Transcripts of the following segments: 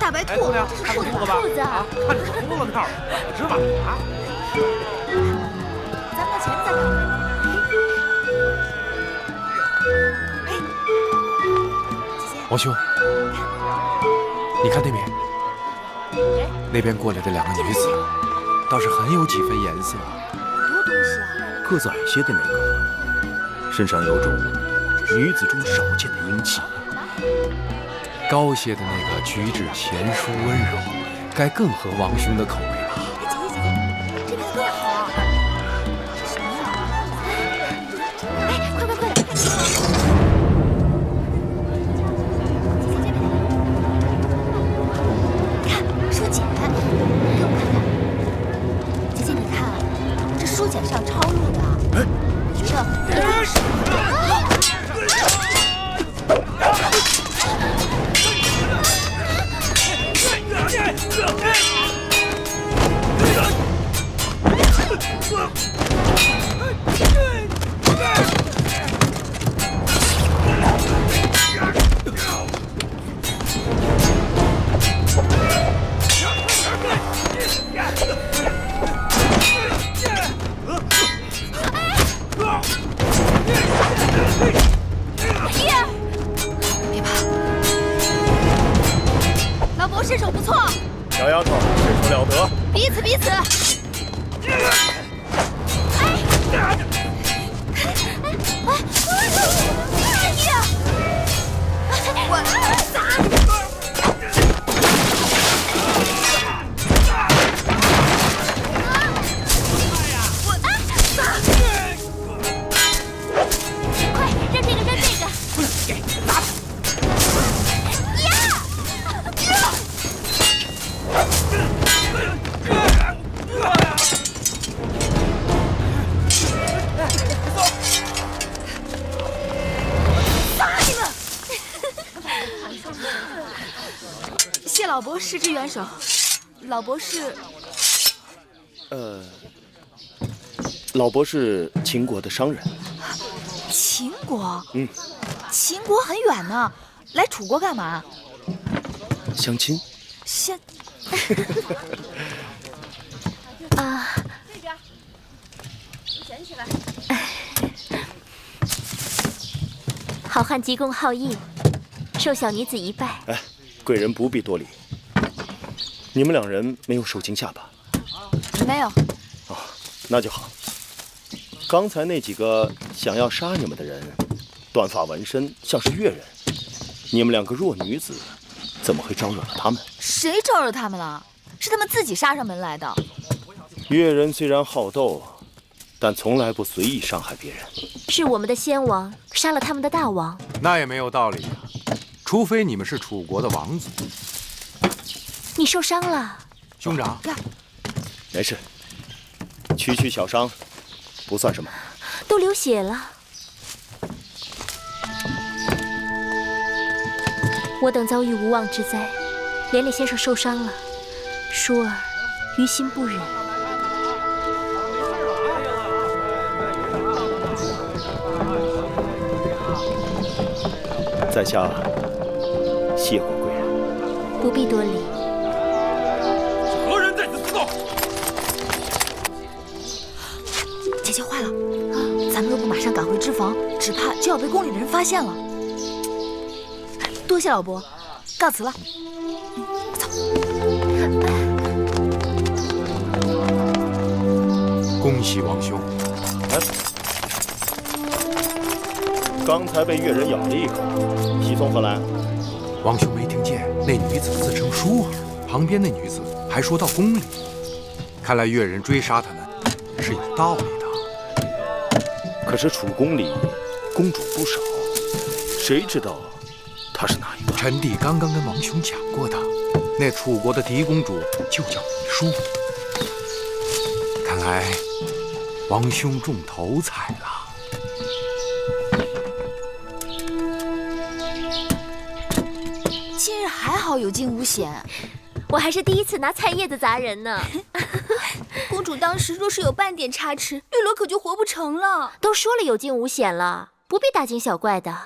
大白兔，姑娘，这是看兔子，兔子吧？兔子啊，看着秃了套，知道吧？啊，咱们到前面再看。哎，姐姐，王兄，你看那边，那边过来的2个女子，倒是很有几分颜色。多东西啊！个子矮些的那个，身上有种女子中少见的英气。高些的那个举止贤淑温柔，该更合王兄的口味了。哎，姐姐，这边更好啊！什么呀？哎，快！姐姐这边，看书简，给我看看。姐姐，你看，这书简是要抄录的。我觉得。别怕，老伯身手不错，小丫头身手了得，彼此。快扔这个！谢老伯施之援手，老伯是老伯是秦国的商人。秦国。嗯，秦国很远呢，来楚国干嘛？相亲。先啊，这边，你捡起来。好汉急公好义，受小女子一拜。哎，贵人不必多礼。你们2人没有受惊吓吧？没有。哦，那就好。刚才那几个想要杀你们的人，短发纹身，像是越人。你们2个弱女子，怎么会招惹了他们？谁招惹他们了？是他们自己杀上门来的。越人虽然好斗，但从来不随意伤害别人。是我们的先王杀了他们的大王。那也没有道理啊，除非你们是楚国的王族。你受伤了，兄长。没事，区小伤，不算什么。都流血了。我等遭遇无妄之灾，连累先生受伤了，舒儿于心不忍。在下谢过贵人。不必多礼。何人在此私动？姐姐坏了，咱们若不马上赶回脂房，只怕就要被宫里的人发现了。多谢老伯，告辞了。走。恭喜王兄。哎，刚才被越人咬了一口，喜从何来？王兄没听见那女子自称舒儿，旁边那女子还说到宫里。看来越人追杀他们是有道理的。可是楚宫里公主不少，谁知道她是哪一个？臣弟刚刚跟王兄讲过的，那楚国的嫡公主就叫李淑。看来王兄中头彩了。今日还好有惊无险，我还是第一次拿菜叶子砸人呢。公主当时若是有半点差池，绿萝可就活不成了。都说了有惊无险了，不必大惊小怪的。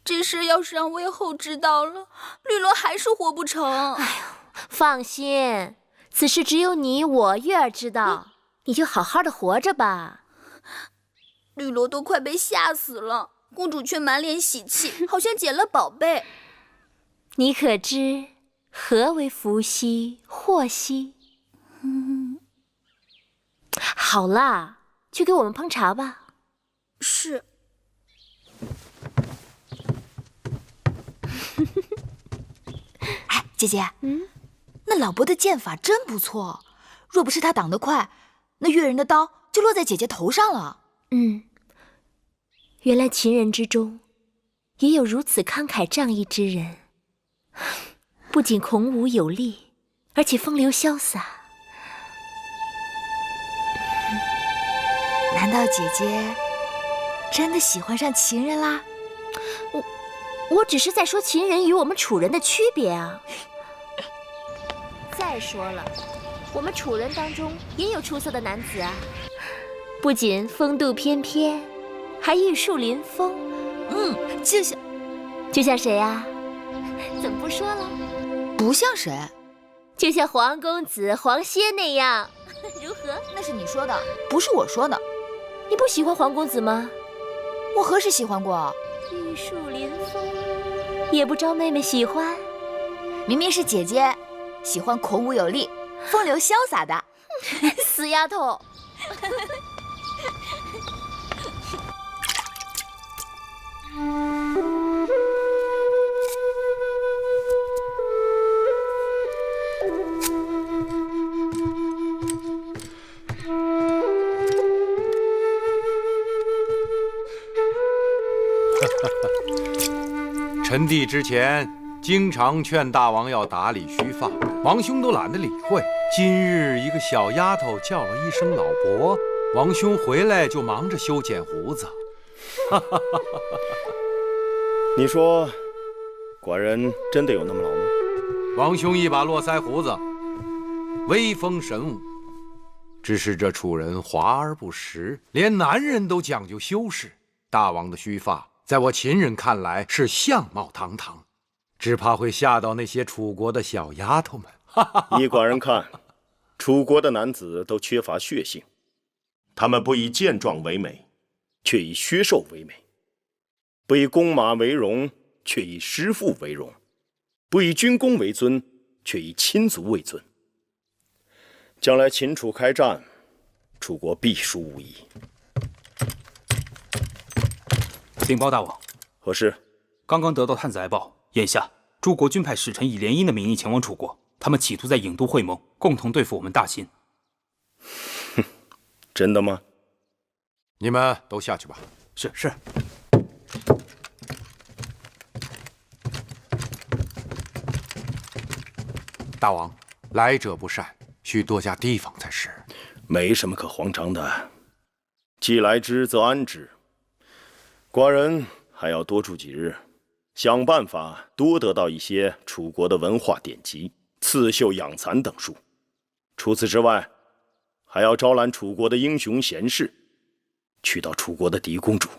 这事要是让魏后知道了，绿萝还是活不成。放心，此事只有你我月儿知道，你就好好的活着吧。绿萝都快被吓死了，公主却满脸喜气，好像捡了宝贝。你可知何为福兮祸兮？好啦，去给我们烹茶吧。是。哎，姐姐，那老伯的剑法真不错，若不是他挡得快，那越人的刀就落在姐姐头上了。原来秦人之中也有如此慷慨仗义之人，不仅孔武有力，而且风流潇洒。难道姐姐真的喜欢上秦人啦？我只是在说秦人与我们楚人的区别啊。再说了，我们楚人当中也有出色的男子啊，不仅风度翩翩，还玉树临风。就像谁啊？怎么不说了？不像谁？就像黄公子、黄歇那样，如何？那是你说的，不是我说的。你不喜欢黄公子吗？我何时喜欢过？玉树临风，也不招妹妹喜欢。明明是姐姐喜欢孔武有力、风流潇洒的。死丫头！臣弟之前经常劝大王要打理须发，王兄都懒得理会。今日一个小丫头叫了一声老伯，王兄回来就忙着修剪胡子。你说，寡人真的有那么老吗？王兄一把络腮胡子，威风神武。只是这楚人华而不实，连男人都讲究修饰。大王的须发，在我秦人看来是相貌堂堂，只怕会吓到那些楚国的小丫头们。依寡人看，楚国的男子都缺乏血性，他们不以健壮为美，却以削瘦为美；不以弓马为荣，却以师父为荣；不以军功为尊，却以亲族为尊。将来秦楚开战，楚国必输无疑。禀报大王，何事？刚刚得到探子来报，眼下诸国均派使臣以联姻的名义前往楚国，他们企图在郢都会盟，共同对付我们大秦。真的吗？你们都下去吧。是。大王，来者不善，需多加提防才是。没什么可慌张的，既来之则安之。寡人还要多住几日，想办法多得到一些楚国的文化典籍、刺绣、养蚕等书。除此之外，还要招揽楚国的英雄贤士，娶到楚国的嫡公主。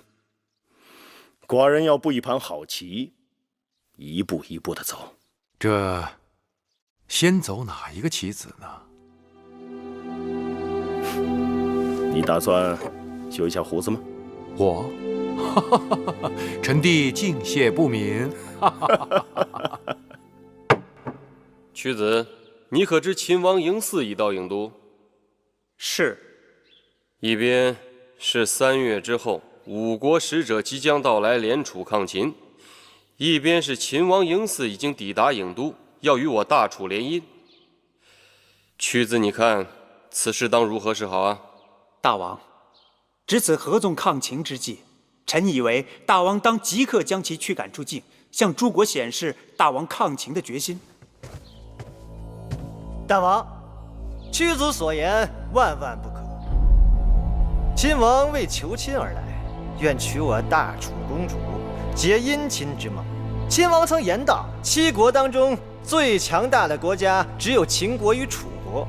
寡人要布一盘好棋，一步一步的走。这先走哪一个棋子呢？你打算修一下胡子吗？我，臣弟敬谢不敏。屈子，你可知秦王嬴驷已到郢都？是。一边是3月之后5国使者即将到来联楚抗秦，一边是秦王嬴驷已经抵达郢都，要与我大楚联姻。屈子，你看此事当如何是好啊？大王，值此合纵抗秦之际，臣以为大王当即刻将其驱赶出境，向诸国显示大王抗秦的决心。大王，屈子所言万万不可。秦王为求亲而来，愿娶我大楚公主，结姻亲之盟。秦王曾言道，7国当中最强大的国家只有秦国与楚国，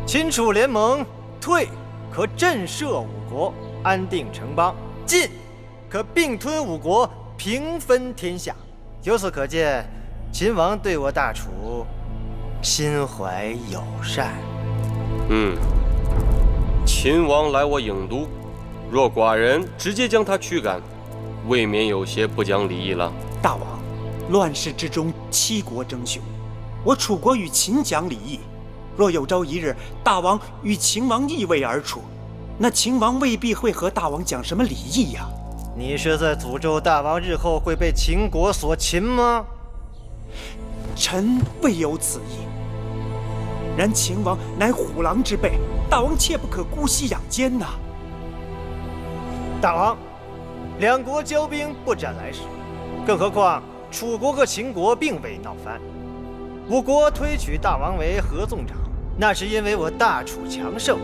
秦楚联盟，退可震慑5国，安定城邦；进可并吞5国，平分天下。由此可见，秦王对我大楚心怀友善。秦王来我郢都，若寡人直接将他驱赶，未免有些不讲礼义了。大王，乱世之中，七国争雄，我楚国与秦讲礼义。若有朝一日大王与秦王逆位而处，那秦王未必会和大王讲什么礼义呀。你是在诅咒大王日后会被秦国所擒吗？臣未有此意。然秦王乃虎狼之辈，大王切不可姑息养奸呐。大王，两国交兵不斩来使，更何况楚国和秦国并未闹翻。吴国推举大王为合纵长，那是因为我大楚强盛，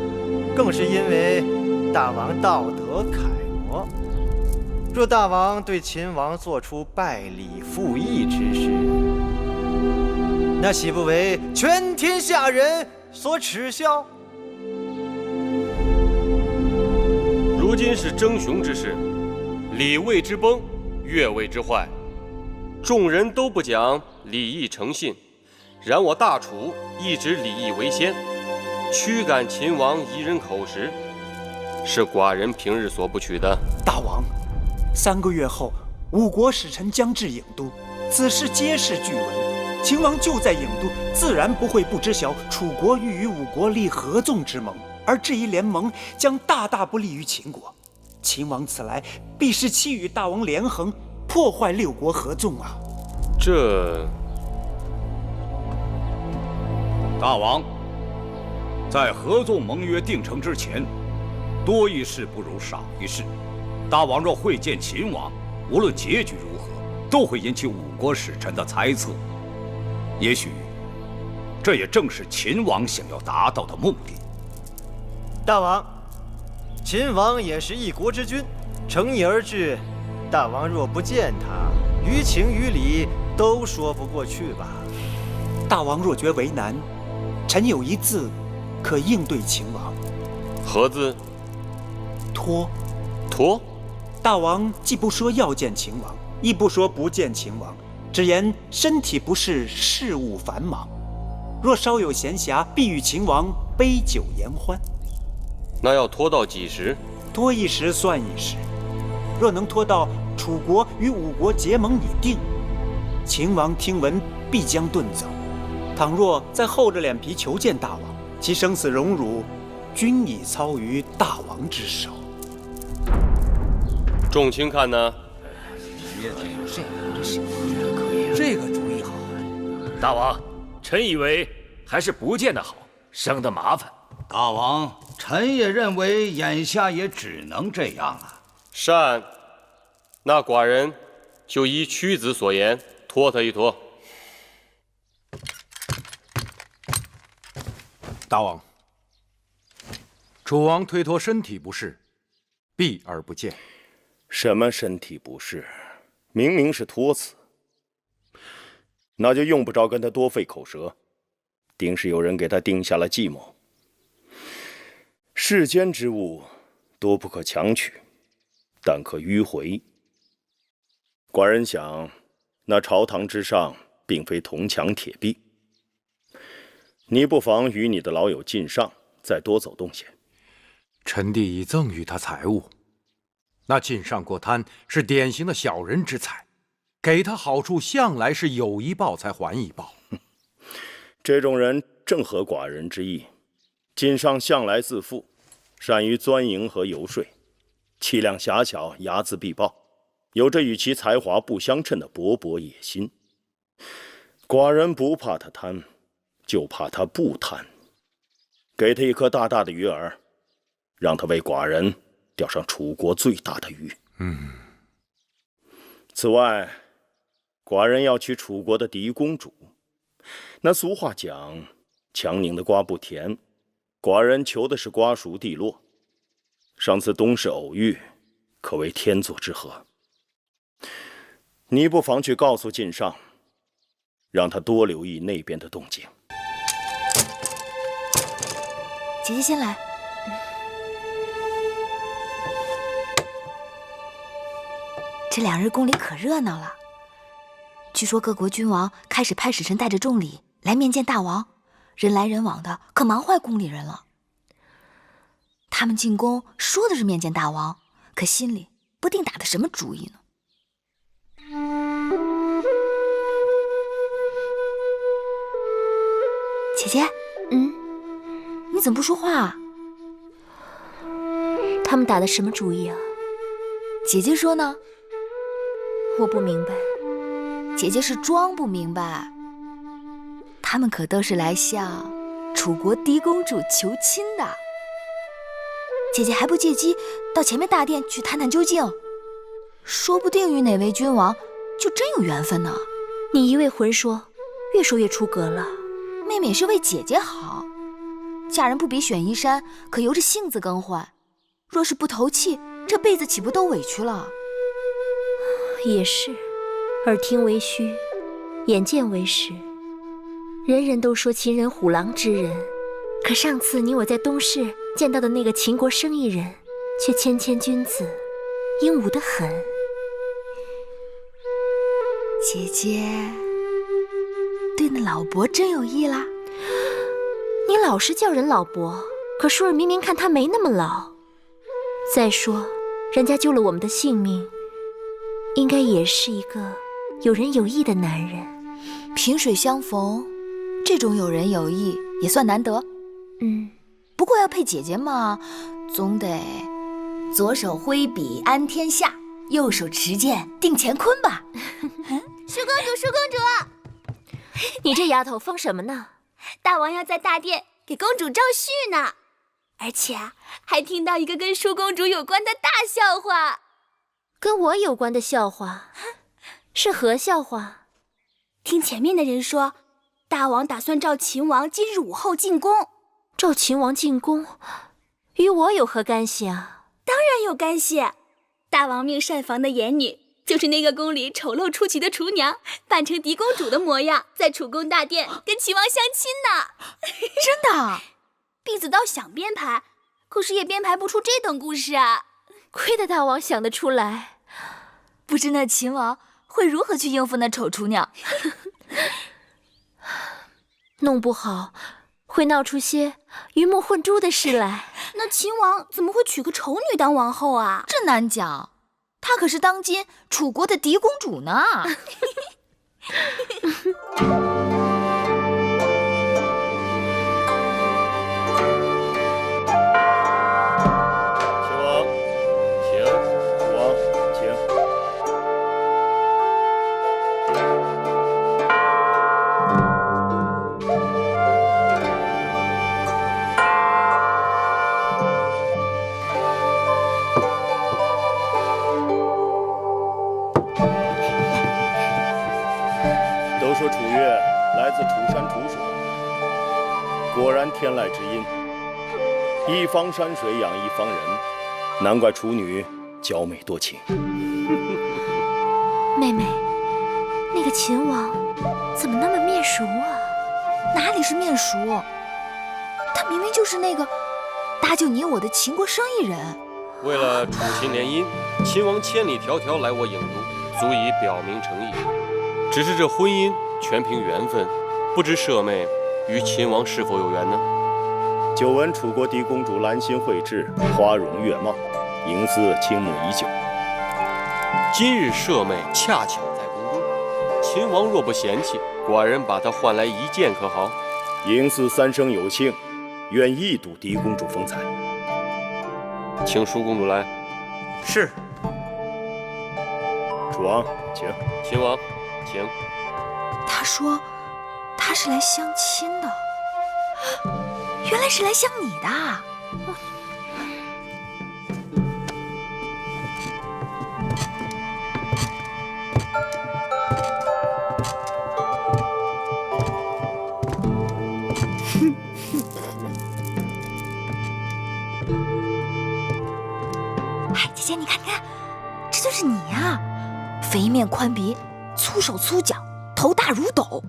更是因为大王道德楷模。若大王对秦王做出败礼负义之事，那岂不为全天下人所耻笑？如今是争雄之势，礼位之崩，乐位之坏，众人都不讲礼义诚信。然我大楚一直礼义为先，驱赶秦王夷人口实，是寡人平日所不取的。大王，3个月后，吴国使臣将至郢都，此事皆是据闻。秦王就在郢都，自然不会不知晓楚国欲与吴国立合纵之盟，而这一联盟将大大不利于秦国。秦王此来，必是期与大王连横，破坏6国合纵啊！大王，在合纵盟约定成之前，多一事不如少一事。大王若会见秦王，无论结局如何，都会引起5国使臣的猜测。也许，这也正是秦王想要达到的目的。大王，秦王也是一国之君，乘意而至，大王若不见他，于情于理都说不过去吧？大王若觉为难，臣有一字可应对秦王。何字？托。托？大王既不说要见秦王，亦不说不见秦王，只言身体不适，事务繁忙。若稍有闲暇，必与秦王杯酒言欢。那要拖到几时？拖一时算一时。若能拖到楚国与5国结盟已定，秦王听闻必将遁走。倘若再厚着脸皮求见大王，其生死荣辱，均已操于大王之手。众卿看呢？这个主意好。大王，臣以为还是不见得好，省得麻烦。大王，臣也认为眼下也只能这样啊。善，那寡人就依屈子所言，拖他一拖。大王，楚王推脱身体不适，避而不见。什么身体不适？明明是托辞。那就用不着跟他多费口舌，定是有人给他定下了计谋。世间之物，多不可强取，但可迂回。寡人想，那朝堂之上并非铜墙铁壁，你不妨与你的老友靳尚再多走动些。臣弟已赠予他财物，那靳尚过贪是典型的小人之才，给他好处向来是有一报才还一报。这种人正合寡人之意。靳尚向来自负，善于钻营和游说，气量狭小，睚眦必报，有着与其才华不相称的勃勃野心。寡人不怕他贪，就怕他不贪。给他一颗大大的鱼饵，让他为寡人钓上楚国最大的鱼。此外，寡人要娶楚国的嫡公主。那俗话讲，强拧的瓜不甜，寡人求的是瓜熟蒂落。上次东市偶遇，可谓天作之合。你不妨去告诉靳尚，让他多留意那边的动静。姐姐先来。这2日宫里可热闹了。据说各国君王开始派使臣带着重礼来面见大王，人来人往的，可忙坏宫里人了。他们进宫说的是面见大王，可心里不定打的什么主意呢。姐姐，你怎么不说话啊？他们打的什么主意啊？姐姐说呢。我不明白。姐姐是装不明白。他们可都是来向楚国嫡公主求亲的。姐姐还不借机到前面大殿去探探究竟，说不定与哪位君王就真有缘分呢。你一味混说，越说越出格了。妹妹也是为姐姐好，嫁人不比选衣衫，可由着性子更换。若是不投气，这辈子岂不都委屈了？也是，耳听为虚，眼见为实。人人都说秦人虎狼之人，可上次你我在东市见到的那个秦国生意人，却谦谦君子，英武得很。姐姐对那老伯真有意啦？你老是叫人老伯，可舒儿明明看他没那么老。再说，人家救了我们的性命，应该也是一个有仁有义的男人。萍水相逢，这种有仁有义也算难得。不过要配姐姐嘛，总得左手挥笔安天下，右手持剑定乾坤吧。舒公主，舒公主，你这丫头疯什么呢？大王要在大殿给公主招婿呢，而且还听到一个跟舒公主有关的大笑话。跟我有关的笑话？是何笑话？听前面的人说，大王打算召秦王今日午后进宫。召秦王进宫，与我有何干系啊？当然有干系。大王命膳房的眼女，就是那个宫里丑陋出奇的厨娘，扮成嫡公主的模样，在楚宫大殿跟秦王相亲呢。真的？婢子倒想编排，可是也编排不出这等故事啊。亏得大王想得出来。不知那秦王会如何去应付那丑厨娘？弄不好会闹出些鱼目混珠的事来。那秦王怎么会娶个丑女当王后啊？这难讲，她可是当今楚国的嫡公主呢。说楚月来自楚山楚水，果然天籁之音。一方山水养一方人，难怪楚女娇美多情。妹妹，那个秦王怎么那么面熟啊？哪里是面熟？他明明就是那个搭救你我的秦国生意人。为了楚秦联姻，秦王千里迢迢来我郢都，足以表明诚意。只是这婚姻全凭缘分，不知舍妹与秦王是否有缘呢？久闻楚国嫡公主兰心蕙质，花容月貌，嬴司倾慕已久。今日舍妹恰巧在宫中，秦王若不嫌弃，寡人把她唤来一见可好？嬴司三生有幸，愿一睹嫡公主风采。请舒公主来。是。楚王，请。秦王，请。他说他是来相亲的，原来是来相你的。哎，姐姐，你看，你看，这就是你呀！肥面宽鼻，粗手粗脚，头大如斗。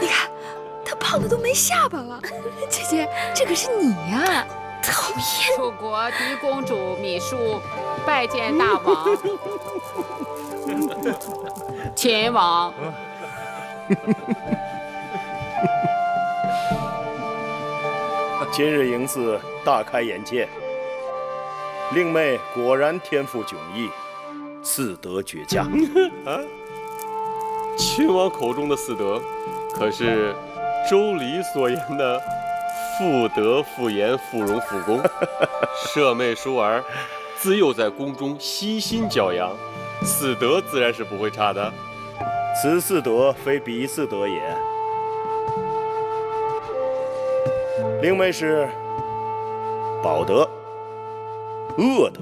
你看，他胖的都没下巴了。姐姐，这可是你呀！讨厌！楚国嫡公主芈姝拜见大王。秦王。今日迎祀大开眼界，令妹果然天赋迥异，四德绝佳。啊，秦王口中的四德，可是周礼所言的妇德、妇言、妇容、妇恭。舍妹淑儿，自幼在宫中悉心教养，四德自然是不会差的。此四德非彼四德也。令妹是饱德、饿德、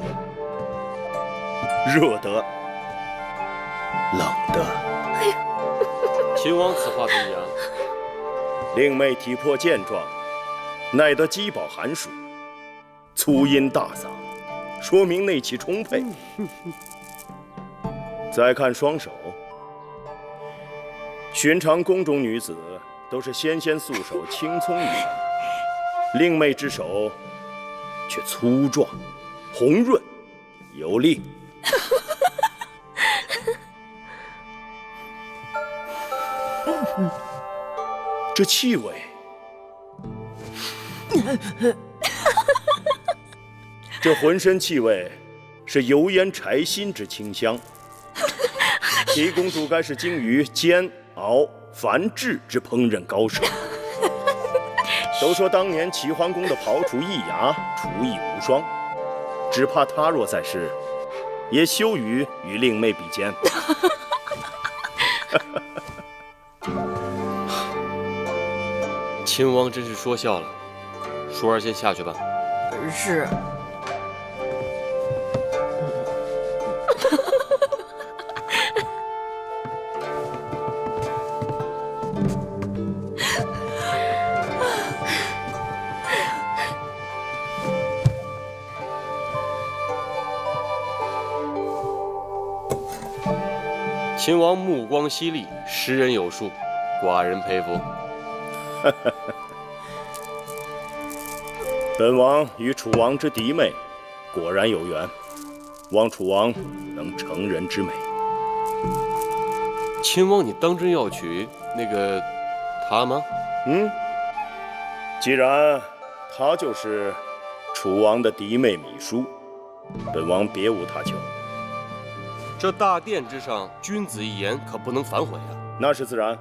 热德、冷德。秦王此话怎讲？令妹体魄健壮，耐得饥饱寒暑，粗音大嗓，说明内气充沛。再看双手，寻常宫中女子都是纤纤素手、青葱玉腕，令妹之手却粗壮、红润、有力。这气味，这浑身气味是油烟柴薪之清香。狄公主该是精于煎熬繁制之烹饪高手。都说当年齐桓公的庖厨易牙，厨艺无双，只怕他若在世，也羞于与令妹比肩。秦王真是说笑了，淑儿先下去吧。是。秦王目光犀利，识人有术，寡人佩服。本王与楚王之嫡妹果然有缘，望楚王能成人之美。秦王，你当真要娶那个她吗？既然她就是楚王的嫡妹芈姝，本王别无他求。这大殿之上，君子一言可不能反悔啊！那是自然。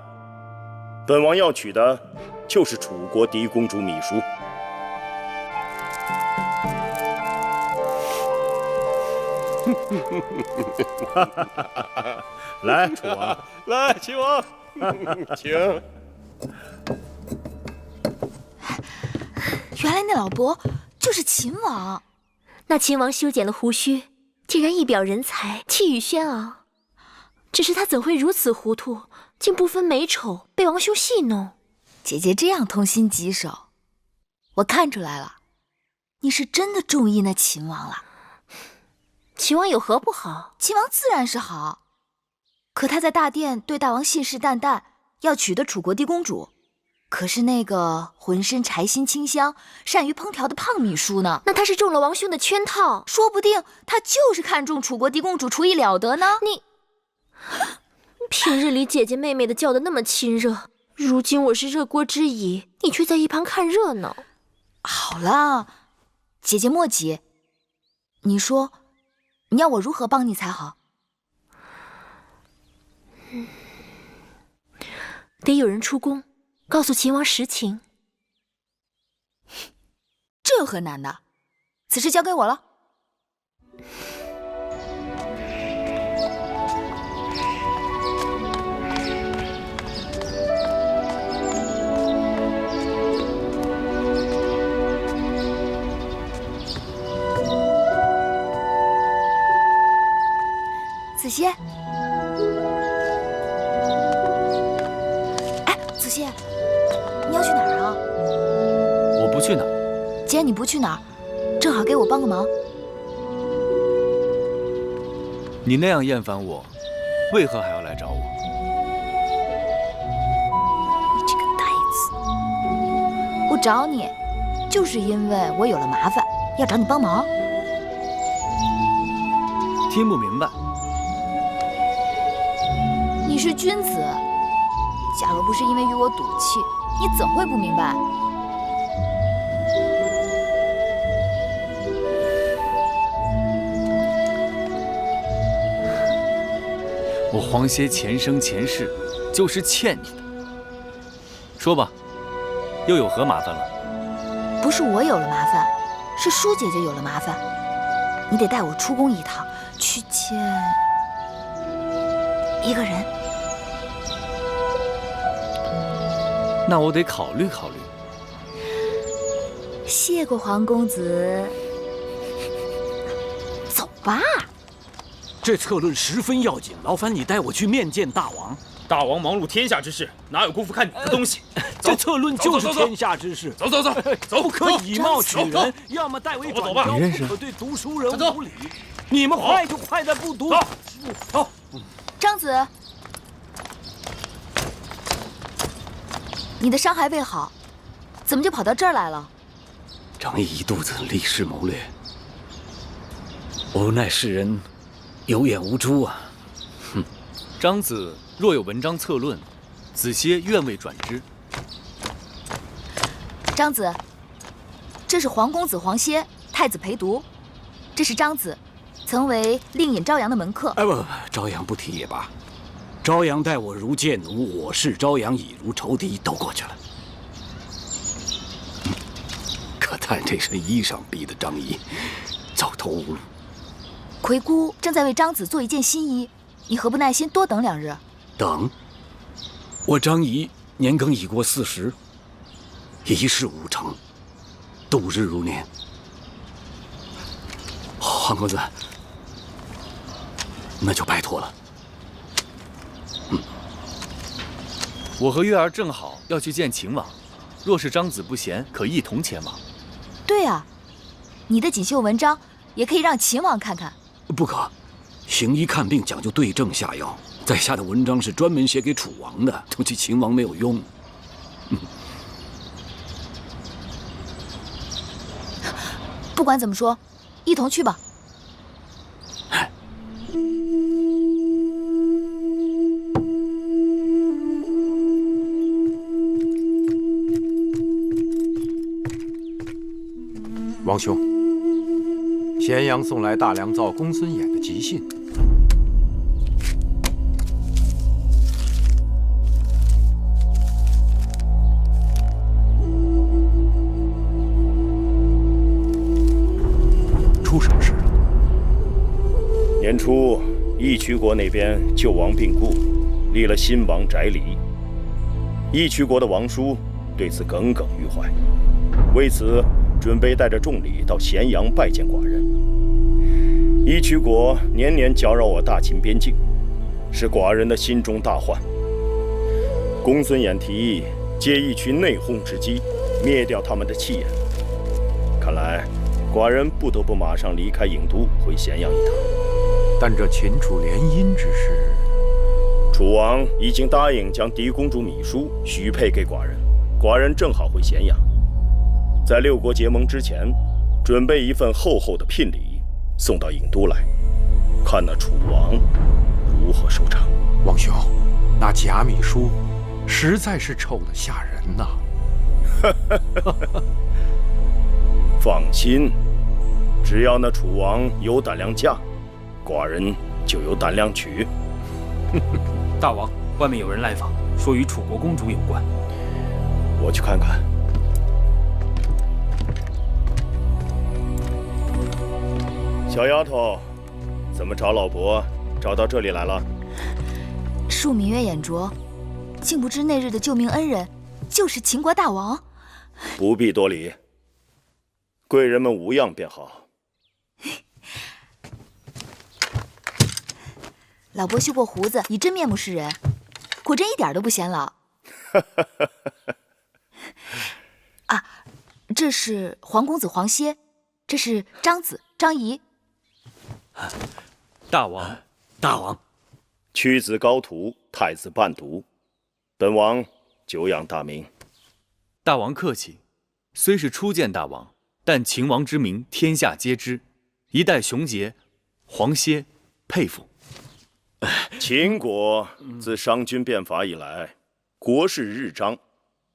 本王要娶的就是楚国嫡公主芈姝。来，楚王，来，秦王，请。原来那老伯就是秦王。那秦王修剪了胡须，竟然一表人才，气宇轩昂。只是他怎会如此糊涂，竟不分美丑，被王兄戏弄？姐姐这样痛心疾首，我看出来了，你是真的中意那秦王了。秦王有何不好？秦王自然是好，可他在大殿对大王信誓旦旦，要娶的楚国嫡公主，可是那个浑身柴薪清香、善于烹调的胖芈姝呢？那他是中了王兄的圈套，说不定他就是看中楚国嫡公主厨艺了得呢。你平日里姐姐妹妹的叫得那么亲热，如今我是热锅之乙，你却在一旁看热闹。好了，姐姐莫急，你说你要我如何帮你才好？得有人出宫，告诉秦王实情。这有何难的？此事交给我了。子歇，哎，子歇，你要去去哪？既然你不去哪儿，正好给我帮个忙。你那样厌烦我，为何还要来找我？你这个呆子！我找你，就是因为我有了麻烦，要找你帮忙。听不明白。你是君子，假若不是因为与我赌气，你怎会不明白？我黄歇前生前世就是欠你的。说吧，又有何麻烦了？不是我有了麻烦，是舒姐姐有了麻烦。你得带我出宫一趟，去见一个人。那我得考虑考虑。谢过黄公子，走吧。这策论十分要紧，劳烦你带我去面见大王。大王忙碌天下之事，哪有功夫看你的东西？这策论就是天下之事。走，不可以貌取人，要么代为转交，不可对读书人无礼。你们快就快在不读。走。张子，你的伤还未好，怎么就跑到这儿来了？张毅一肚子历史谋略，无奈世人有眼无珠啊！哼，张子若有文章策论，子歇愿为转之。张子，这是皇公子黄歇，太子陪读。这是张子，曾为令尹朝阳的门客。不，朝阳不提也罢。朝阳待我如贱奴，我视朝阳已如仇敌，都过去了。可叹这身衣裳逼得张仪走投无路。魁姑正在为张子做一件新衣，你何不耐心多等2日？等？我张仪年庚已过40，一事无成，度日如年。黄公子，那就拜托了。我和月儿正好要去见秦王，若是张子不嫌，可一同前往。对啊，你的锦绣文章也可以让秦王看看。不可，行医看病讲究对症下药，在下的文章是专门写给楚王的，对秦王没有用。不管怎么说，一同去吧。王兄，咸阳送来大良造公孙衍的急信。出什么事了？年初，义渠国那边旧王病故，立了新王翟离。义渠国的王叔对此耿耿于怀，为此准备带着重礼到咸阳拜见寡人。义渠国年年搅扰我大秦边境，是寡人的心中大患。公孙衍提议借义渠内讧之机，灭掉他们的气焰。看来寡人不得不马上离开郢都，回咸阳一趟。但这秦楚联姻之事，楚王已经答应将嫡公主芈姝许配给寡人，寡人正好回咸阳，在6国结盟之前，准备一份厚厚的聘礼送到郢都来，看那楚王如何收场。王兄，那贾芈姝实在是丑得吓人呐！放心，只要那楚王有胆量嫁，寡人就有胆量娶。大王，外面有人来访，说与楚国公主有关。我去看看。小丫头，怎么找老伯找到这里来了？恕芈月眼拙，竟不知那日的救命恩人就是秦国大王。不必多礼，贵人们无恙便好。老伯修过胡子，以真面目示人，果真一点都不显老。啊，这这是皇公子黄歇，这是张子张仪。大王，大王，屈子高徒，太子伴读，本王久仰大名。大王客气，虽是初见大王，但秦王之名天下皆知，一代雄杰，黄歇佩服。秦国自商君变法以来，国势日彰，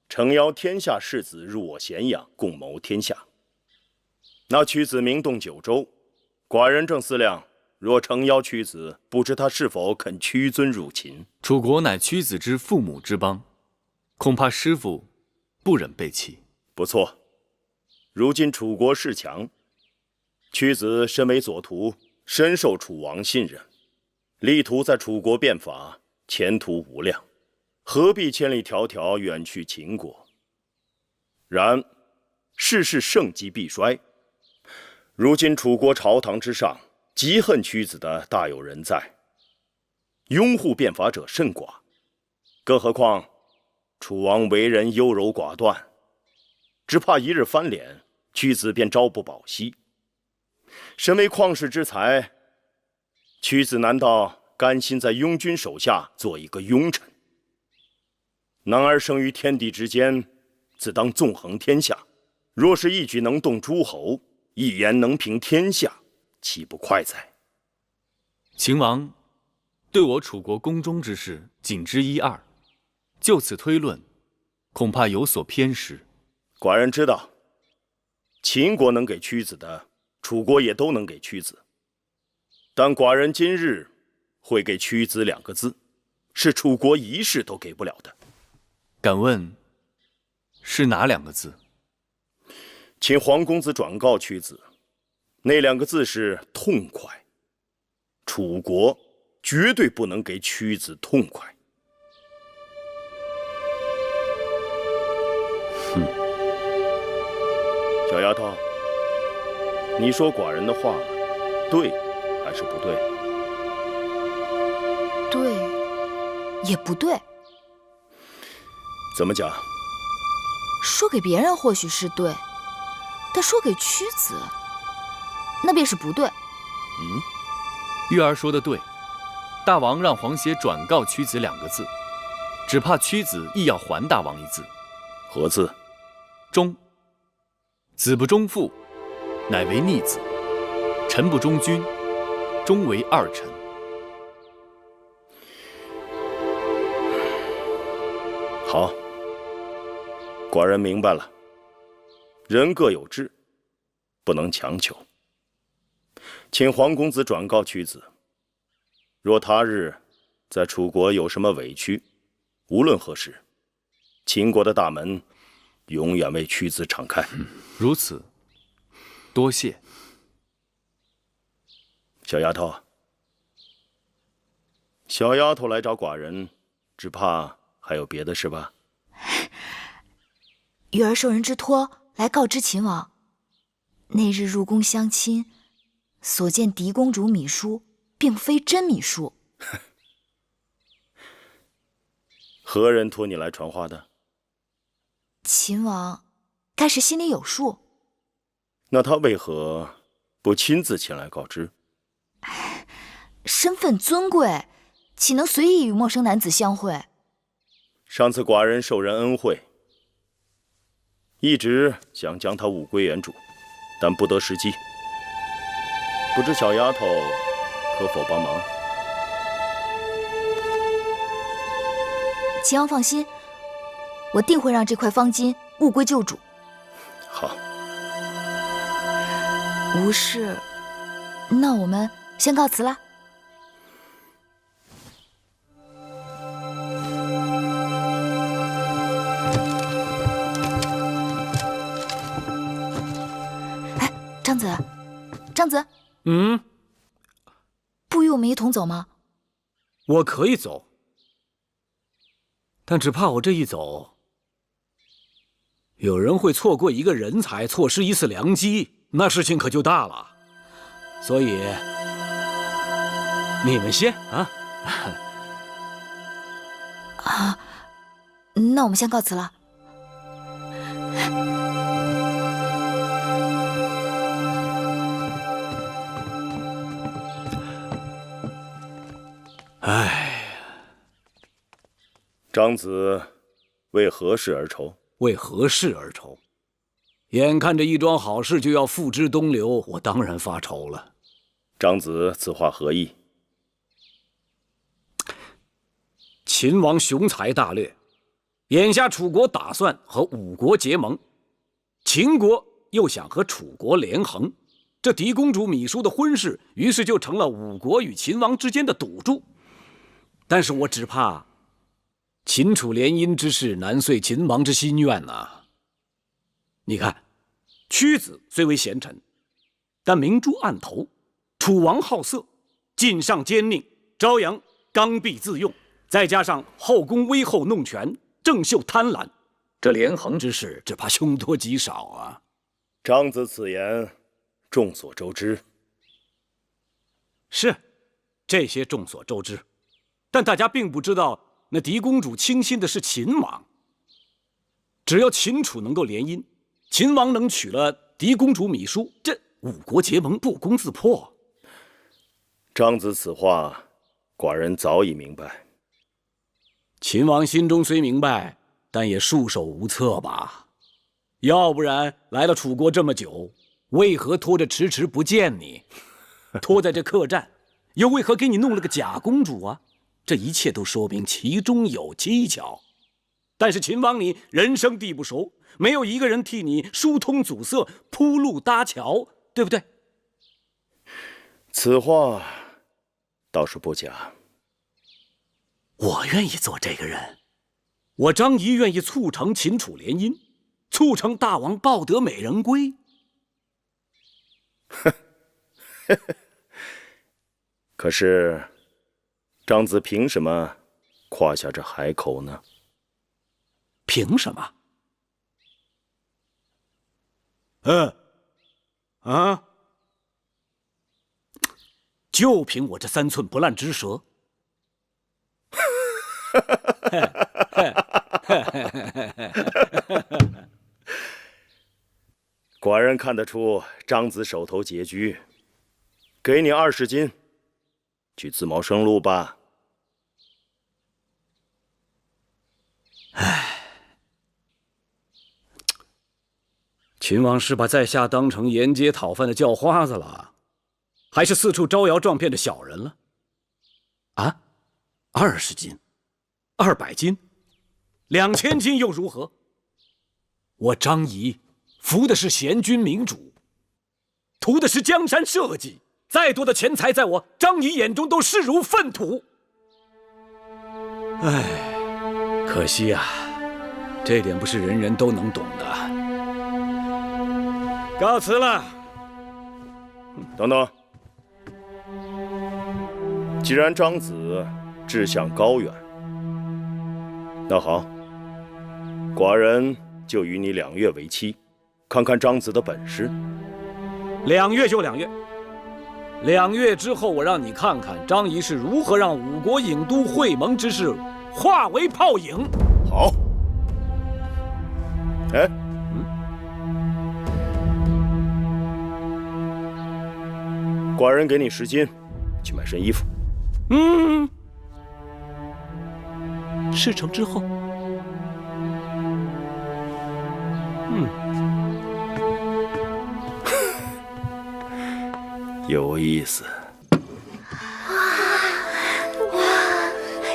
诚邀天下士子入我咸阳，共谋天下。那屈子名动九州，寡人正思量，若诚邀屈子，不知他是否肯屈尊入秦？楚国乃屈子之父母之邦，恐怕师父不忍背弃。不错，如今楚国势强，屈子身为左徒，深受楚王信任，力图在楚国变法，前途无量，何必千里迢迢远去秦国？然世事盛极必衰，如今楚国朝堂之上，极恨屈子的大有人在，拥护变法者甚寡。更何况楚王为人优柔寡断，只怕一日翻脸，屈子便朝不保夕。身为旷世之才，屈子难道甘心在庸君手下做一个庸臣？男儿生于天地之间，自当纵横天下。若是一举能动诸侯，一言能平天下，岂不快哉？秦王对我楚国宫中之事仅知一二，就此推论，恐怕有所偏失。寡人知道，秦国能给屈子的，楚国也都能给屈子。但寡人今日会给屈子2个字，是楚国一世都给不了的。敢问是哪2个字？请黄公子转告屈子，那2个字是痛快。楚国绝对不能给屈子痛快。哼，小丫头，你说寡人的话对还是不对？对，也不对。怎么讲？说给别人或许是对，但说给屈子，那便是不对。玉儿说的对，大王让黄歇转告屈子2个字，只怕屈子亦要还大王一字。何字？忠。子不忠父，乃为逆子；臣不忠君，终为二臣。好，寡人明白了。人各有志，不能强求。请黄公子转告屈子，若他日在楚国有什么委屈，无论何时，秦国的大门永远为屈子敞开。如此，多谢。小丫头，小丫头来找寡人，只怕还有别的事吧？玉儿受人之托来告知秦王，那日入宫相亲，所见嫡公主芈姝，并非真芈姝。何人托你来传话的？秦王该是心里有数。那他为何不亲自前来告知？身份尊贵，岂能随意与陌生男子相会？上次寡人受人恩惠，一直想将他物归原主，但不得时机。不知小丫头可否帮忙？秦王放心，我定会让这块方巾物归旧主。好，无事，那我们先告辞了。哎，张子，张子，不与我们一同走吗？我可以走，但只怕我这一走，有人会错过一个人才，错失一次良机，那事情可就大了。所以，你们先啊。啊，那我们先告辞了。长子为何事而愁？为何事而愁？眼看着一桩好事就要付之东流，我当然发愁了。长子此话何意？秦王雄才大略，眼下楚国打算和吴国结盟，秦国又想和楚国连横，这狄公主芈姝的婚事，于是就成了吴国与秦王之间的赌注。但是我只怕秦楚联姻之事难遂秦王之心愿呐。你看，屈子虽为贤臣，但明珠暗投，楚王好色，晋上奸佞，昭阳刚愎自用，再加上后宫威后弄权，郑袖贪婪，这连横之事只怕凶多吉少啊。长子此言众所周知。是，这些众所周知，但大家并不知道那狄公主倾心的是秦王。只要秦楚能够联姻，秦王能娶了狄公主芈姝，这五国结盟不攻自破。长子此话，寡人早已明白。秦王心中虽明白，但也束手无策吧。要不然来了楚国这么久，为何拖着迟迟不见你？拖在这客栈，又为何给你弄了个假公主啊？这一切都说明其中有蹊跷。但是秦王你人生地不熟，没有一个人替你疏通阻塞、铺路搭桥，对不对？此话倒是不假。我愿意做这个人，我张仪愿意促成秦楚联姻，促成大王抱得美人归。可是长子凭什么夸下这海口呢？凭什么？就凭我这3寸不烂之舌。寡人看得出长子手头拮据，给你20斤，去自谋生路吧。秦王是把在下当成沿街讨饭的叫花子了，还是四处招摇撞骗的小人了？啊，20斤，200斤，2000斤又如何？我张仪服的是贤君明主，图的是江山社稷，再多的钱财在我张仪眼中都视如粪土。唉，可惜啊，这点不是人人都能懂的。告辞了。等等，既然长子志向高远，那好，寡人就与你2月为期，看看长子的本事。2月就2月，2月之后，我让你看看张仪是如何让5国郢都会盟之事化为泡影。好。哎，寡人给你10斤，去买身衣服。事成之后，有意思。哇，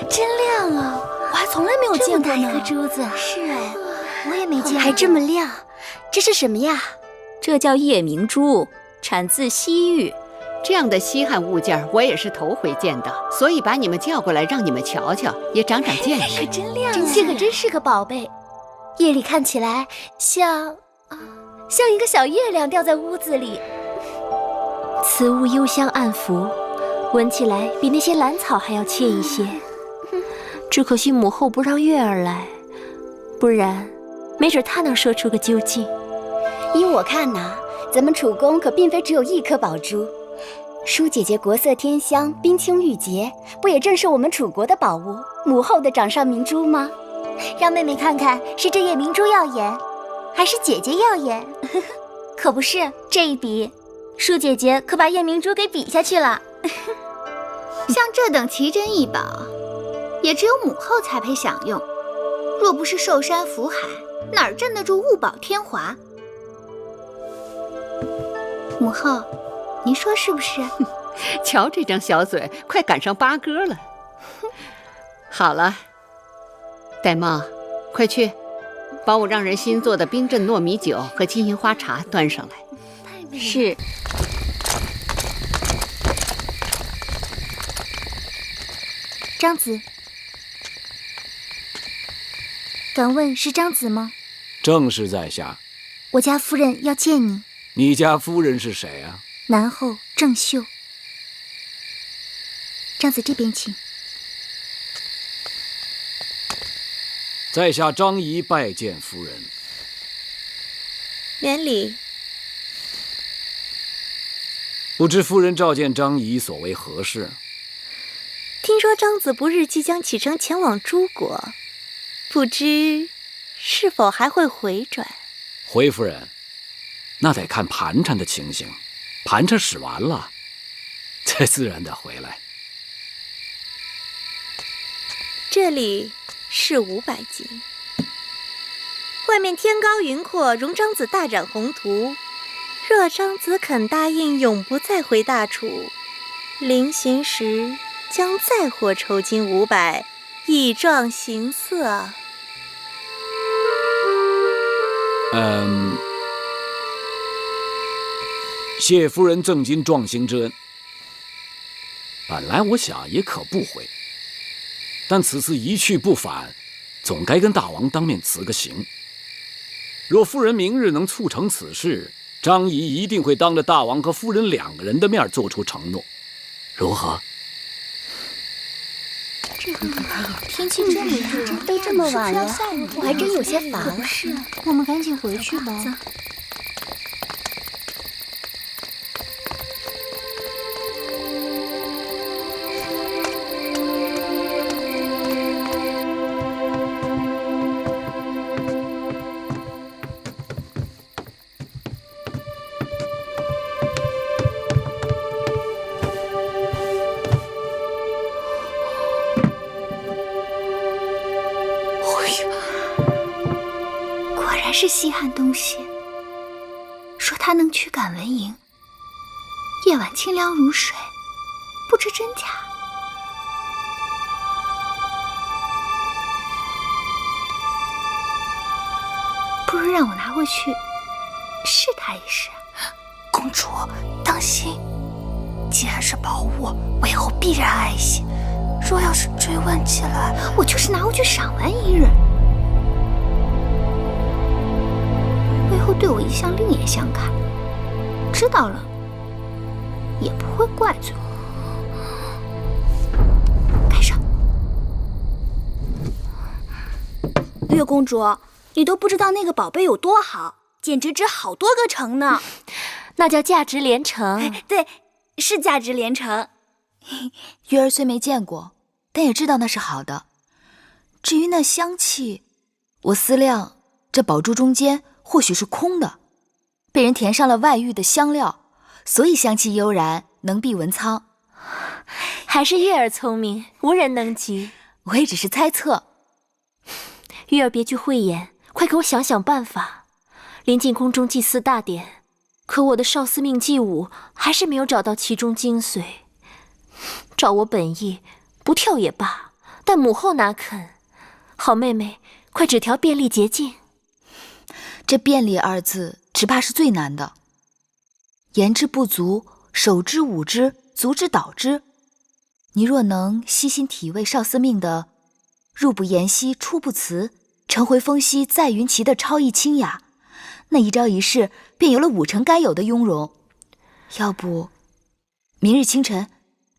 真亮啊！我还从来没有见过呢。这么大一颗珠子，是哎，我也没见过。还这么亮，这是什么呀？这叫夜明珠，产自西域。这样的稀罕物件我也是头回见到，所以把你们叫过来让你们瞧瞧，也长长见识。可真亮啊！这可真是个宝贝，夜里看起来像一个小月亮掉在屋子里。此物幽香暗拂，闻起来比那些兰草还要惬一些。只可惜母后不让月儿来，不然没准她能说出个究竟。依我看呐，咱们楚宫可并非只有一颗宝珠。舒姐姐国色天香，冰清玉洁，不也正是我们楚国的宝物，母后的掌上明珠吗？让妹妹看看，是这夜明珠耀眼，还是姐姐耀眼？可不是，这一比，舒姐姐可把夜明珠给比下去了。像这等奇珍异宝，也只有母后才配享用。若不是寿山福海，哪儿镇得住物保天华？母后，您说是不是？瞧这张小嘴，快赶上八哥了。好了，玳瑁，快去把我让人新做的冰镇糯米酒和金银花茶端上来。是。张子，敢问是张子吗？正是在下。我家夫人要见你。你家夫人是谁啊？南后郑秀。张子这边请。在下张仪拜见夫人。免礼。不知夫人召见张仪所为何事？听说张子不日即将启程前往诸国，不知是否还会回转？回夫人，那得看盘缠的情形。盘缠使完了，才自然得回来。这里是500斤，外面天高云阔，容张子大展宏图。若张子肯答应永不再回大楚，临行时将再获酬金500，以壮行色。谢夫人赠金壮行之恩。本来我想也可不回，但此次一去不返，总该跟大王当面辞个行。若夫人明日能促成此事，张仪一定会当着大王和夫人2个人的面做出承诺，如何？天气这么热，都这么晚了，我还真有些乏了。是，我们赶紧回去吧。是稀罕东西，说它能驱赶蚊蝇，夜晚清凉如水，不知真假。不如让我拿回去试它一试。公主，当心！既然是宝物，我以后必然爱惜。若要是追问起来，我就是拿回去赏玩一日。会对我一向另眼相看，知道了也不会怪罪我。盖上。月公主，你都不知道那个宝贝有多好，简直值好多个城呢。那叫价值连城。对，是价值连城。月儿虽没见过，但也知道那是好的。至于那香气，我思量这宝珠中间或许是空的，被人填上了外域的香料，所以香气悠然，能避蚊苍。还是月儿聪明，无人能及。我也只是猜测。月儿别具慧眼，快给我想想办法。临近宫中祭祀大典，可我的少司命祭舞还是没有找到其中精髓。照我本意，不跳也罢，但母后哪肯？好妹妹，快指条便利捷径。这便利2字只怕是最难的。言之不足，手之舞之，足之蹈之。你若能悉心体味少司命的入不言兮出不辞，晨回风息在云旗的超逸清雅，那一朝一夕便有了5成该有的雍容。要不明日清晨，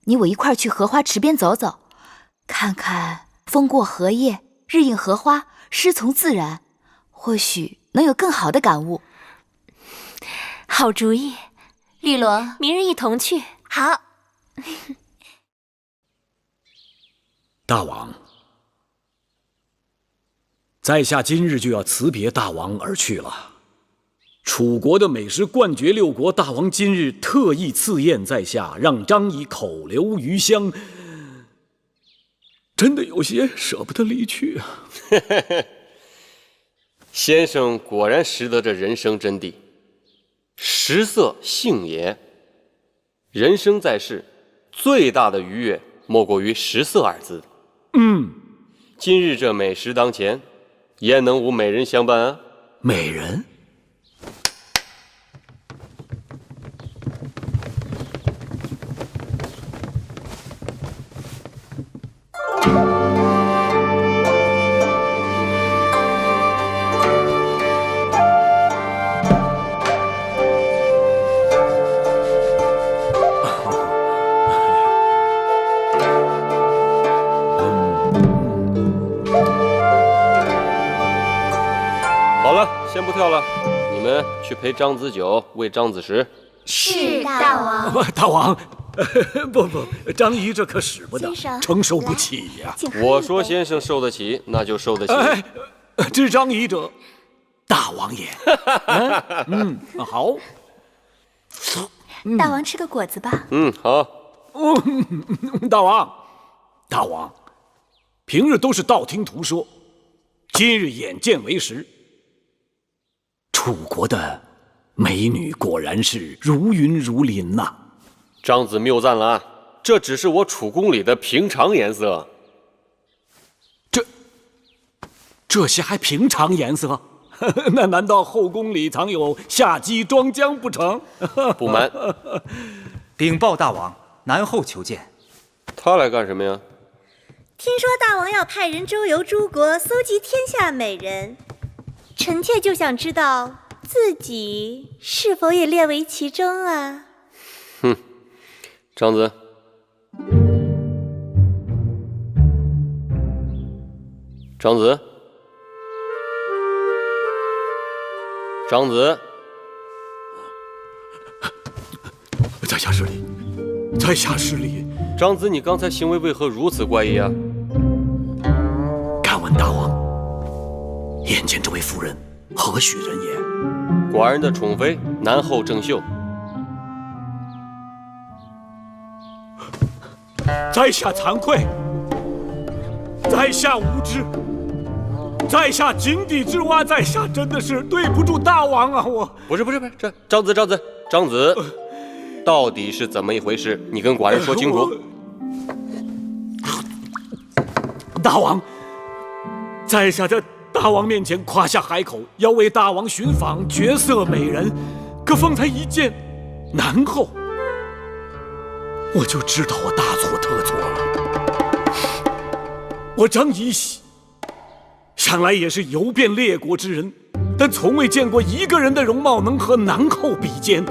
你我一块去荷花池边走走，看看风过荷叶，日映荷花，诗从自然，或许能有更好的感悟。好主意，绿萝，明日一同去。好。大王，在下今日就要辞别大王而去了。楚国的美食冠绝6国，大王今日特意赐宴在下，让张仪口留余香。真的有些舍不得离去啊。先生果然识得这人生真谛，食色性也。人生在世，最大的愉悦莫过于食色二字。今日这美食当前，焉能无美人相伴啊？美人？好了，先不跳了，你们去陪张子九喂张子石。是大王。大王，不，张仪这可使不得，先生承受不起呀。我说先生受得起，那就受得起。知张仪者，大王也。好。大王吃个果子吧。好。大王，平日都是道听途说，今日眼见为实。楚国的美女果然是如云如林呐。张子谬赞了，这只是我楚宫里的平常颜色。这些还平常颜色？那难道后宫里藏有夏姬庄姜不成？不瞒，禀报大王，南后求见。他来干什么呀？听说大王要派人周游诸国，搜集天下美人，臣妾就想知道自己是否也列为其中啊？张子，张子，张子，在下失礼，在下失礼。张子，你刚才行为为何如此怪异啊？敢问大王，眼前这位夫人何许人也？寡人的宠妃南后郑袖。在下惭愧，在下无知，在下井底之蛙，在下真的是对不住大王啊！我不是，这张子，到底是怎么一回事？你跟寡人说清楚。大王，在下在大王面前夸下海口，要为大王寻访绝色美人，可方才一见南后，我就知道我大错特错了。我张仪向来也是游遍列国之人，但从未见过一个人的容貌能和南后比肩。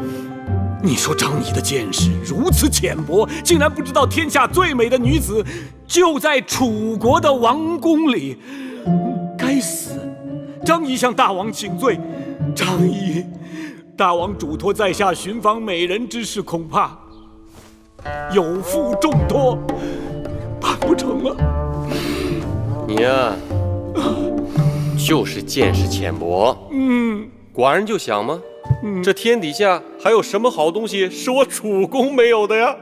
你说张仪的见识如此浅薄，竟然不知道天下最美的女子就在楚国的王宫里。该死！张仪向大王请罪。张仪，大王嘱托在下寻访美人之事，恐怕有负重托，办不成了。你呀，就是见识浅薄。寡人就想嘛，这天底下还有什么好东西是我楚宫没有的呀？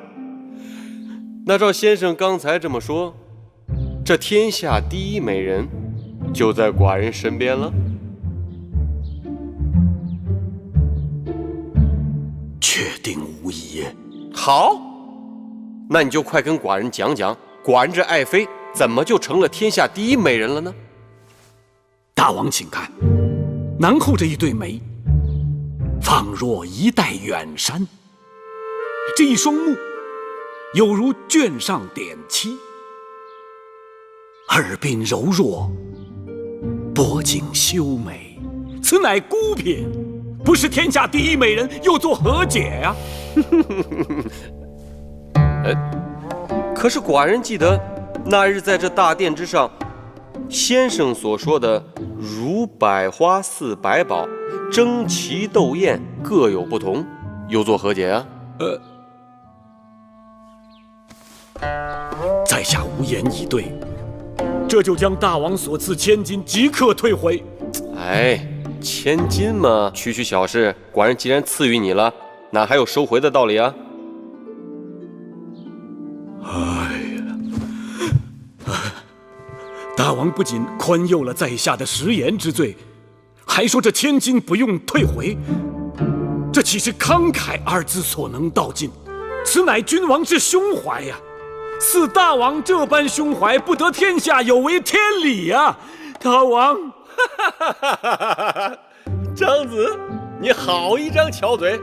那照先生刚才这么说，这天下第一美人就在寡人身边了。确定无疑。好，那你就快跟寡人讲讲，寡人这爱妃怎么就成了天下第一美人了呢？大王请看，南后这一对眉，仿若一带远山；这一双目，有如卷上点漆；耳鬓柔弱，脖颈修眉，此乃孤品，不是天下第一美人，又作何解呀？可是寡人记得那日在这大殿之上，先生所说的如百花似百宝，争奇斗艳，各有不同，又作何解啊？在下无言以对，这就将大王所赐千金即刻退回。哎，千金嘛，区区小事，寡人既然赐予你了，哪还有收回的道理啊？哎呀，大王不仅宽宥了在下的食言之罪，还说这千金不用退回，这岂是慷慨二字所能道尽？此乃君王之胸怀呀！似大王这般胸怀，不得天下有违天理呀！大王，张子，你好一张巧嘴！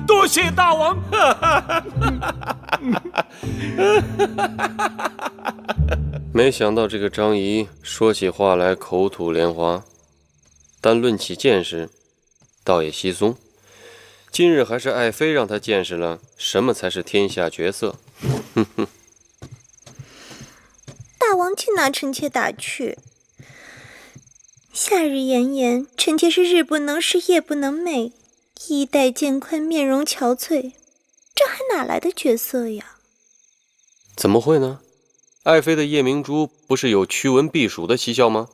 多谢大王。没想到这个张仪说起话来口吐莲花，但论起见识，倒也稀松。今日还是爱妃让他见识了什么才是天下绝色。大王竟拿臣妾打趣。夏日炎炎，臣妾是日不能视，夜不能寐，衣带渐宽，面容憔悴，这还哪来的绝色呀？怎么会呢？爱妃的夜明珠不是有驱蚊避暑的奇效吗？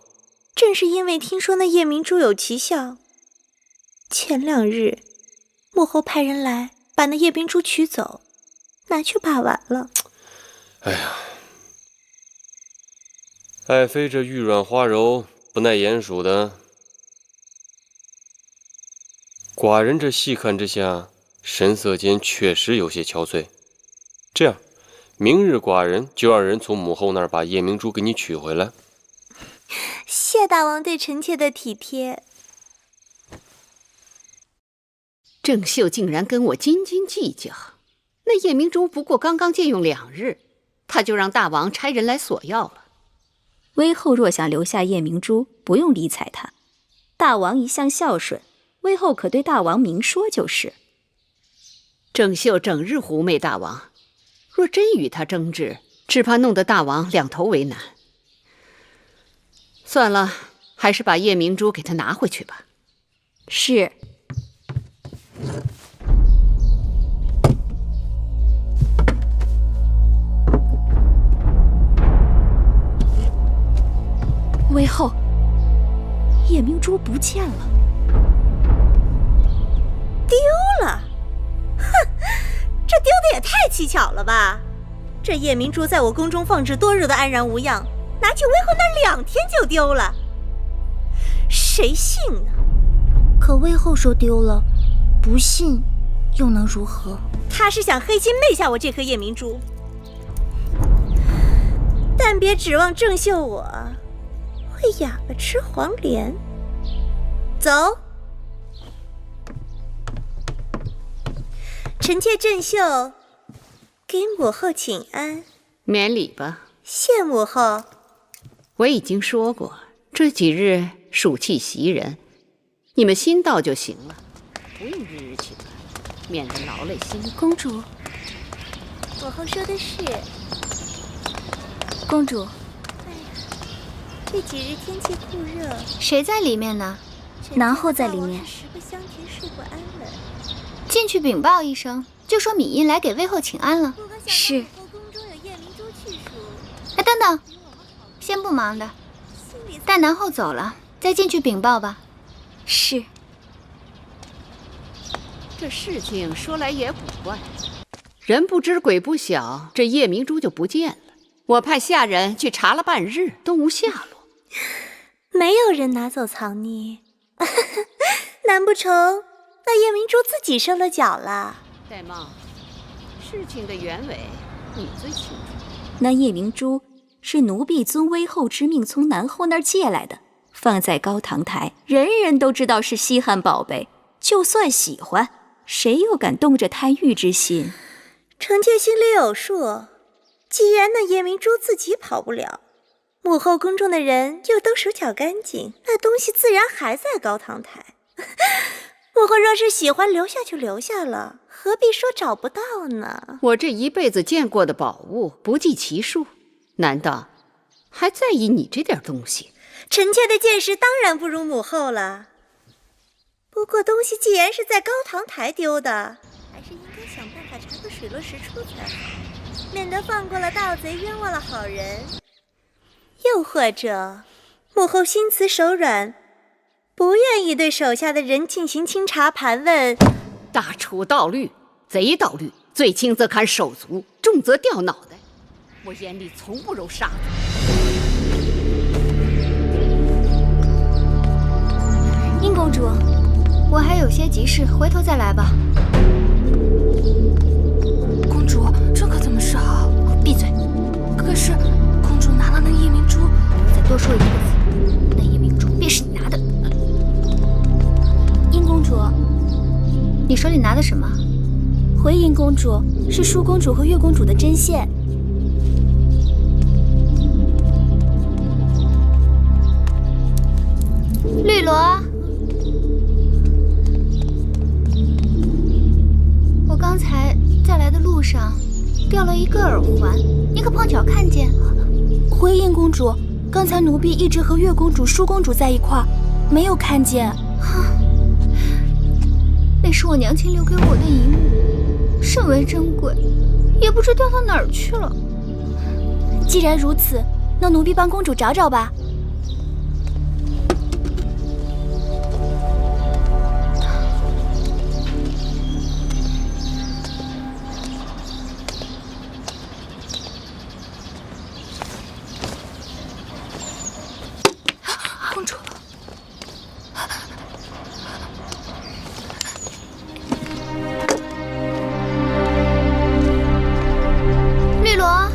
正是因为听说那夜明珠有奇效，前2日幕后派人来把那夜明珠取走，拿去把玩了。哎呀，爱妃这玉软花柔，不耐鼹鼠的，寡人这细看之下，神色间确实有些憔悴。这样，明日寡人就让人从母后那儿把夜明珠给你取回来。谢大王对臣妾的体贴。郑秀竟然跟我斤斤计较，那夜明珠不过刚刚借用2日，他就让大王差人来索要了。威后若想留下夜明珠，不用理睬他。大王一向孝顺，威后可对大王明说就是。郑秀整日狐媚大王，若真与他争执，只怕弄得大王两头为难。算了，还是把夜明珠给他拿回去吧。是。威后，夜明珠不见了。丢了？哼，这丢的也太蹊跷了吧！这夜明珠在我宫中放置多日的安然无恙，拿去威后那2天就丢了，谁信呢？可威后说丢了，不信又能如何？他是想黑心昧下我这颗夜明珠，但别指望郑秀我会哑巴吃黄连。走，臣妾郑秀给母后请安。免礼吧。谢母后。我已经说过，这几日暑气袭人，你们心到就行了，不用日日请安，免得劳累心。公主，母后说的是。公主，这几日天气酷热，谁在里面呢？南后在里面。食不香甜，睡不安稳。进去禀报一声，就说芈印来给威后请安了。是。哎，等等，先不忙的，待南后走了再进去禀报吧。是。这事情说来也古怪，人不知鬼不晓，这夜明珠就不见了。我派下人去查了半日，都无下落。没有人拿走藏匿，难不成那夜明珠自己受了脚了？戴帽，事情的原委你最清楚。那夜明珠是奴婢遵威后之命从南后那儿借来的，放在高堂台，人人都知道是稀罕宝贝，就算喜欢，谁又敢动着贪欲之心？臣妾心里有数。既然那夜明珠自己跑不了，母后宫中的人又都手脚干净，那东西自然还在高堂台。母后若是喜欢留下就留下了，何必说找不到呢？我这一辈子见过的宝物不计其数，难道还在意你这点东西？臣妾的见识当然不如母后了。不过东西既然是在高堂台丢的，还是应该想办法查个水落石出才好，免得放过了盗贼，冤枉了好人。又或者，母后心慈手软，不愿意对手下的人进行清查盘问。大楚盗律，贼盗律，最轻则砍手足，重则掉脑袋。我眼里从不揉沙子。公主，我还有些急事，回头再来吧。公主，这可怎么是好？闭嘴！可是，公主拿了那夜明珠，再多说一个字，那夜明珠便是你拿的。殷公主，你手里拿的什么？回殷公主，是舒公主和月公主的针线。绿萝，我刚才在来的路上掉了一个耳环，你可碰巧看见？回应公主，刚才奴婢一直和月公主、舒公主在一块儿，没有看见。那是我娘亲留给我的遗物，甚为珍贵，也不知掉到哪儿去了。既然如此，那奴婢帮公主找找吧。公主，绿萝，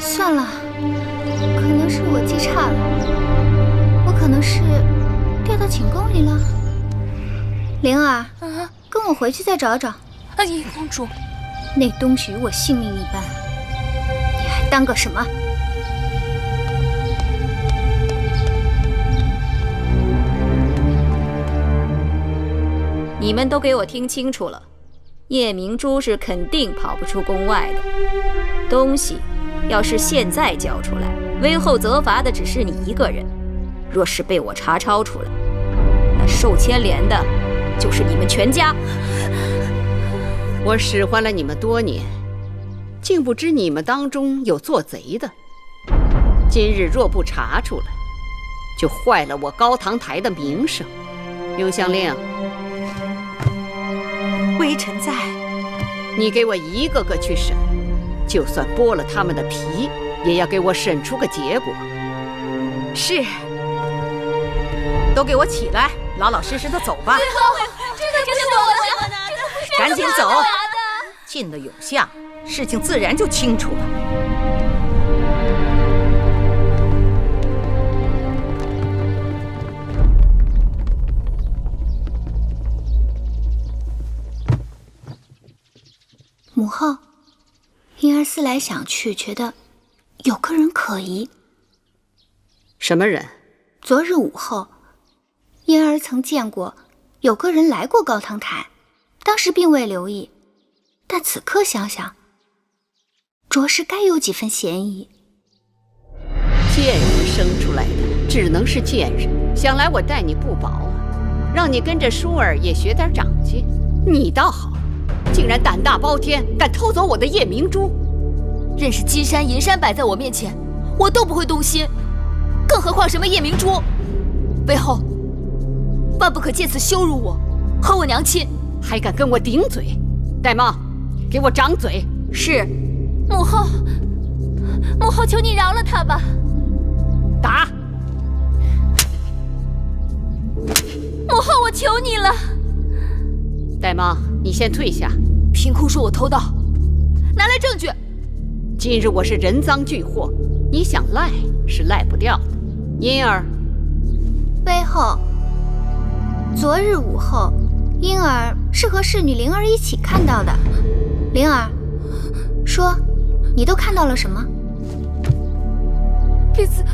算了，可能是我记差了，我可能是掉到寝宫里了。灵儿，跟我回去再找找。殷公主，那东西与我性命一般，你还当个什么？你们都给我听清楚了，夜明珠是肯定跑不出宫外的。东西要是现在交出来，微后责罚的只是你一个人；若是被我查抄出来，那受牵连的就是你们全家。我使唤了你们多年，竟不知你们当中有做贼的。今日若不查出来，就坏了我高堂台的名声。刘香令，微臣在。你给我一个个去审，就算剥了他们的皮，也要给我审出个结果。是。都给我起来，老老实实的走吧。这可不是我的，赶紧走。进了永巷，事情自然就清楚了。母后，婴儿思来想去，觉得有个人可疑。什么人？昨日午后，婴儿曾见过有个人来过高堂台，当时并未留意，但此刻想想，着实该有几分嫌疑。贱人生出来的只能是贱人，想来我待你不薄啊，让你跟着舒儿也学点长进。你倒好，竟然胆大包天，敢偷走我的夜明珠。任是金山银山摆在我面前，我都不会动心，更何况什么夜明珠？魏后，万不可借此羞辱我和我娘亲。还敢跟我顶嘴？玳瑁，给我掌嘴！是。母后，母后，求你饶了他吧。打！母后，我求你了。玳瑁，你先退下。凭空说我偷盗，拿来证据。今日我是人赃俱获，你想赖是赖不掉的。婴儿，魏后，昨日午后，婴儿是和侍女灵儿一起看到的。灵儿，说，你都看到了什么？婢子，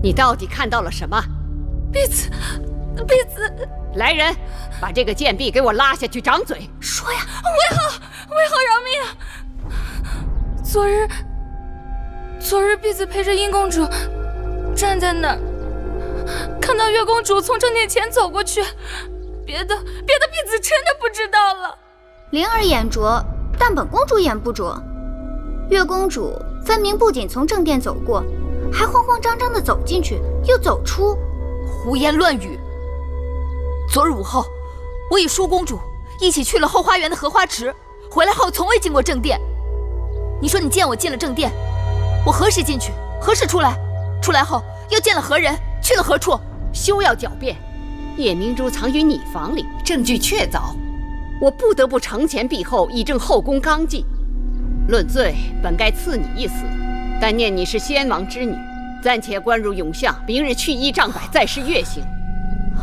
你到底看到了什么？婢子。来人，把这个贱婢给我拉下去掌嘴。说呀！魏后饶命啊！昨日婢子陪着殷公主站在那儿，看到月公主从正殿前走过去，别的婢子真的不知道了。灵儿眼拙，但本公主眼不拙。月公主分明不仅从正殿走过，还慌慌张张地走进去，又走出。胡言乱语！昨日午后，我与舒公主一起去了后花园的荷花池，回来后从未进过正殿。你说你见我进了正殿，我何时进去，何时出来？出来后又见了何人？去了何处？休要狡辩！叶明珠藏于你房里，证据确凿，我不得不惩前毖后，以正后宫纲纪。论罪，本该赐你一死，但念你是先王之女，暂且关入永巷，明日去衣杖摆，再施月刑。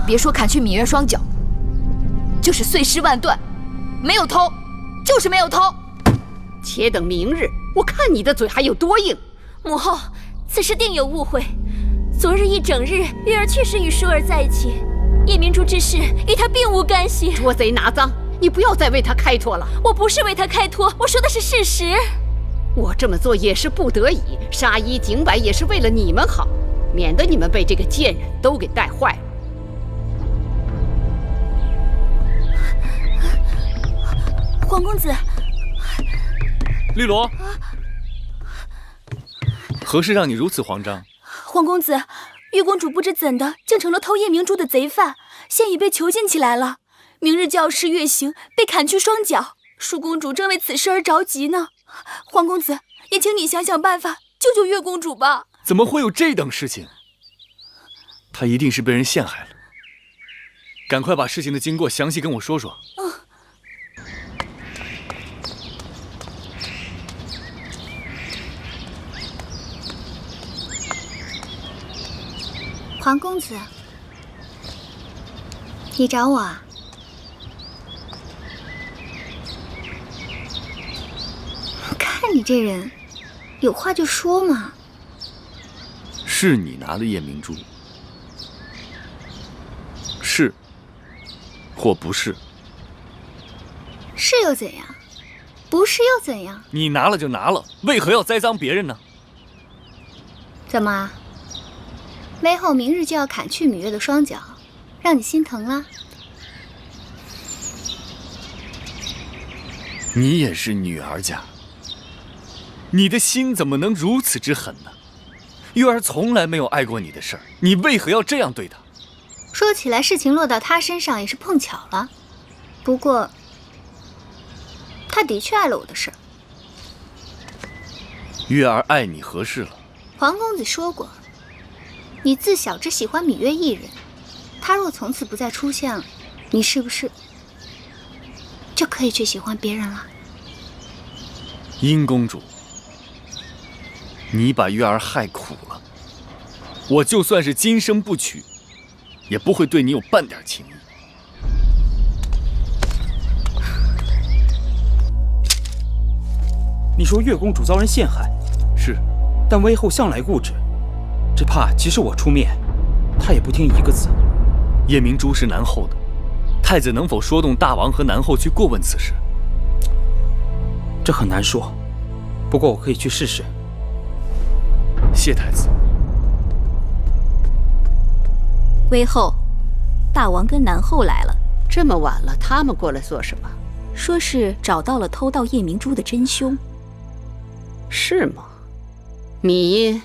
别说砍去芈月双脚，就是碎尸万段，没有偷，就是没有偷。且等明日，我看你的嘴还有多硬。母后，此事定有误会。昨日一整日，月儿确实与舒儿在一起，叶明珠之事与她并无干系。捉贼拿赃，你不要再为他开脱了。我不是为他开脱，我说的是事实。我这么做也是不得已，杀一儆百也是为了你们好，免得你们被这个贱人都给带坏了。皇公子，绿萝，何事让你如此慌张？皇公子，玉公主不知怎的，竟成了偷叶明珠的贼犯，现已被囚禁起来了。明日就要施月刑，被砍去双脚。淑公主正为此事而着急呢。皇公子，也请你想想办法，救救月公主吧。怎么会有这等事情？她一定是被人陷害了。赶快把事情的经过详细跟我说说。皇公子，你找我啊？看你这人，有话就说嘛。是你拿的夜明珠？是或不是？是又怎样？不是又怎样？你拿了就拿了，为何要栽赃别人呢？怎么？威后明日就要砍去芈月的双脚，让你心疼了？你也是女儿家，你的心怎么能如此之狠呢？月儿从来没有碍过你的事儿，你为何要这样对她？说起来，事情落到她身上也是碰巧了。不过，她的确碍了我的事儿。月儿爱你何事了？皇公子说过，你自小只喜欢芈月一人，她若从此不再出现，你是不是就可以去喜欢别人了？殷公主，你把月儿害苦了，我就算是今生不娶，也不会对你有半点情意。你说月公主遭人陷害，是，但威后向来固执，只怕即使我出面，她也不听一个字。叶明珠是南后的，太子能否说动大王和南后去过问此事？这很难说，不过我可以去试试。谢太子。威后，大王跟南后来了。这么晚了，他们过来做什么？说是找到了偷盗叶明珠的真凶。是吗？芈音，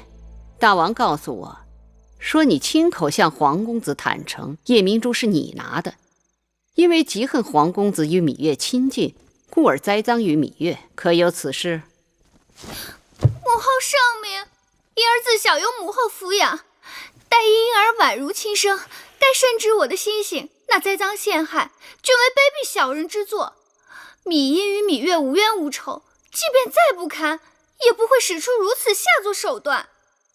大王告诉我，说你亲口向皇公子坦诚，叶明珠是你拿的，因为嫉恨皇公子与芈月亲近，故而栽赃于芈月，可有此事？母后圣明，婴儿自小由母后抚养，待婴儿宛如亲生，该深知我的心性。那栽赃陷害，均为卑鄙小人之作。芈音与芈月无冤无仇，即便再不堪，也不会使出如此下作手段。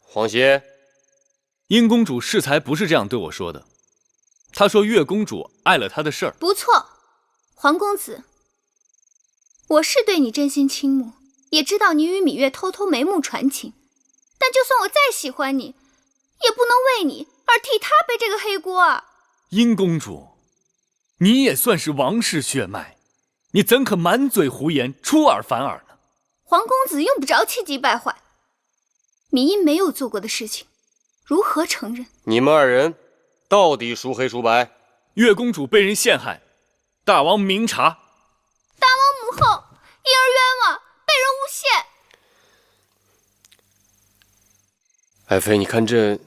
皇歇，殷公主适才不是这样对我说的，她说月公主碍了她的事儿。不错，皇公子，我是对你真心倾慕，也知道你与芈月偷偷眉目传情，但就算我再喜欢你，也不能为你而替她背这个黑锅啊！殷公主，你也算是王室血脉，你怎可满嘴胡言，出尔反尔呢？皇公子用不着气急败坏，芈音没有做过的事情，如何承认？你们二人到底孰黑孰白？月公主被人陷害，大王明察。大王母后，婴儿冤枉，被人诬陷。爱妃，你看这……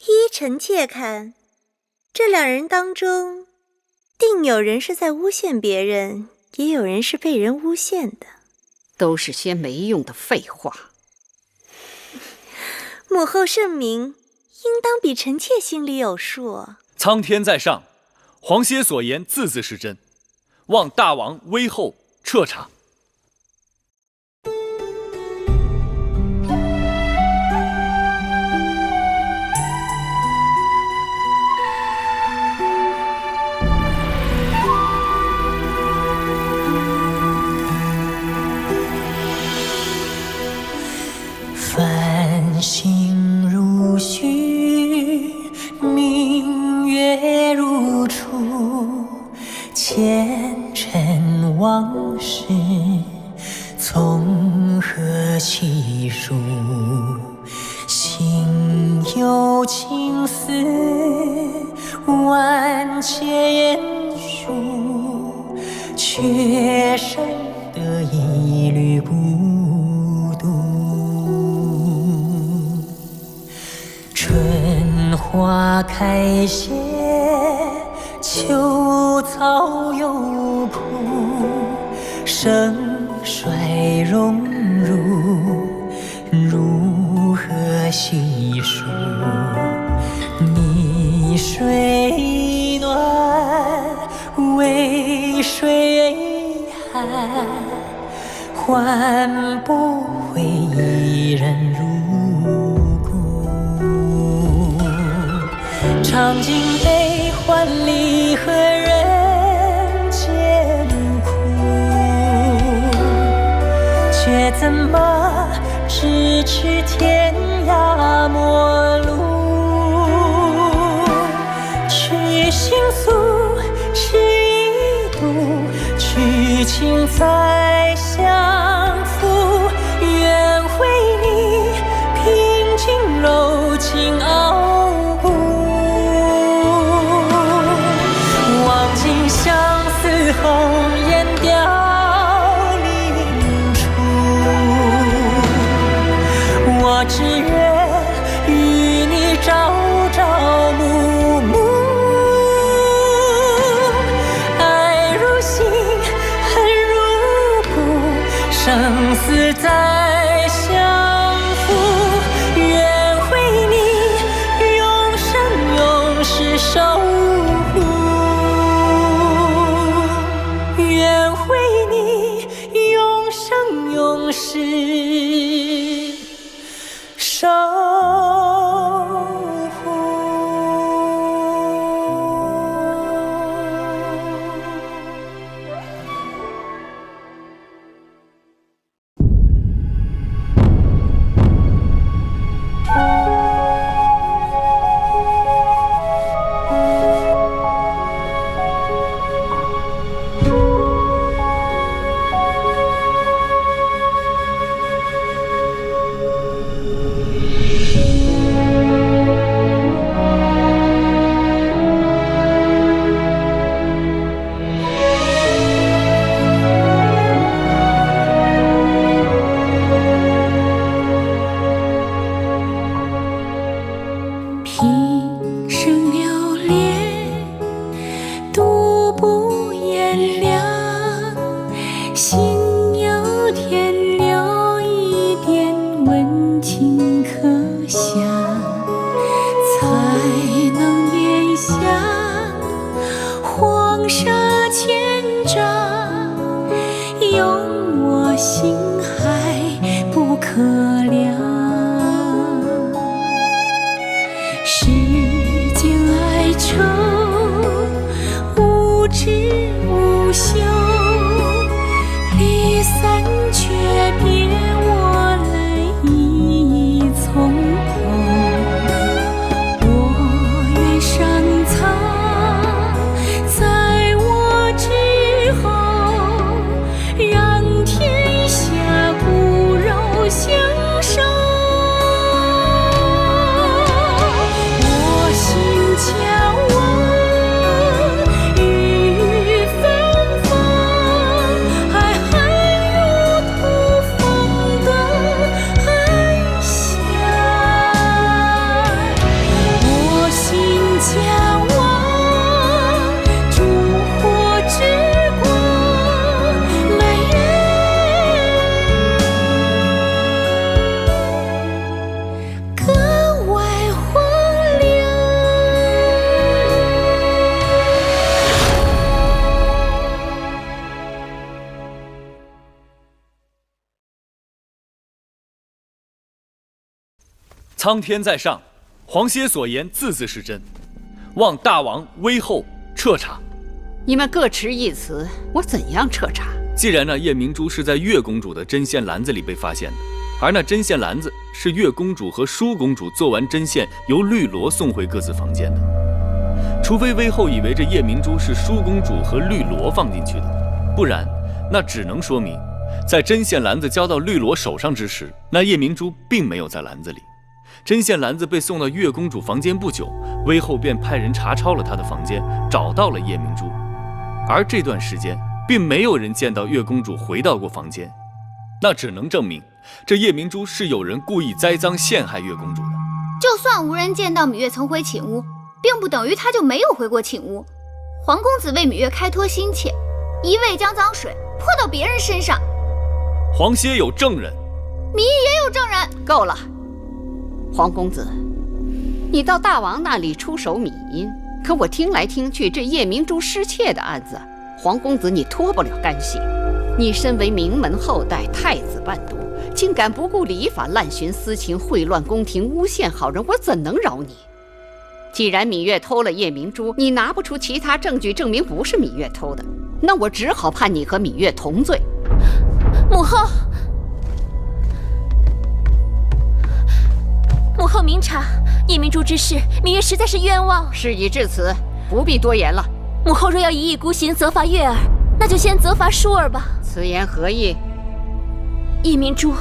依臣妾看，这两人当中，定有人是在诬陷别人，也有人是被人诬陷的。都是些没用的废话。母后圣明，应当比臣妾心里有数。苍天在上，皇歇所言字字是真，望大王威后彻查。繁星如许，明月如初，前尘往事从何起数？心有情丝万千言书，却剩得一缕孤独。春花开谢，秋草又枯，盛衰荣辱，如何细数？你水暖，为谁寒？换不回一人入骨。尝尽悲欢离合人间苦，却怎么咫尺天涯陌路？去心诉，是一度，去情再相负。愿为你平静柔情傲骨，望尽相思红颜凋零处。我只愿与你朝朝暮暮，爱如心，恨如骨，生死再相负。愿为你永生永世守护，愿为你永生永世守护。平生流连，独不言凉。心有天留一点温情可想，才能免下黄沙千丈，用我心海不可量。世间哀愁无知无休，离散却别我泪已从头。我愿上苍在我之后，让天下骨肉相守。我心眺望雨纷纷，苍天在上，皇歇所言字字是真，望大王威后彻查。你们各持一词，我怎样彻查？既然那夜明珠是在月公主的针线篮子里被发现的，而那针线篮子是月公主和舒公主做完针线由绿萝送回各自房间的，除非威后以为这夜明珠是舒公主和绿萝放进去的，不然那只能说明在针线篮子交到绿萝手上之时，那夜明珠并没有在篮子里。针线篮子被送到月公主房间不久，威后便派人查抄了她的房间，找到了夜明珠。而这段时间并没有人见到月公主回到过房间，那只能证明这夜明珠是有人故意栽赃陷害月公主的。就算无人见到芈月曾回寝屋，并不等于她就没有回过寝屋。黄公子为芈月开脱心切，一味将脏水泼到别人身上。皇歇有证人，芈也有证人。够了，黄公子，你到大王那里出手米阴，可我听来听去，这夜明珠失窃的案子，黄公子你脱不了干系。你身为名门后代，太子伴读，竟敢不顾礼法，滥徇私情，秽乱宫廷，诬陷好人，我怎能饶你？既然芈月偷了夜明珠，你拿不出其他证据证明不是芈月偷的，那我只好判你和芈月同罪。母后，母后明察，夜明珠之事，芈月实在是冤枉。事已至此，不必多言了。母后若要一意孤行责罚月儿，那就先责罚舒儿吧。此言何意？夜明珠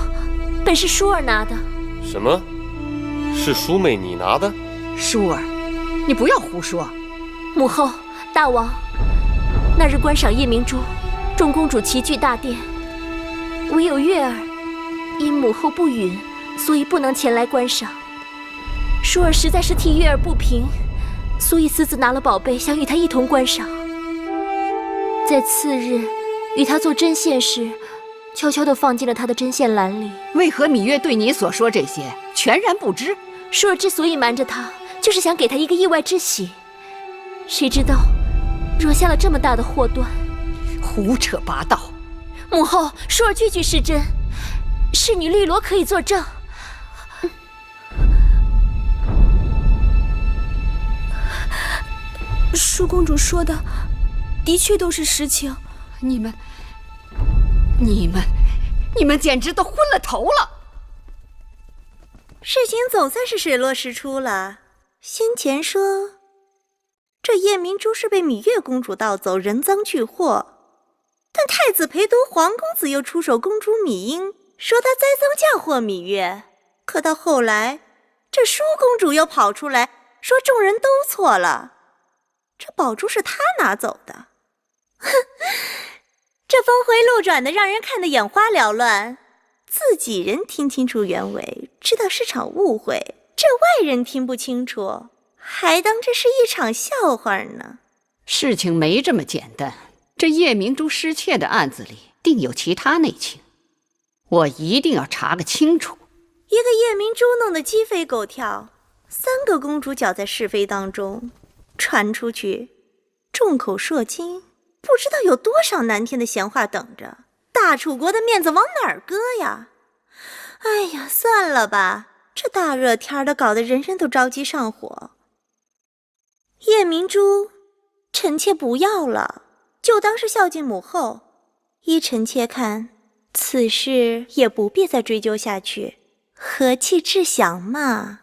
本是舒儿拿的。什么？是舒妹你拿的？舒儿，你不要胡说。母后，大王，那日观赏夜明珠，众公主齐聚大殿，唯有月儿因母后不允，所以不能前来观赏。舒儿实在是替月儿不平，所以私自拿了宝贝，想与她一同观赏。在次日与她做针线时，悄悄地放进了她的针线篮里。为何芈月对你所说这些全然不知？舒儿之所以瞒着她，就是想给她一个意外之喜，谁知道惹下了这么大的祸端。胡扯八道！母后，舒儿句句是真，侍女绿萝可以作证。舒公主说的的确都是实情。你们简直都昏了头了！事情总算是水落石出了。先前说这夜明珠是被芈月公主盗走，人赃俱获，但太子陪读黄公子又出手公主芈英，说他栽赃嫁祸芈月。可到后来，这舒公主又跑出来说众人都错了，这宝珠是她拿走的。哼，这峰回路转的，让人看得眼花缭乱。自己人听清楚原委，知道是场误会，这外人听不清楚，还当这是一场笑话呢。事情没这么简单，这夜明珠失窃的案子里定有其他内情，我一定要查个清楚。一个夜明珠弄得鸡飞狗跳，3个公主搅在是非当中，传出去，众口铄金，不知道有多少难听的闲话等着。大楚国的面子往哪儿搁呀？哎呀，算了吧，这大热天的，搞得人人都着急上火。夜明珠，臣妾不要了，就当是孝敬母后。依臣妾看，此事也不必再追究下去，和气致祥嘛。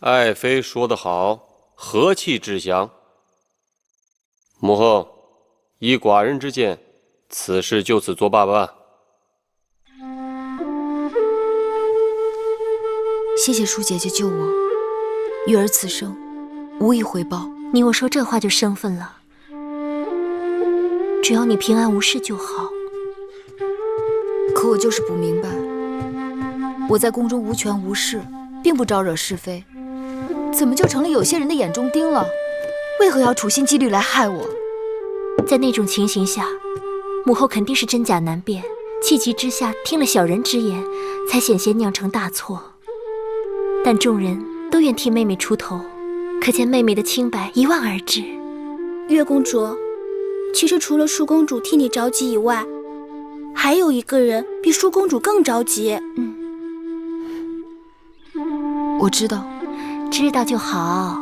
爱妃说得好，和气致祥。母后，依寡人之见，此事就此作罢吧。谢谢舒姐姐救我，月儿此生无以回报。你我说这话就生分了，只要你平安无事就好。可我就是不明白，我在宫中无权无势，并不招惹是非，怎么就成了有些人的眼中钉了？为何要处心积虑来害我？在那种情形下，母后肯定是真假难辨，气急之下听了小人之言，才险些酿成大错。但众人都愿替妹妹出头，可见妹妹的清白一望而知。月公主，其实除了舒公主替你着急以外，还有一个人比舒公主更着急。我知道，知道就好。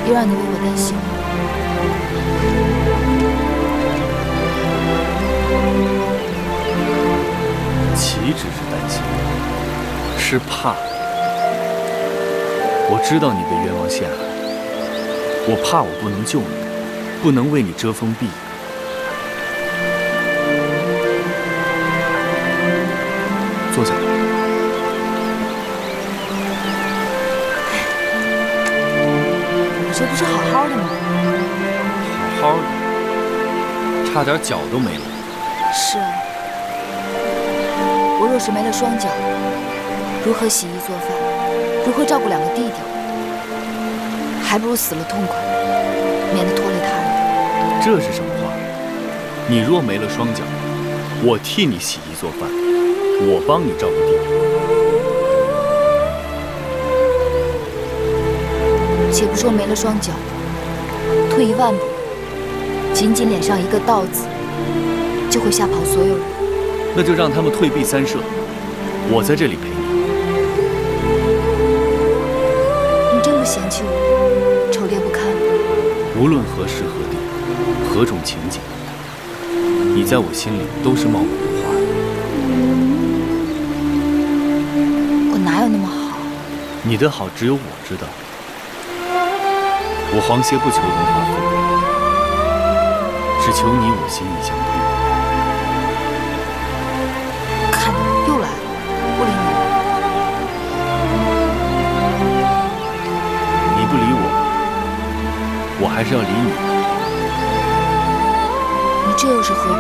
又让你为我担心。岂止是担心，是怕。我知道你被冤枉陷害，我怕我不能救你，不能为你遮风避雨。坐下来。这不是好好的吗？好好的，差点脚都没了。是啊，我若是没了双脚，如何洗衣做饭，如何照顾2个弟弟？还不如死了痛快，免得拖累他人。这是什么话？你若没了双脚，我替你洗衣做饭，我帮你照顾弟弟。且不说没了双脚，退1万步，仅脸上一个“道”字，就会吓跑所有人。那就让他们退避三舍，我在这里陪你。你真不嫌弃我丑劣不堪？无论何时何地，何种情景，你在我心里都是茂美如花。我哪有那么好？你的好只有我知道。我黄歇不求荣华富贵，只求你我心意相通。看你又来了，不理你。你不理我，我还是要理你。你这又是何苦？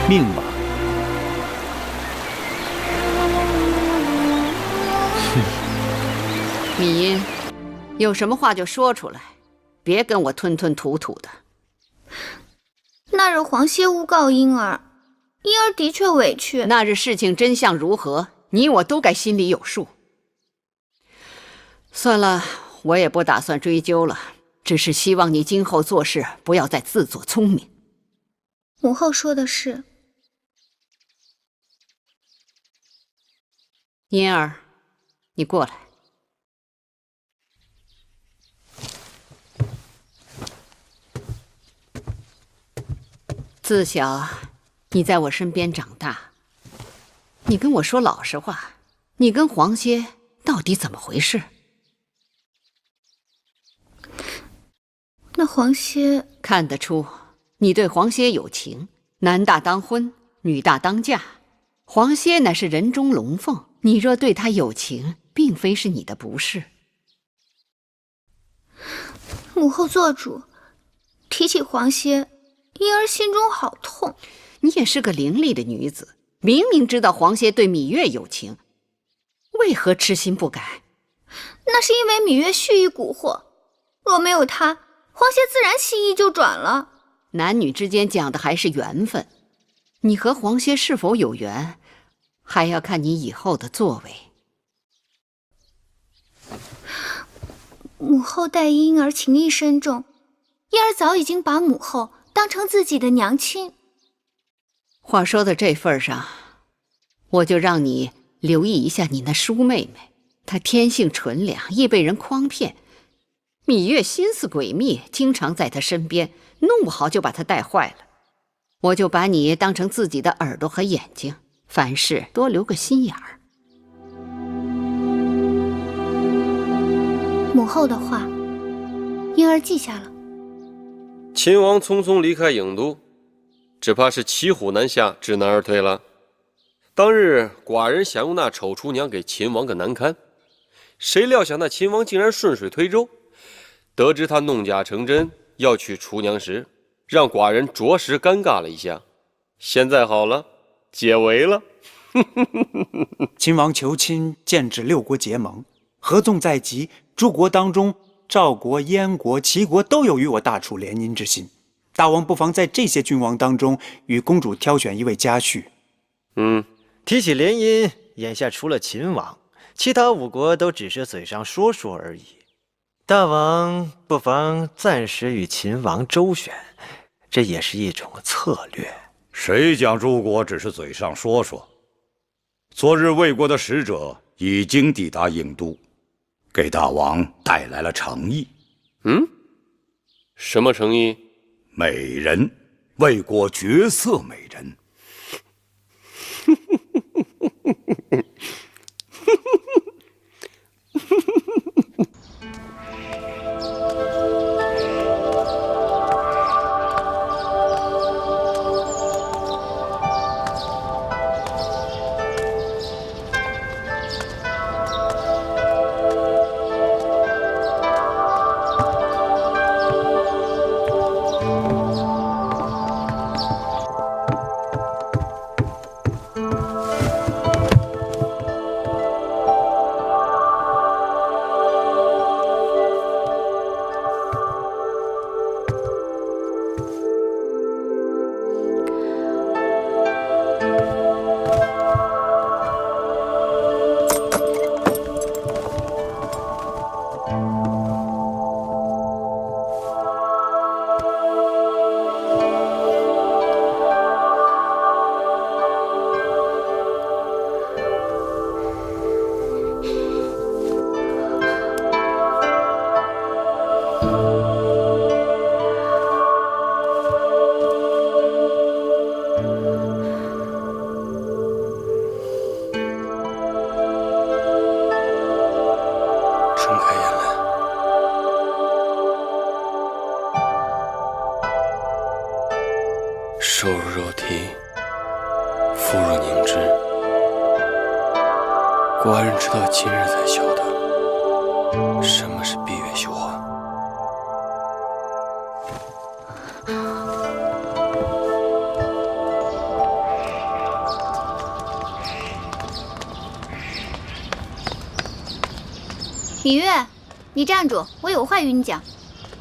命吧。米音，有什么话就说出来，别跟我吞吞吐吐的。那日黄歇诬告婴儿，婴儿的确委屈。那日事情真相如何，你我都该心里有数。算了，我也不打算追究了，只是希望你今后做事不要再自作聪明。母后说的是。嫣儿，你过来。自小你在我身边长大，你跟我说老实话，你跟黄歇到底怎么回事？那黄歇看得出你对黄歇有情，男大当婚，女大当嫁。黄歇乃是人中龙凤，你若对他有情，并非是你的不是。母后做主，提起黄歇，婴儿心中好痛。你也是个伶俐的女子，明明知道黄歇对芈月有情，为何痴心不改？那是因为芈月蓄意蛊惑，若没有她，黄歇自然心意就转了。男女之间讲的还是缘分，你和黄歇是否有缘，还要看你以后的作为。母后待婴儿情意深重，婴儿早已经把母后当成自己的娘亲。话说到这份上，我就让你留意一下你那叔妹妹，她天性纯良，易被人诓骗。芈月心思诡秘，经常在她身边，弄不好就把她带坏了。我就把你当成自己的耳朵和眼睛，凡事多留个心眼儿。母后的话，婴儿记下了。秦王匆匆离开郢都，只怕是骑虎难下，知难而退了。当日寡人想用那丑厨娘给秦王个难堪，谁料想那秦王竟然顺水推舟，得知他弄假成真要娶厨娘时，让寡人着实尴尬了一下。现在好了，解围了。秦王求亲，剑指6国结盟，合纵在即，诸国当中，赵国、燕国、齐国都有与我大楚联姻之心。大王不妨在这些君王当中，与公主挑选一位佳婿。提起联姻，眼下除了秦王，其他5国都只是嘴上说说而已。大王不妨暂时与秦王周旋，这也是一种策略。谁讲诸国只是嘴上说说？昨日魏国的使者已经抵达郢都，给大王带来了诚意。什么诚意？美人，魏国绝色美人。瘦如肉体，肤如凝脂。寡人直到今日才晓得，什么是闭月羞花。芈月，你站住！我有话与你讲。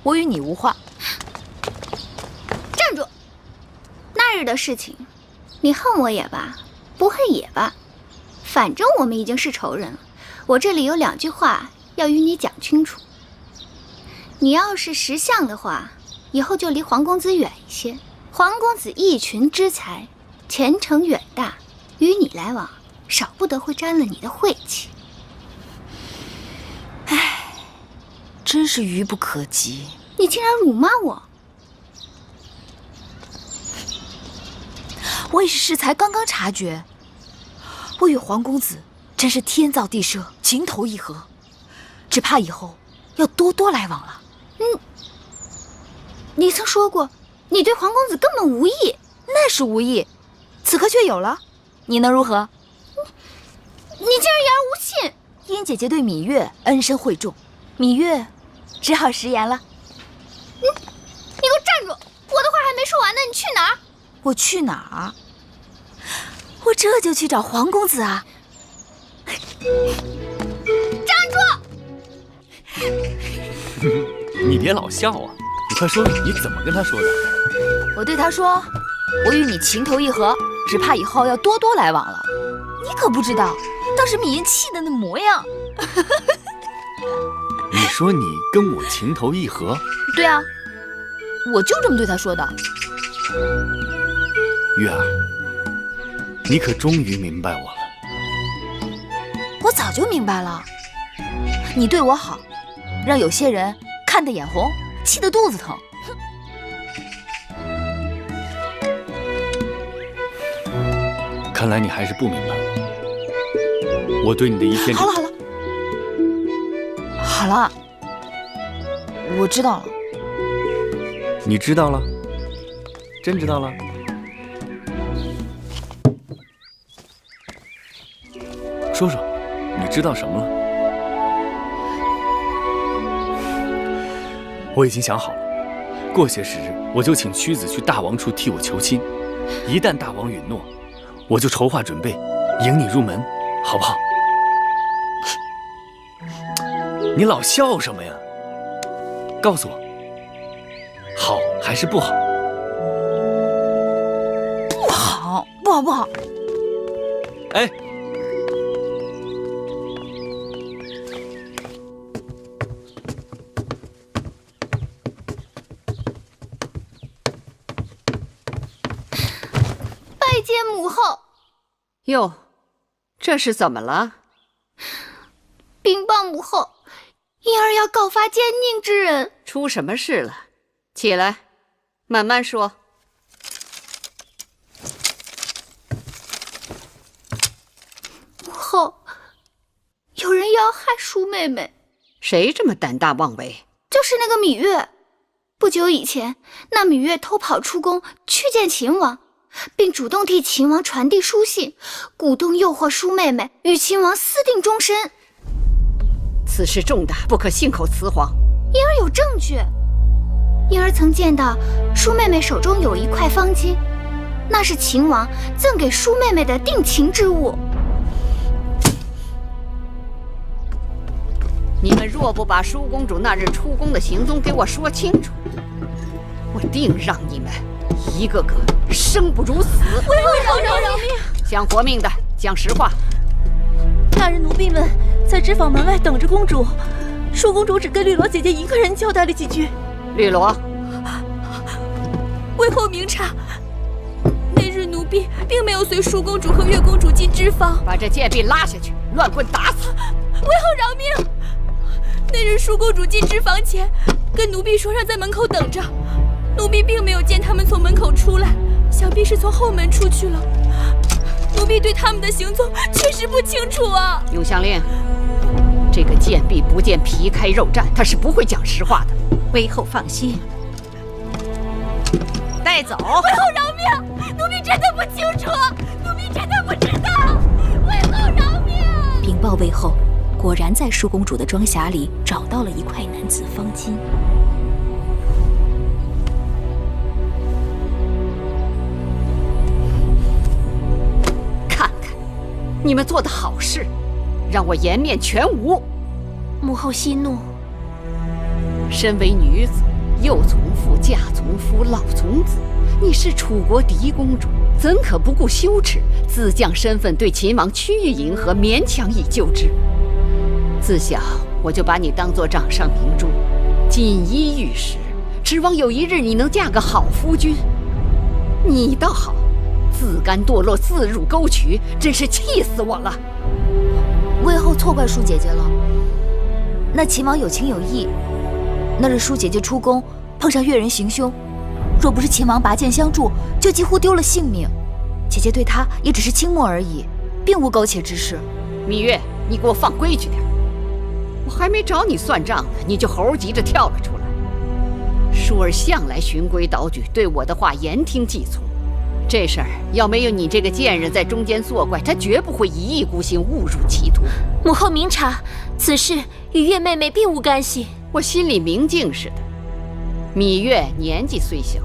我与你无话。站住！那日的事情，你恨我也罢，不恨也罢，反正我们已经是仇人了。我这里有2句话要与你讲清楚。你要是识相的话，以后就离黄公子远一些。黄公子一群之才，前程远大，与你来往，少不得会沾了你的晦气。真是愚不可及！你竟然辱骂我！我也是适才刚刚察觉，我与黄公子真是天造地设，情投意合，只怕以后要多多来往了。你曾说过，你对黄公子根本无意。那是无意，此刻却有了，你能如何？你竟然言而无信！殷姐姐对芈月恩深惠重，芈月只好食言了。你给我站住！我的话还没说完呢，你去哪儿？我去哪儿？我这就去找黄公子啊！站住！你别老笑啊！你快说，你怎么跟他说的？我对他说，我与你情投意合，只怕以后要多多来往了。你可不知道，当时芈嫣气的那模样。你说你跟我情投意合？对啊，我就这么对他说的。月儿，你可终于明白我了。我早就明白了，你对我好，让有些人看得眼红，气得肚子疼。看来你还是不明白我对你的一片。好了好了，好了，我知道了。你知道了？真知道了？说说，你知道什么了？我已经想好了，过些时日我就请屈子去大王处替我求亲，一旦大王允诺，我就筹划准备，迎你入门，好不好？你老笑什么呀？告诉我，好还是不好？不好，不好，不好！哎，拜见母后。哟，这是怎么了？禀报母后，婴儿要告发奸佞之人。出什么事了？起来，慢慢说。母后，有人要害舒妹妹。谁这么胆大妄为？就是那个芈月。不久以前，那芈月偷跑出宫去见秦王，并主动替秦王传递书信，鼓动诱惑舒妹妹与秦王私定终身。此事重大，不可信口雌黄。婴儿有证据。婴儿曾见到舒妹妹手中有一块方巾，那是秦王赠给舒妹妹的定情之物。你们若不把舒公主那日出宫的行踪给我说清楚，我定让你们一个个生不如死。为后饶命！想活命的讲实话。那日奴婢们在纸坊门外等着公主，舒公主只跟绿萝姐姐一个人交代了几句。绿萝，为后明察，那日奴婢并没有随舒公主和月公主进脂坊。把这贱婢拉下去，乱棍打死！为后饶命！那日舒公主进脂坊前，跟奴婢说让在门口等着，奴婢并没有见他们从门口出来，想必是从后门出去了。奴婢对他们的行踪确实不清楚啊。永香令，这个贱婢不见皮开肉绽，她是不会讲实话的。为后放心，带走。为后饶命！奴婢真的不清楚，奴婢真的不知道。为后饶命！禀报为后，果然在舒公主的装匣里找到了一块男子方巾。看看，你们做的好事，让我颜面全无。母后息怒。身为女子，幼从父，嫁从夫，老从子。你是楚国嫡公主，怎可不顾羞耻，自降身份对秦王趋于迎合，勉强以就之？自小我就把你当作掌上明珠，锦衣玉食，指望有一日你能嫁个好夫君。你倒好，自甘堕落，自入沟渠，真是气死我了。魏后错怪舒姐姐了。那秦王有情有义，那日舒姐姐出宫碰上越人行凶，若不是秦王拔剑相助，就几乎丢了性命。姐姐对他也只是倾慕而已，并无苟且之事。芈月，你给我放规矩点，我还没找你算账呢，你就猴急着跳了出来。舒儿向来循规蹈矩，对我的话言听计从。这事儿要没有你这个贱人在中间作怪，他绝不会一意孤行，误入歧途。母后明察，此事与月妹妹并无干系。我心里明镜似的。芈月年纪虽小，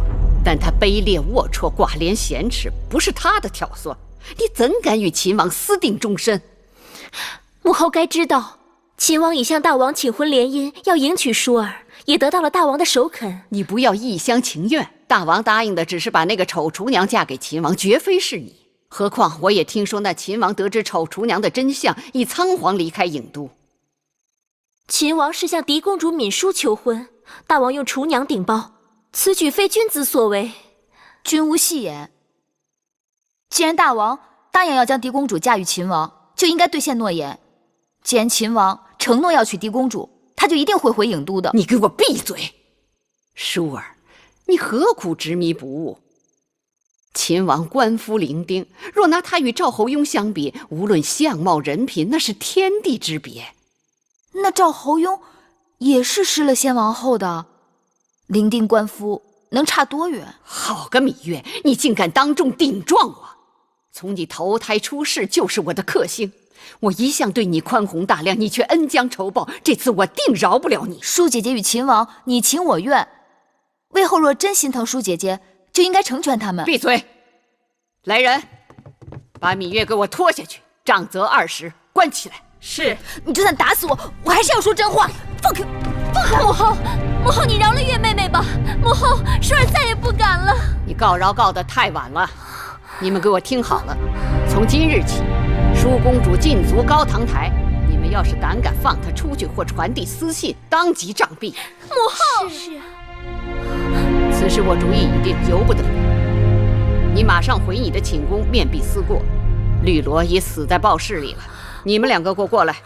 但她卑劣龌龊，寡廉鲜耻，不是她的挑唆。你怎敢与秦王私定终身？母后该知道，秦王已向大王请婚联姻，要迎娶舒儿，也得到了大王的首肯。你不要一厢情愿，大王答应的只是把那个丑厨娘嫁给秦王，绝非是你。何况我也听说那秦王得知丑厨娘的真相，已仓皇离开郢都。秦王是向嫡公主闵淑求婚，大王用厨娘顶包，此举非君子所为。君无戏言。既然大王答应要将嫡公主嫁与秦王，就应该兑现诺言。既然秦王承诺要娶嫡公主，他就一定会回郢都的。你给我闭嘴！舒儿，你何苦执迷不悟？秦王官夫伶仃，若拿他与赵侯雍相比，无论相貌人品，那是天地之别。那赵侯雍也是失了先王后的，伶仃官夫能差多远？好个芈月，你竟敢当众顶撞我！从你投胎出世就是我的克星，我一向对你宽宏大量，你却恩将仇报，这次我定饶不了你。舒姐姐与秦王你情我愿，魏后若真心疼舒姐姐，就应该成全他们。闭嘴！来人，把芈月给我拖下去，杖责20，关起来。是。你就算打死我，我还是要说真话。放开！放开！母后，母后，你饶了月妹妹吧。母后，舒儿再也不敢了。你告饶告得太晚了。你们给我听好了，从今日起，舒公主禁足高堂台，你们要是胆敢放她出去或传递私信，当即杖毙。母后，是。此事我主意已定，由不得你。你马上回你的寝宫，面壁思过。绿萝已死在报室里了，你们两个给我过来。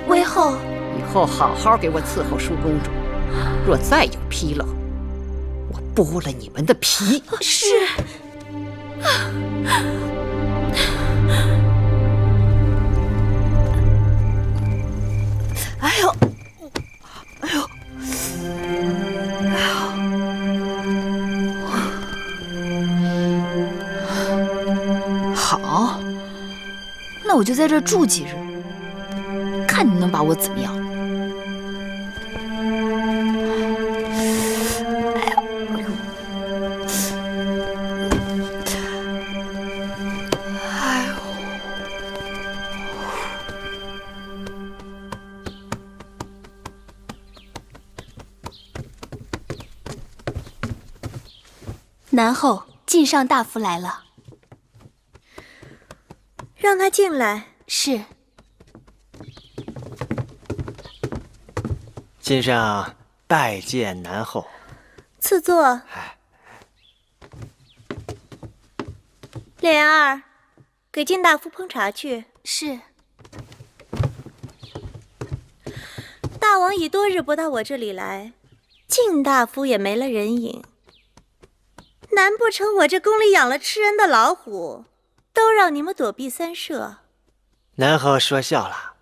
微后，以后好好给我伺候舒公主，若再有纰漏，我剥了你们的皮。是。哎呦，哎呦，好，那我就在这儿住几日，看你能把我怎么样。南后，晋上大夫来了，让他进来。是。晋上拜见南后。赐座。莲儿，给晋大夫烹茶去。是。大王已多日不到我这里来，晋大夫也没了人影。难不成我这宫里养了吃人的老虎，都让你们躲避三舍？南后说笑了，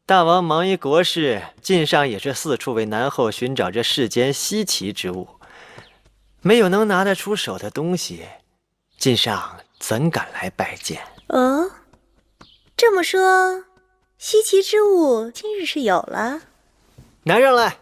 大王忙于国事，晋上也是四处为南后寻找这世间稀奇之物，没有能拿得出手的东西，晋上怎敢来拜见？哦，这么说，稀奇之物今日是有了。拿上来。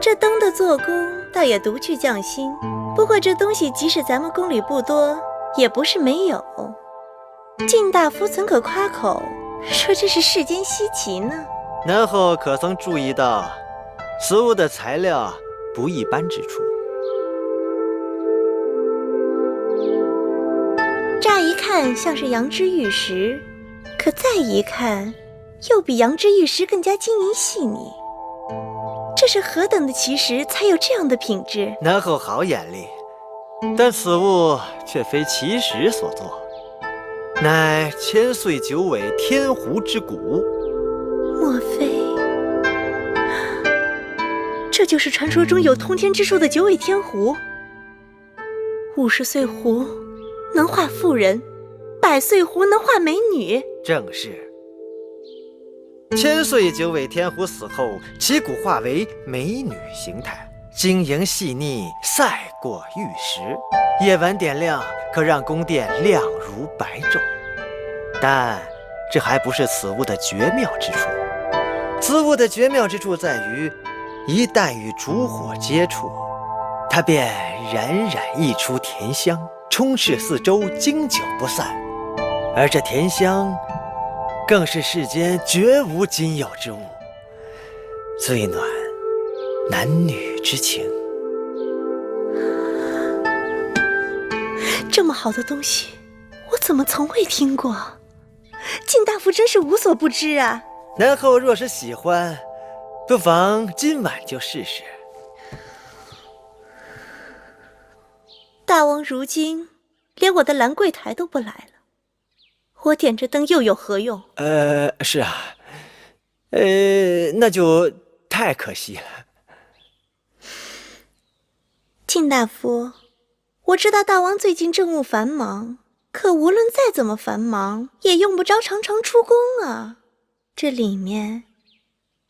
这灯的做工倒也独具匠心，不过这东西即使咱们宫里不多，也不是没有。晋大夫怎可夸口说这是世间稀奇呢？南后可曾注意到，此物的材料不一般之处？乍一看像是羊脂玉石，可再一看，又比羊脂玉石更加晶莹细腻。这是何等的奇石，才有这样的品质？南后好眼力，但此物却非奇石所作，乃千岁九尾天狐之骨。莫非这就是传说中有通天之术的九尾天狐？50岁狐能化妇人，100岁狐能化美女。正是。千岁九尾天狐死后，其骨化为美女形态，晶莹细腻，赛过玉石。夜晚点亮，可让宫殿亮如白昼。但这还不是此物的绝妙之处。此物的绝妙之处在于，一旦与烛火接触，它便冉冉溢出甜香，充斥四周，经久不散。而这甜香更是世间绝无仅有之物，最暖男女之情。这么好的东西，我怎么从未听过？晋大夫真是无所不知啊！南后若是喜欢，不妨今晚就试试。大王如今连我的兰桂台都不来了，我点着灯又有何用？是啊，那就太可惜了。晋大夫，我知道大王最近政务繁忙，可无论再怎么繁忙，也用不着常常出宫啊。这里面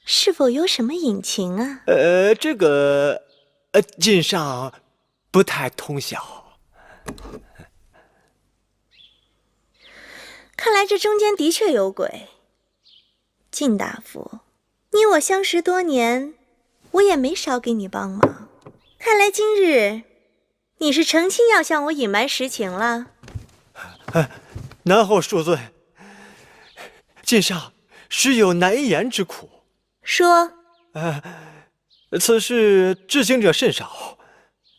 是否有什么隐情啊？这个，晋上不太通晓。看来这中间的确有鬼。晋大夫，你我相识多年，我也没少给你帮忙。看来今日你是诚心要向我隐瞒实情了。南后恕罪，晋上实有难言之苦。说，此事知情者甚少，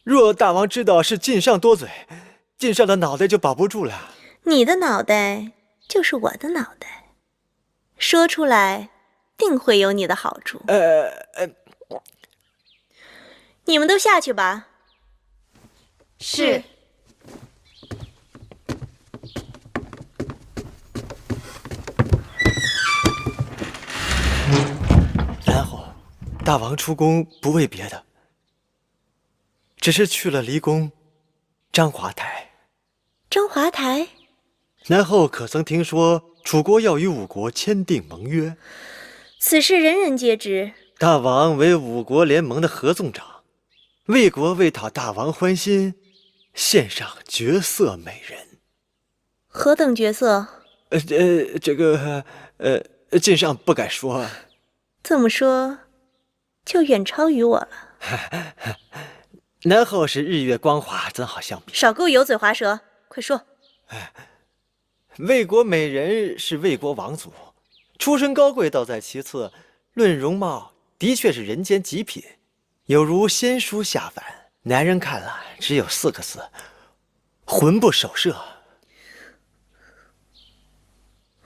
若大王知道是晋上多嘴，晋上的脑袋就保不住了。你的脑袋就是我的脑袋，说出来定会有你的好处。你们都下去吧。是。然后，大王出宫不为别的，只是去了离宫章华台。章华台？南后可曾听说楚国要与吴国签订盟约？此事人人皆知。大王为五国联盟的合纵长，魏国为讨大王欢心，献上绝色美人。何等绝色？晋上不敢说。这么说，就远超于我了。南后是日月光华，怎好相比？少给我油嘴滑舌，快说。魏国美人是魏国王族，出身高贵倒在其次，论容貌的确是人间极品，有如仙书下凡。男人看了只有4个字：魂不守舍。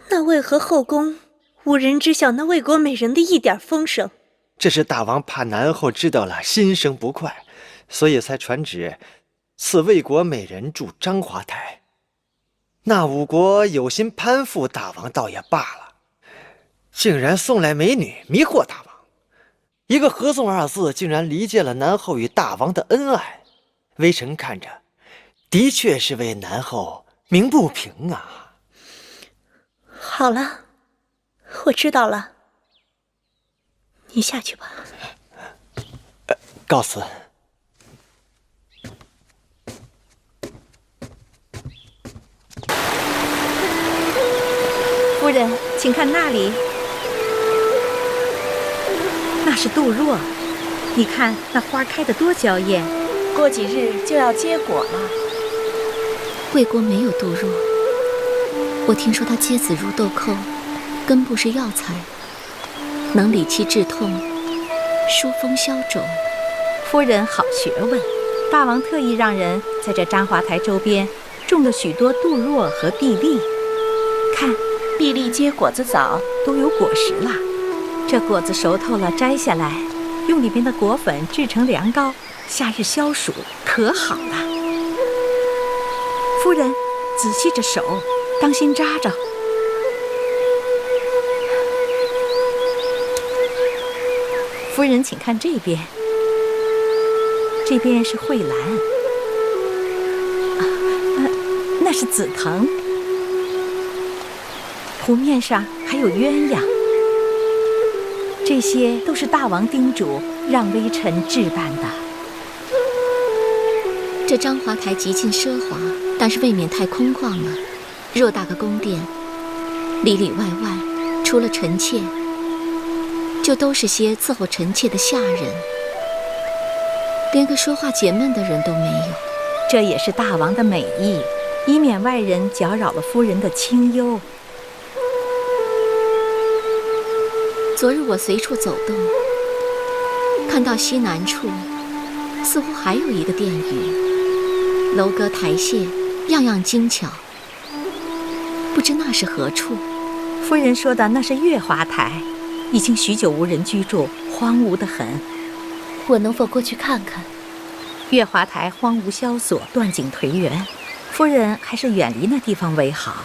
那为何后宫无人知晓那魏国美人的一点风声？这是大王怕南后知道了心生不快，所以才传旨赐魏国美人驻章华台。那吴国有心攀附大王倒也罢了，竟然送来美女迷惑大王。一个合纵2字，竟然离间了南后与大王的恩爱。微臣看着，的确是为南后鸣不平啊。好了，我知道了，你下去吧。告辞。夫人，请看那里，那是杜若。你看那花开得多娇艳，过几日就要结果了。魏国没有杜若，我听说它结子如豆蔻，根部是药材，能理气治痛，疏风消肿。夫人好学问，大王特意让人在这章华台周边种了许多杜若和碧丽。看，碧丽结果子早，都有果实了。这果子熟透了，摘下来，用里边的果粉制成凉膏，夏日消暑，可好了。夫人，仔细着手，当心扎着。夫人，请看这边，这边是蕙兰，那是紫藤，湖面上还有鸳鸯。这些都是大王叮嘱让微臣置办的。这章华台极尽奢华，但是未免太空旷了。偌大个宫殿，里里外外除了臣妾，就都是些伺候臣妾的下人，连个说话解闷的人都没有。这也是大王的美意，以免外人搅扰了夫人的清幽。昨日我随处走动，看到西南处似乎还有一个殿宇，楼阁台榭样样精巧，不知那是何处。夫人说的那是月华台，已经许久无人居住，荒芜得很。我能否过去看看？月华台荒芜萧索，断井颓垣，夫人还是远离那地方为好。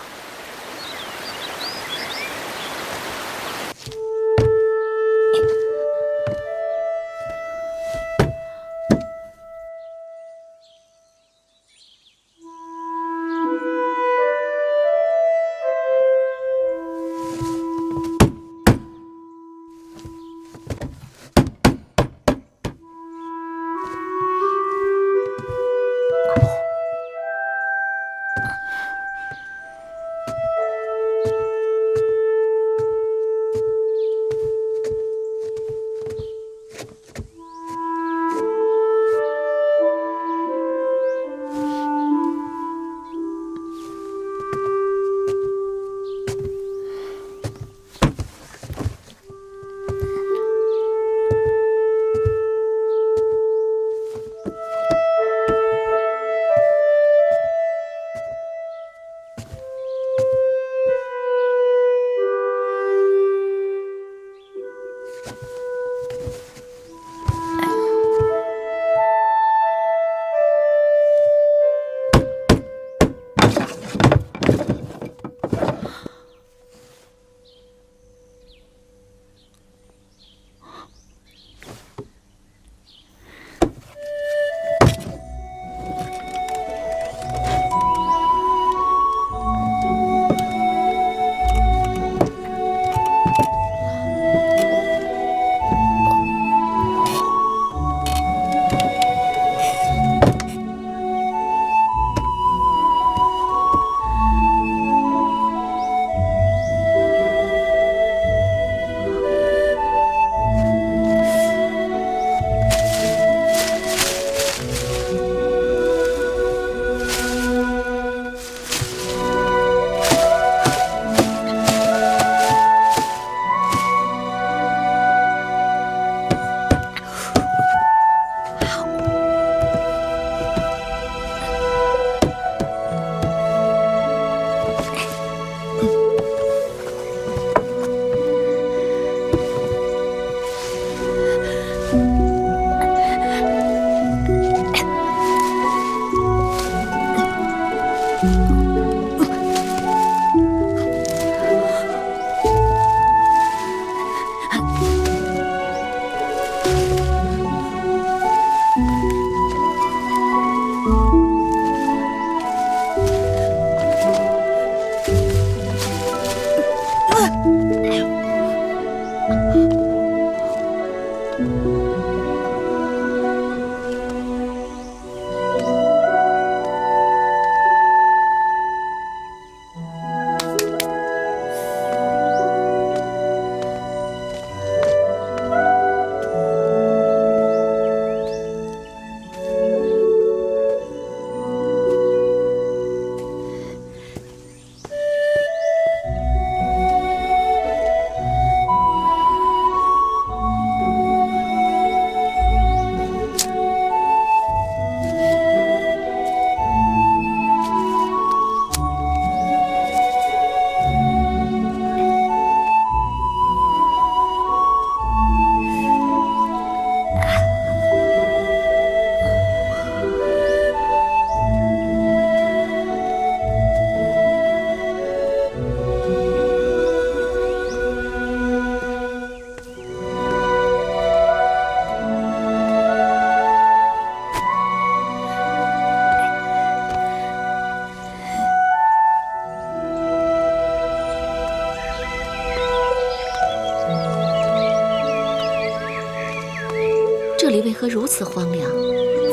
何如此荒凉？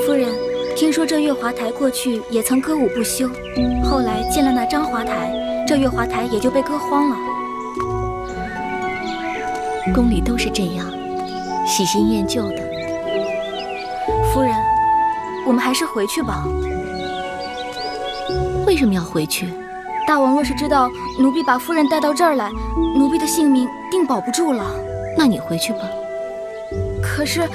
夫人，听说这月华台过去也曾歌舞不休，后来建了那张华台，这月华台也就被割荒了。宫里都是这样，喜新厌旧的。夫人，我们还是回去吧。为什么要回去？大王若是知道奴婢把夫人带到这儿来，奴婢的性命定保不住了。那你回去吧。可是，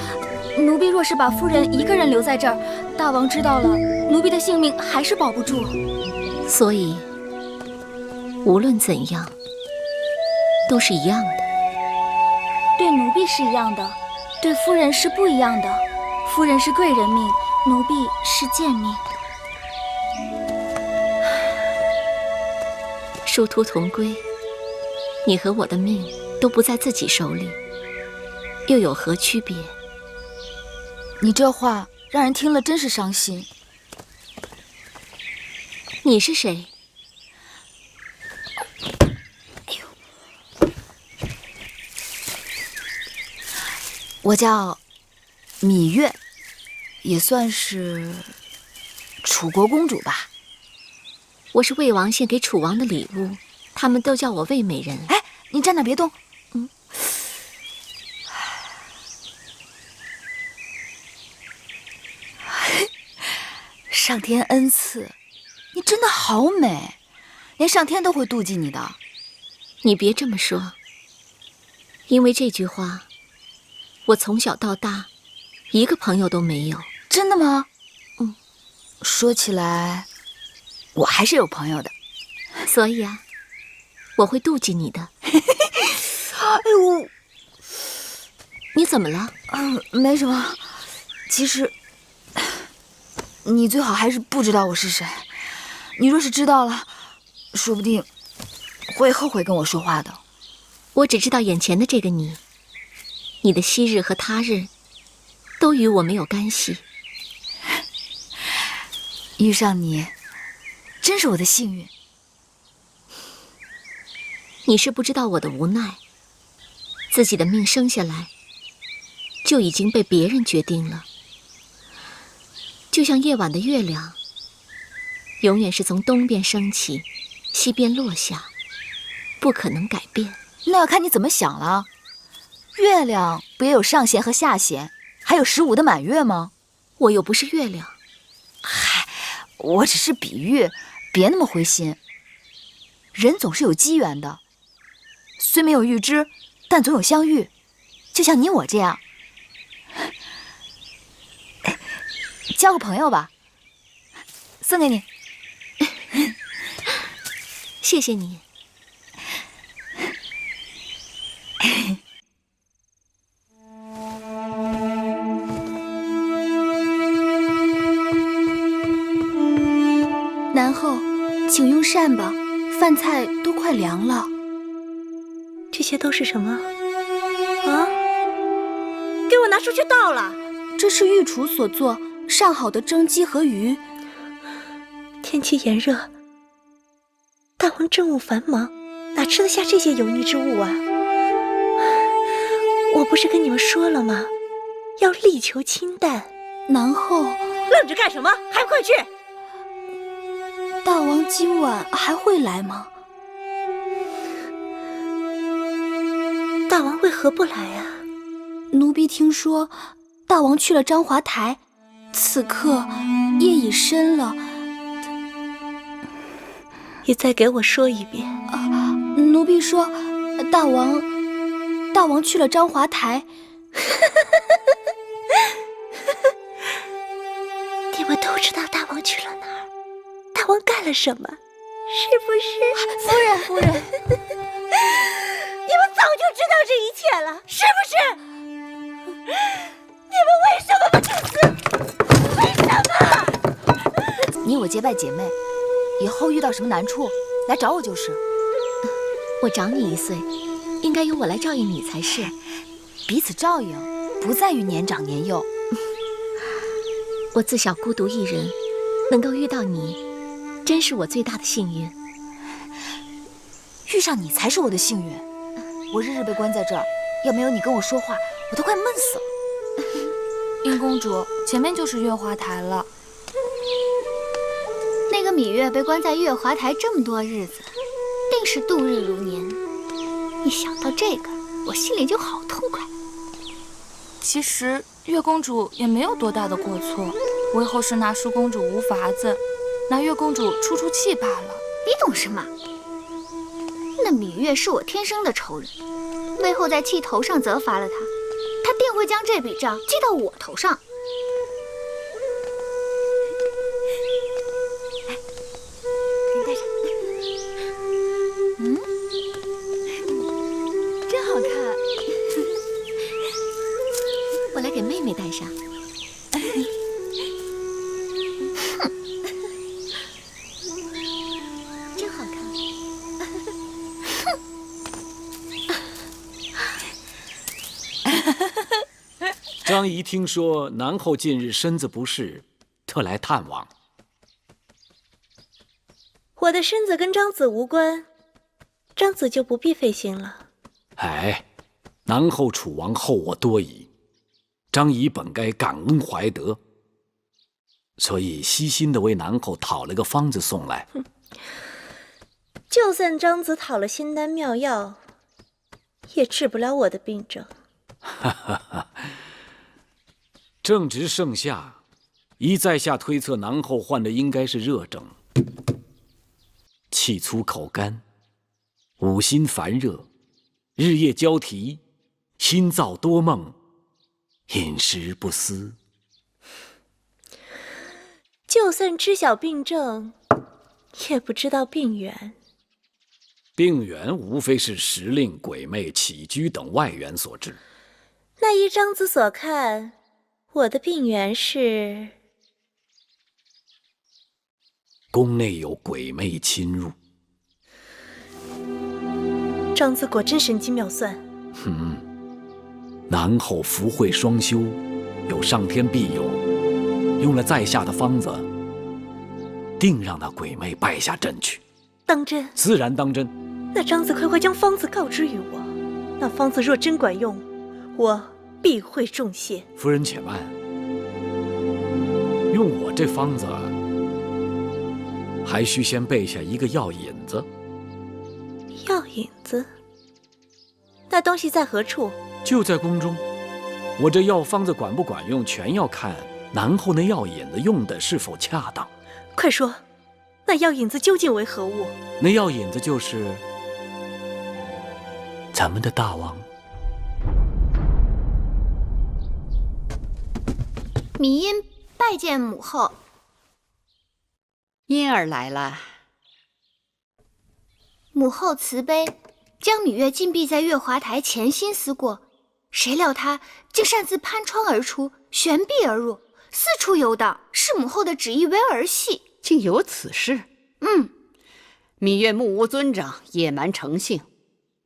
奴婢若是把夫人一个人留在这儿，大王知道了，奴婢的性命还是保不住。所以，无论怎样，都是一样的。对奴婢是一样的，对夫人是不一样的。夫人是贵人命，奴婢是贱命。殊途同归，你和我的命都不在自己手里，又有何区别？你这话让人听了真是伤心。你是谁？我叫芈月，也算是楚国公主吧。我是魏王献给楚王的礼物，他们都叫我魏美人。哎，你站那别动。上天恩赐，你真的好美，连上天都会妒忌你的。你别这么说，因为这句话，我从小到大一个朋友都没有。真的吗？说起来，我还是有朋友的。所以啊，我会妒忌你的。哎呦，你怎么了？没什么。其实，你最好还是不知道我是谁。你若是知道了，说不定会后悔跟我说话的。我只知道眼前的这个你，你的昔日和他日，都与我没有干系。遇上你，真是我的幸运。你是不知道我的无奈，自己的命生下来，就已经被别人决定了。就像夜晚的月亮，永远是从东边升起，西边落下，不可能改变。那要看你怎么想了。月亮不也有上弦和下弦，还有15的满月吗？我又不是月亮。嗨，我只是比喻，别那么灰心。人总是有机缘的，虽没有预知，但总有相遇。就像你我这样，交个朋友吧，送给你。谢谢你。南后，请用膳吧，饭菜都快凉了。这些都是什么？啊！给我拿出去倒了！这是御厨所做上好的蒸鸡和鱼。天气炎热，大王政务繁忙，哪吃得下这些油腻之物啊？我不是跟你们说了吗？要力求清淡。南后，愣着干什么？还不快去！大王今晚还会来吗？大王为何不来啊？奴婢听说，大王去了章华台，此刻夜已深了。你再给我说一遍。奴婢说，大王去了章华台。你们都知道大王去了哪儿？大王干了什么？是不是？夫人，你们早就知道这一切了，是不是？你们为什么不去死？为什么？你我结拜姐妹，以后遇到什么难处来找我就是。我长你1岁，应该由我来照应你才是。彼此照应，不在于年长年幼。我自小孤独一人，能够遇到你，真是我最大的幸运。遇上你才是我的幸运。我日日被关在这儿，要没有你跟我说话，我都快闷死了。殷公主，前面就是月华台了。那个芈月被关在月华台这么多日子，定是度日如年。一想到这个，我心里就好痛快。其实月公主也没有多大的过错，魏后是拿淑公主无法子，拿月公主出气罢了。你懂什么？那芈月是我天生的仇人，魏后在气头上责罚了她，她定会将这笔账记到我头上。给你戴上。真好看。我来给妹妹戴上。真好看。张仪听说南后近日身子不适，特来探望。我的身子跟张子无关，张子就不必费心了。哎，南后楚王厚我多矣，张仪本该感恩怀德，所以悉心的为南后讨了个方子送来。就算张子讨了仙丹妙药，也治不了我的病症。哈哈哈。正值盛夏，依在下推测，南后患的应该是热症，气粗口干，五心烦热，日夜交替，心躁多梦，饮食不思。就算知晓病症，也不知道病源。病源无非是时令、鬼魅、起居等外源所致。那依张子所看，我的病源是宫内有鬼魅侵入。张子果真神机妙算。南后福慧双修，有上天庇佑，用了在下的方子，定让那鬼魅败下阵去。当真？自然当真。那张子快将方子告知于我，那方子若真管用，我必会重谢。夫人且慢，用我这方子，还需先备下一个药引子。药引子？那东西在何处？就在宫中。我这药方子管不管用，全要看南后那药引子用的是否恰当。快说，那药引子究竟为何物？那药引子就是咱们的大王。芈因拜见母后。因儿来了。母后慈悲，将芈月禁闭在月华台，潜心思过，谁料她竟擅自攀窗而出，悬壁而入，四处游荡，视母后的旨意为儿戏。竟有此事？芈月目无尊长，野蛮成性，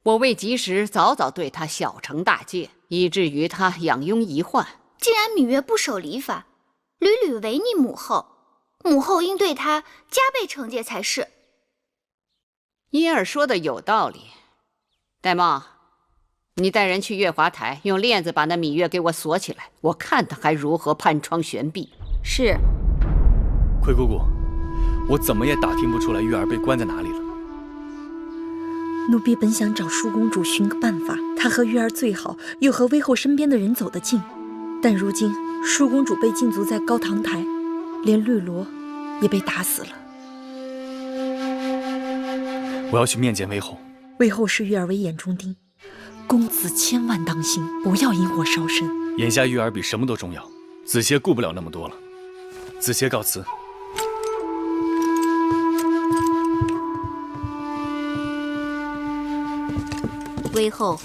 我未及时早早对她小惩大戒，以至于她养庸遗患。既然芈月不守礼法，屡屡违逆母后，母后应对她加倍惩戒才是。因儿说的有道理。戴帽，你带人去月华台，用链子把那芈月给我锁起来，我看她还如何攀窗悬壁。是。魁姑姑，我怎么也打听不出来月儿被关在哪里了。奴婢本想找淑公主寻个办法，她和月儿最好，又和微后身边的人走得近。但如今淑公主被禁足在高堂台，连绿萝也被打死了。我要去面见微后。微后视月儿为眼中钉，公子千万当心，不要引火烧身。眼下月儿比什么都重要，子歇顾不了那么多了。子歇告辞。微后，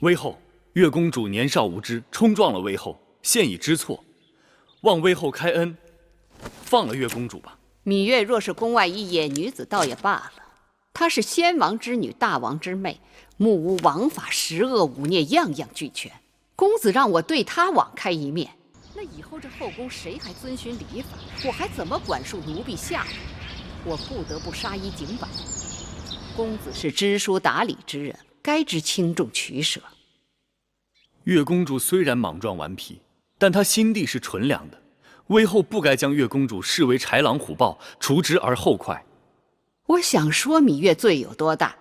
微后，月公主年少无知，冲撞了微后，现已知错，望微后开恩，放了月公主吧。芈月若是宫外一野女子，倒也罢了。她是先王之女，大王之妹，目无王法，十恶五孽样样俱全。公子让我对她网开一面，那以后这后宫谁还遵循礼法？我还怎么管束奴婢下人？我不得不杀一儆百。公子是知书达理之人，该知轻重取舍。月公主虽然莽撞顽皮，但她心地是纯良的。威后不该将月公主视为豺狼虎豹，除之而后快。我想说，芈月罪有多大，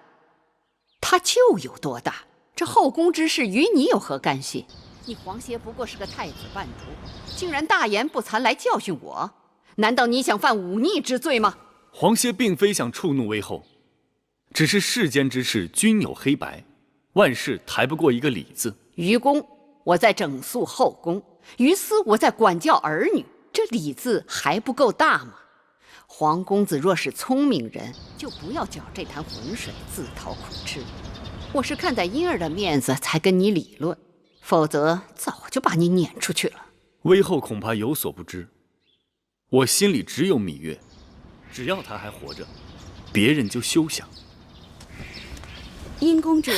她就有多大。这后宫之事与你有何干系？你皇协不过是个太子半途，竟然大言不惭来教训我，难道你想犯忤逆之罪吗？皇协并非想触怒威后，只是世间之事均有黑白，万事抬不过一个理字。于公，我在整肃后宫；于私，我在管教儿女。这理字还不够大吗？黄公子若是聪明人，就不要搅这潭浑水，自讨苦吃。我是看在婴儿的面子才跟你理论，否则早就把你撵出去了。威后恐怕有所不知，我心里只有芈月，只要她还活着，别人就休想。殷公主，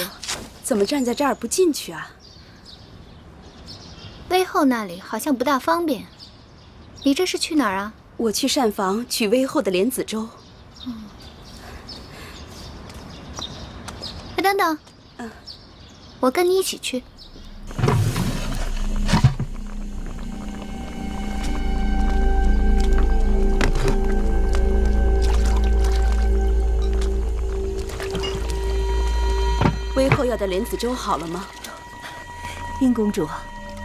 怎么站在这儿不进去啊？威后那里好像不大方便。你这是去哪儿啊？我去膳房取威后的莲子粥。等等，我跟你一起去。威后要的莲子粥好了吗？殷公主，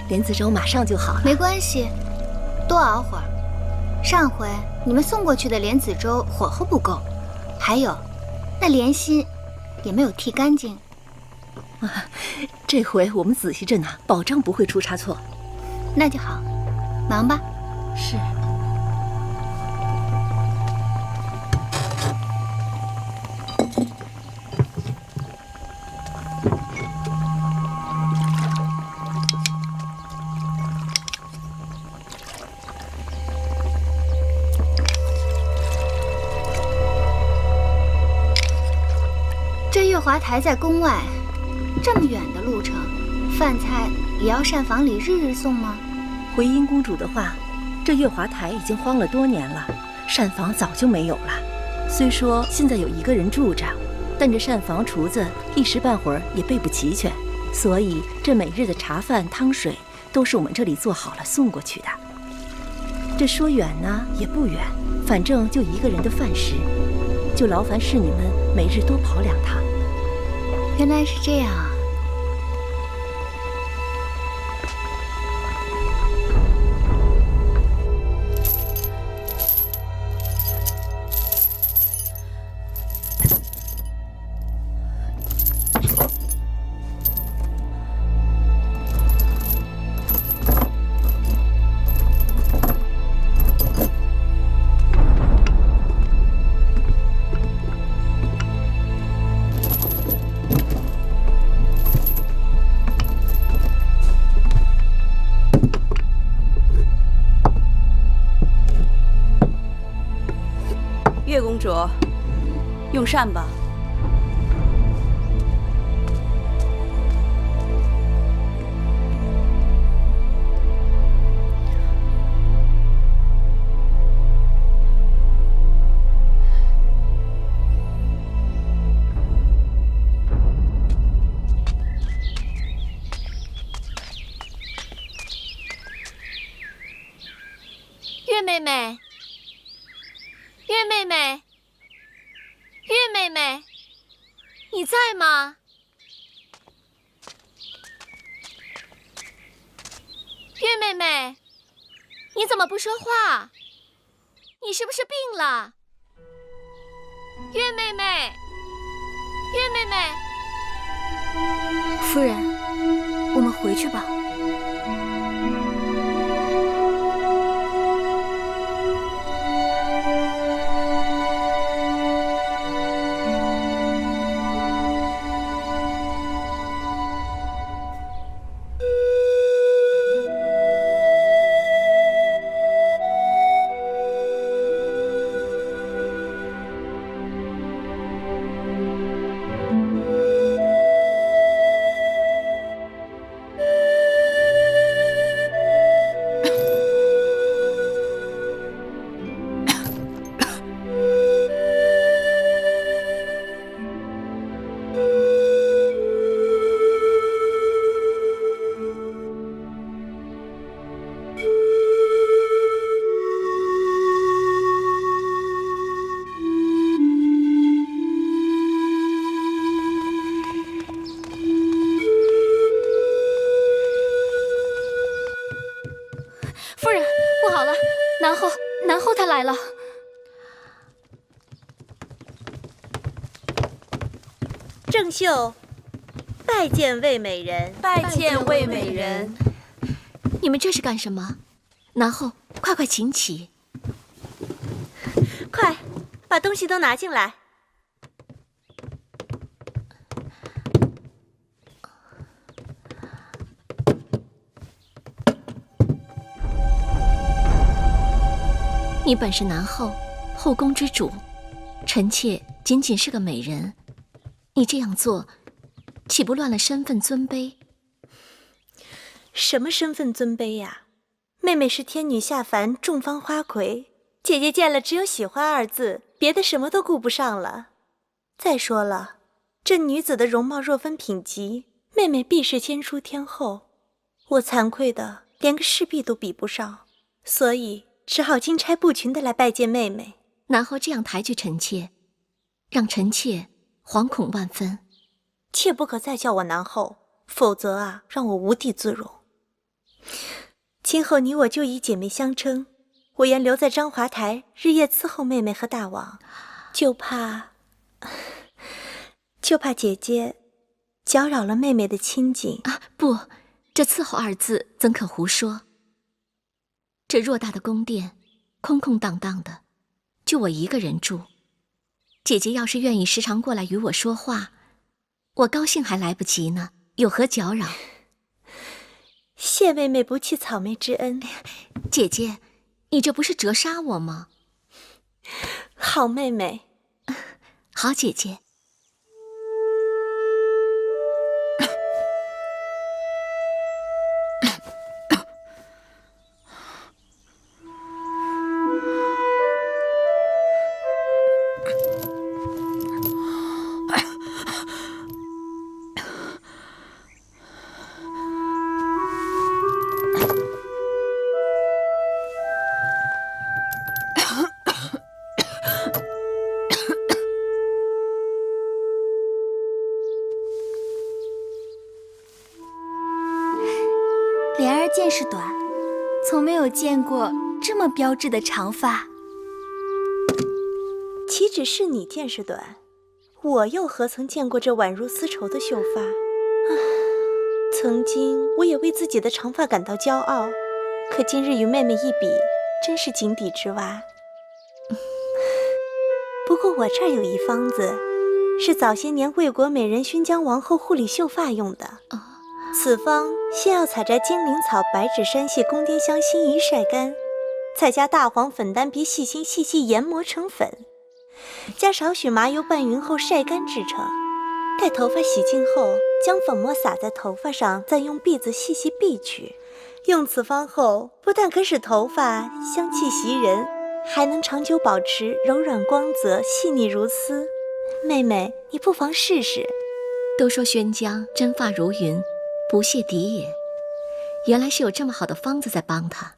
莲子粥马上就好了。没关系，多熬会儿。上回你们送过去的莲子粥火候不够，还有那莲心也没有剔干净。这回我们仔细着呢，保证不会出差错。那就好，忙吧。是。这月华台在宫外，这么远的路程，饭菜也要膳房里日日送吗？回殷公主的话，这月华台已经荒了多年了，膳房早就没有了。虽说现在有一个人住着，但这膳房厨子一时半会儿也备不齐全，所以这每日的茶饭汤水都是我们这里做好了送过去的。这说远呢也不远，反正就一个人的饭食，就劳烦侍女们每日多跑2趟。原来是这样啊！月公主，用膳吧。月妹妹。月妹妹，月妹妹，你在吗？月妹妹，你怎么不说话？你是不是病了？月妹妹，月妹妹，夫人，我们回去吧。后他来了。郑袖，拜见魏美人。拜见魏美人。你们这是干什么？南后，快快请起。快，把东西都拿进来。你本是南后，后宫之主，臣妾仅仅是个美人，你这样做，岂不乱了身份尊卑？什么身份尊卑呀？妹妹是天女下凡，众芳花魁，姐姐见了只有喜欢二字，别的什么都顾不上了。再说了，这女子的容貌若分品级，妹妹必是先出天后，我惭愧的连个侍婢都比不上，所以只好金钗不群的来拜见妹妹。南后这样抬举臣妾，让臣妾惶恐万分。切不可再叫我南后，否则啊，让我无地自容。今后你我就以姐妹相称，我愿留在章华台，日夜伺候妹妹和大王，就怕姐姐搅扰了妹妹的清静。不，这伺候二字怎可胡说？这偌大的宫殿，空空荡荡的，就我一个人住。姐姐要是愿意时常过来与我说话，我高兴还来不及呢，有何搅扰？谢妹妹不弃草莓之恩。姐姐，你这不是折杀我吗？好妹妹。好姐姐。莲儿见识短，从没有见过这么标致的长发。岂止是你见识短，我又何曾见过这宛如丝绸的秀发？曾经我也为自己的长发感到骄傲，可今日与妹妹一比，真是井底之蛙。不过我这儿有一方子，是早些年魏国美人熏江王后护理秀发用的。此方先要采摘金鳞草、白芷、山泻、宫滇香、辛夷晒干，再加大黄、粉丹皮、细辛细细研磨成粉，加少许麻油拌匀后晒干制成。待头发洗净后，将粉末撒在头发上，再用篦子细细篦取。用此方后，不但可使头发香气袭人，还能长久保持柔软光泽、细腻如丝。妹妹，你不妨试试。都说宣江真发如云，不屑敌也。原来是有这么好的方子在帮他。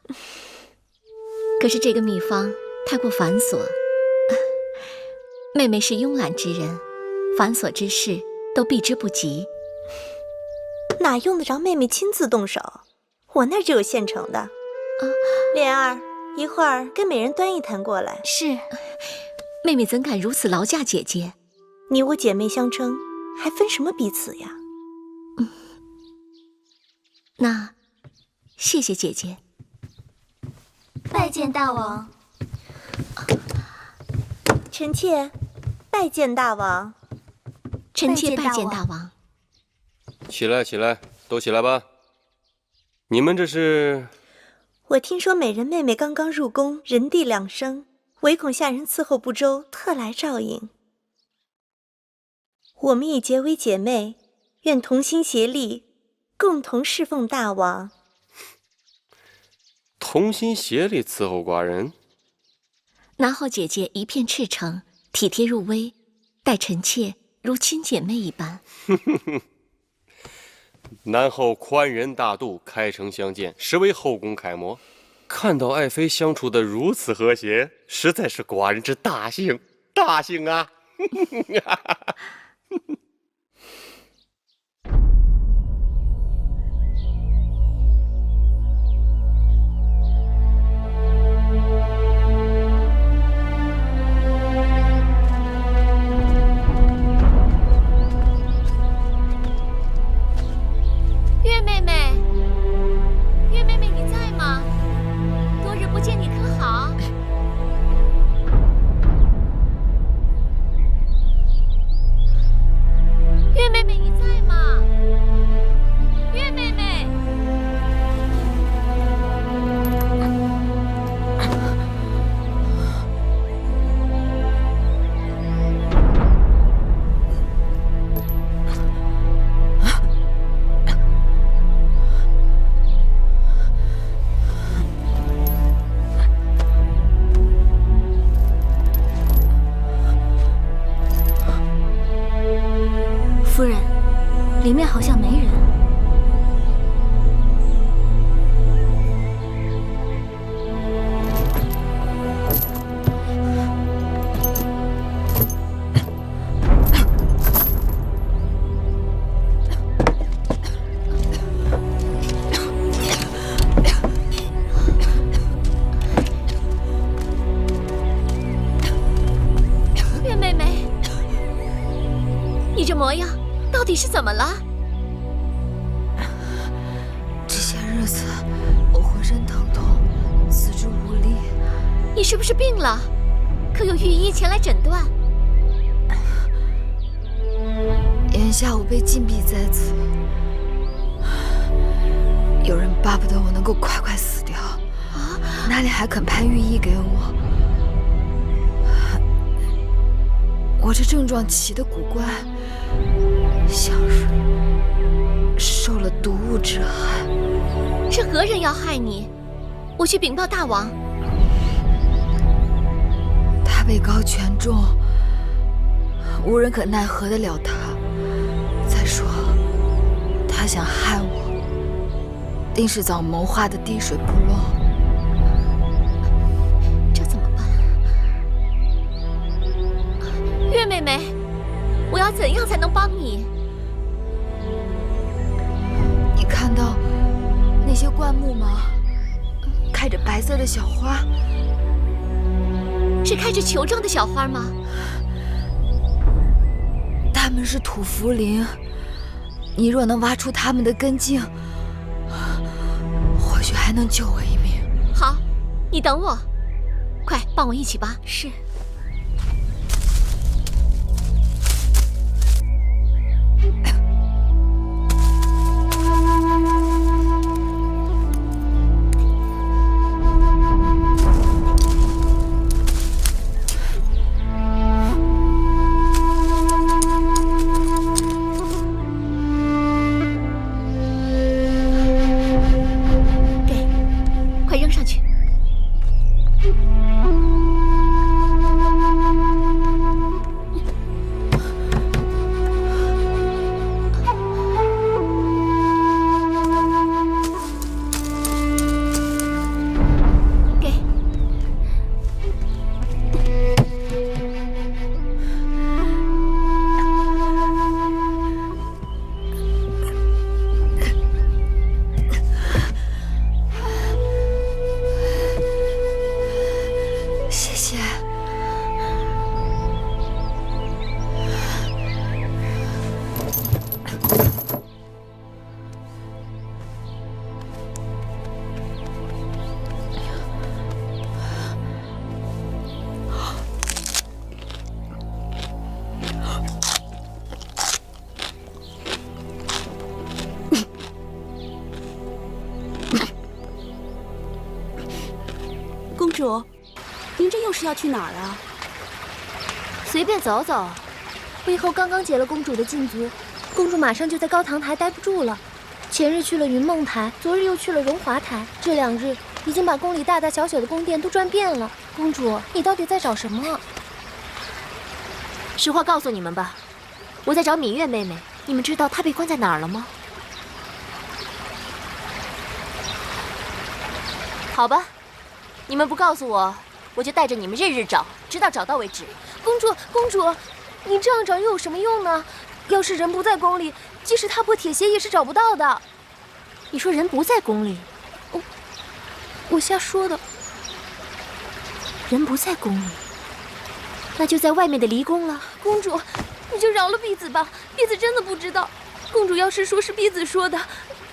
可是这个秘方太过繁琐，妹妹是慵懒之人，繁琐之事都避之不及。哪用得着妹妹亲自动手？我那儿就有现成的。莲儿，一会儿跟美人端一坛过来。是。妹妹怎敢如此劳驾姐姐？你我姐妹相称，还分什么彼此呀？那谢谢姐姐。拜见大王。臣妾拜见大王。臣妾拜见大王。起来，起来，都起来吧。你们这是？我听说美人妹妹刚刚入宫，人地两生，唯恐下人伺候不周，特来照应。我们已结为姐妹，愿同心协力，共同侍奉大王。同心协力伺候寡人。南后姐姐一片赤诚，体贴入微，待臣妾如亲姐妹一般。南后宽仁大度，开诚相见，实为后宫楷模。看到爱妃相处得如此和谐，实在是寡人之大幸，大幸啊！呀？到底是怎么了？这些日子我浑身疼痛，四肢无力。你是不是病了？可有御医前来诊断？眼下我被禁闭在此，有人巴不得我能够快快死掉，哪里还肯派御医给我？我这症状起得古怪，像是受了毒物之害。是何人要害你？我去禀报大王。他位高权重，无人可奈何得了他。再说，他想害我，定是早谋划的滴水不漏。这怎么办？月妹妹，我要怎样才能帮你？你看到那些灌木吗？开着白色的小花，是开着球状的小花吗？它们是土茯苓，你若能挖出它们的根茎，或许还能救我一命。好，你等我，快帮我一起拔。是。公主，您这又是要去哪儿啊？随便走走。魏后刚刚解了公主的禁足，公主马上就在高堂台待不住了。前日去了云梦台，昨日又去了荣华台，这2日已经把宫里大大小小的宫殿都转遍了。公主，你到底在找什么？实话告诉你们吧，我在找芈月妹妹。你们知道她被关在哪儿了吗？好吧，你们不告诉我，我就带着你们日日找，直到找到为止。公主，公主，你这样找又有什么用呢？要是人不在宫里，即使踏破铁鞋也是找不到的。你说人不在宫里？我瞎说的。人不在宫里，那就在外面的离宫了。公主，你就饶了婢子吧，婢子真的不知道。公主要是说是婢子说的，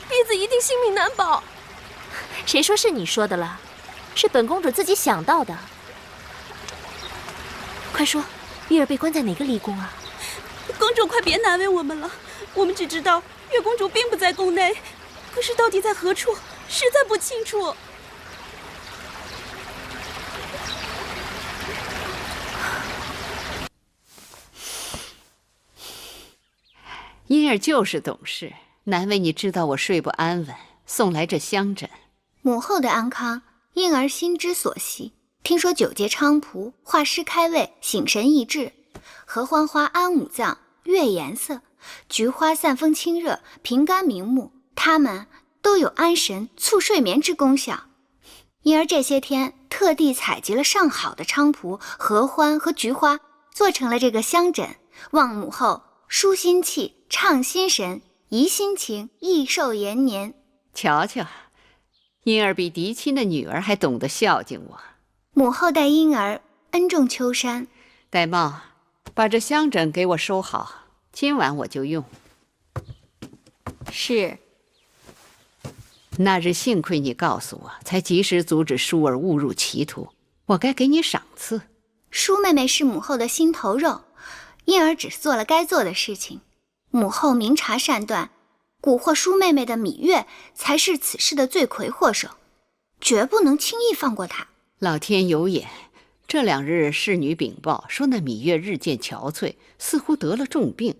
婢子一定性命难保。谁说是你说的了？是本公主自己想到的。快说，玉儿被关在哪个离宫啊？公主，快别难为我们了，我们只知道月公主并不在宫内，可是到底在何处，实在不清楚。因儿就是懂事，难为你知道我睡不安稳，送来这香枕。母后的安康，因儿心之所系。听说9节菖蒲、画师开胃、醒神益智，合欢花安五脏、悦颜色，菊花散风清热、平肝明目，它们都有安神、促睡眠之功效。因儿这些天特地采集了上好的菖蒲、合欢和菊花，做成了这个香枕，望母后舒心气、畅心神、怡心情、益寿延年。瞧瞧，因儿比嫡亲的女儿还懂得孝敬我。母后待因儿恩重秋山。玳瑁，把这香枕给我收好。今晚我就用。是。那日幸亏你告诉我，才及时阻止舒儿误入歧途，我该给你赏赐。舒妹妹是母后的心头肉，因而只做了该做的事情。母后明察善断，蛊惑舒妹妹的芈月才是此事的罪魁祸首，绝不能轻易放过她。老天有眼，这2日侍女禀报说那芈月日渐憔悴，似乎得了重病。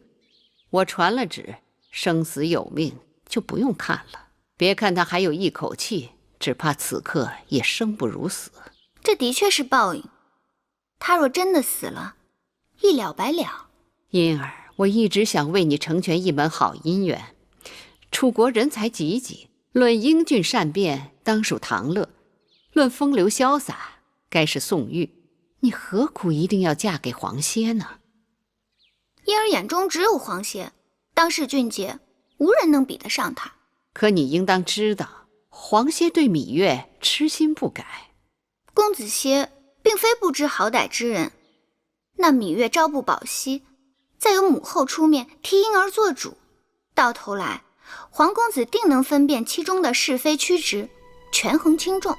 我传了旨，生死有命，就不用看了。别看她还有一口气，只怕此刻也生不如死。这的确是报应。她若真的死了，一了百了。因儿，我一直想为你成全一门好姻缘。楚国人才济济，论英俊善辩，当属唐乐；论风流潇洒，该是宋玉。你何苦一定要嫁给黄歇呢？因儿眼中只有黄歇，当世俊杰，无人能比得上他。可你应当知道，黄歇对芈月痴心不改。公子歇并非不知好歹之人，那芈月朝不保夕，再由母后出面替婴儿做主，到头来黄公子定能分辨其中的是非曲直，权衡轻重。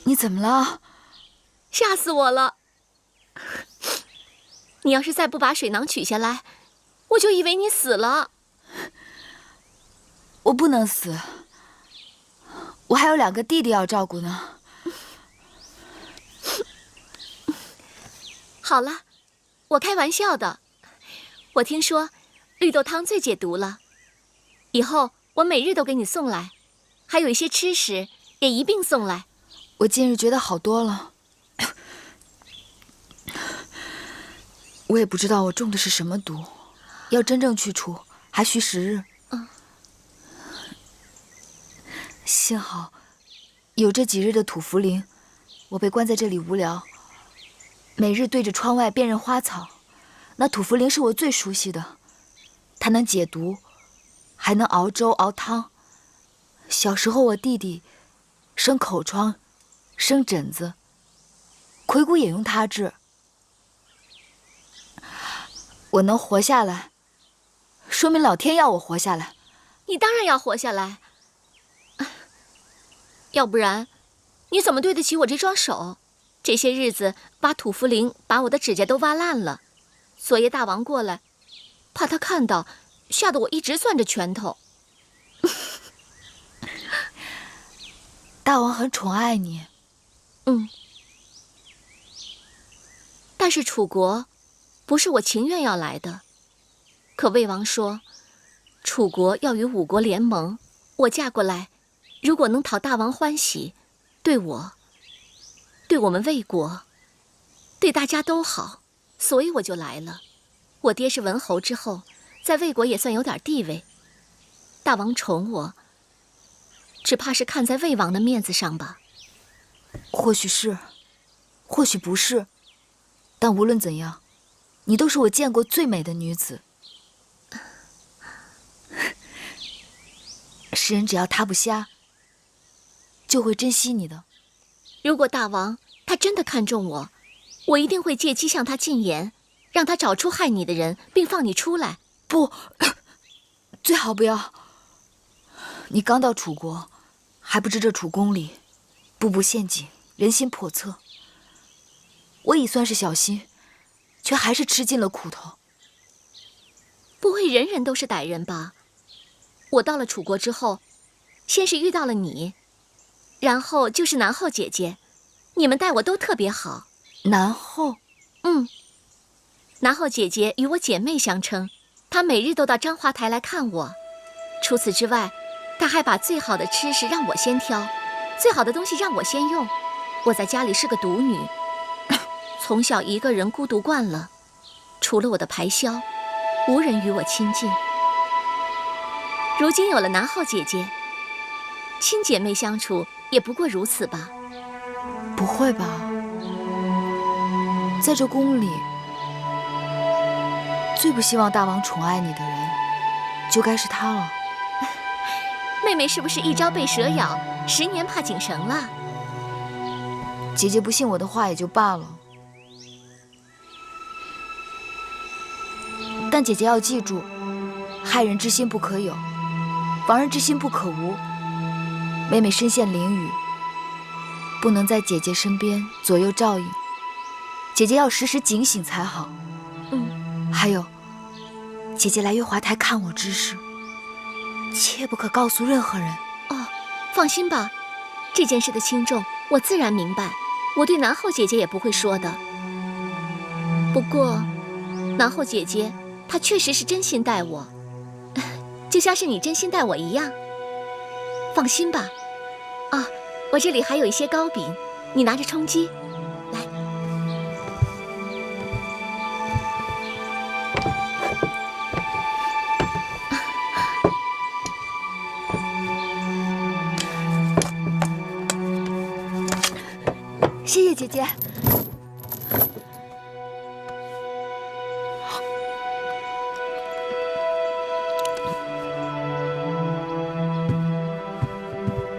你怎么了？吓死我了！你要是再不把水囊取下来，我就以为你死了。我不能死，我还有2个弟弟要照顾呢。好了，我开玩笑的。我听说绿豆汤最解毒了，以后我每日都给你送来，还有一些吃食也一并送来。我近日觉得好多了，我也不知道我中的是什么毒，要真正去除还需10日。幸好有这几日的土茯苓，我被关在这里无聊，每日对着窗外辨认花草。那土茯苓是我最熟悉的，它能解毒，还能熬粥熬汤。小时候我弟弟生口疮、生疹子，魁骨也用它治。我能活下来，说明老天要我活下来。你当然要活下来，要不然你怎么对得起我这双手？这些日子把土茯苓把我的指甲都挖烂了。昨夜大王过来，怕他看到，吓得我一直攥着拳头。大王很宠爱你。但是楚国不是我情愿要来的，可魏王说楚国要与5国联盟，我嫁过来，如果能讨大王欢喜，对我们魏国，对大家都好，所以我就来了。我爹是文侯之后，在魏国也算有点地位，大王宠我，只怕是看在魏王的面子上吧。或许是，或许不是，但无论怎样，你都是我见过最美的女子。世人只要他不瞎，就会珍惜你的。如果大王他真的看中我，我一定会借机向他进言，让他找出害你的人，并放你出来。不，最好不要。你刚到楚国，还不知这楚宫里步步陷阱，人心叵测。我已算是小心，却还是吃尽了苦头。不会人人都是歹人吧？我到了楚国之后，先是遇到了你，然后就是南后姐姐，你们待我都特别好。南后？南后姐姐与我姐妹相称，她每日都到章华台来看我。除此之外，她还把最好的吃食让我先挑，最好的东西让我先用。我在家里是个独女，从小一个人孤独惯了，除了我的排箫，无人与我亲近。如今有了南后姐姐，亲姐妹相处也不过如此吧？不会吧？在这宫里，最不希望大王宠爱你的人，就该是他了。妹妹是不是一朝被蛇咬，10年怕井绳了？姐姐不信我的话也就罢了，但姐姐要记住，害人之心不可有，防人之心不可无。妹妹身陷囹圄，不能在姐姐身边左右照应，姐姐要时时警醒才好。还有，姐姐来月华台看我之事，切不可告诉任何人。哦，放心吧，这件事的轻重我自然明白，我对南后姐姐也不会说的。不过，南后姐姐她确实是真心待我，就像是你真心待我一样。放心吧。啊，我这里还有一些糕饼，你拿着充饥。来。谢谢姐姐。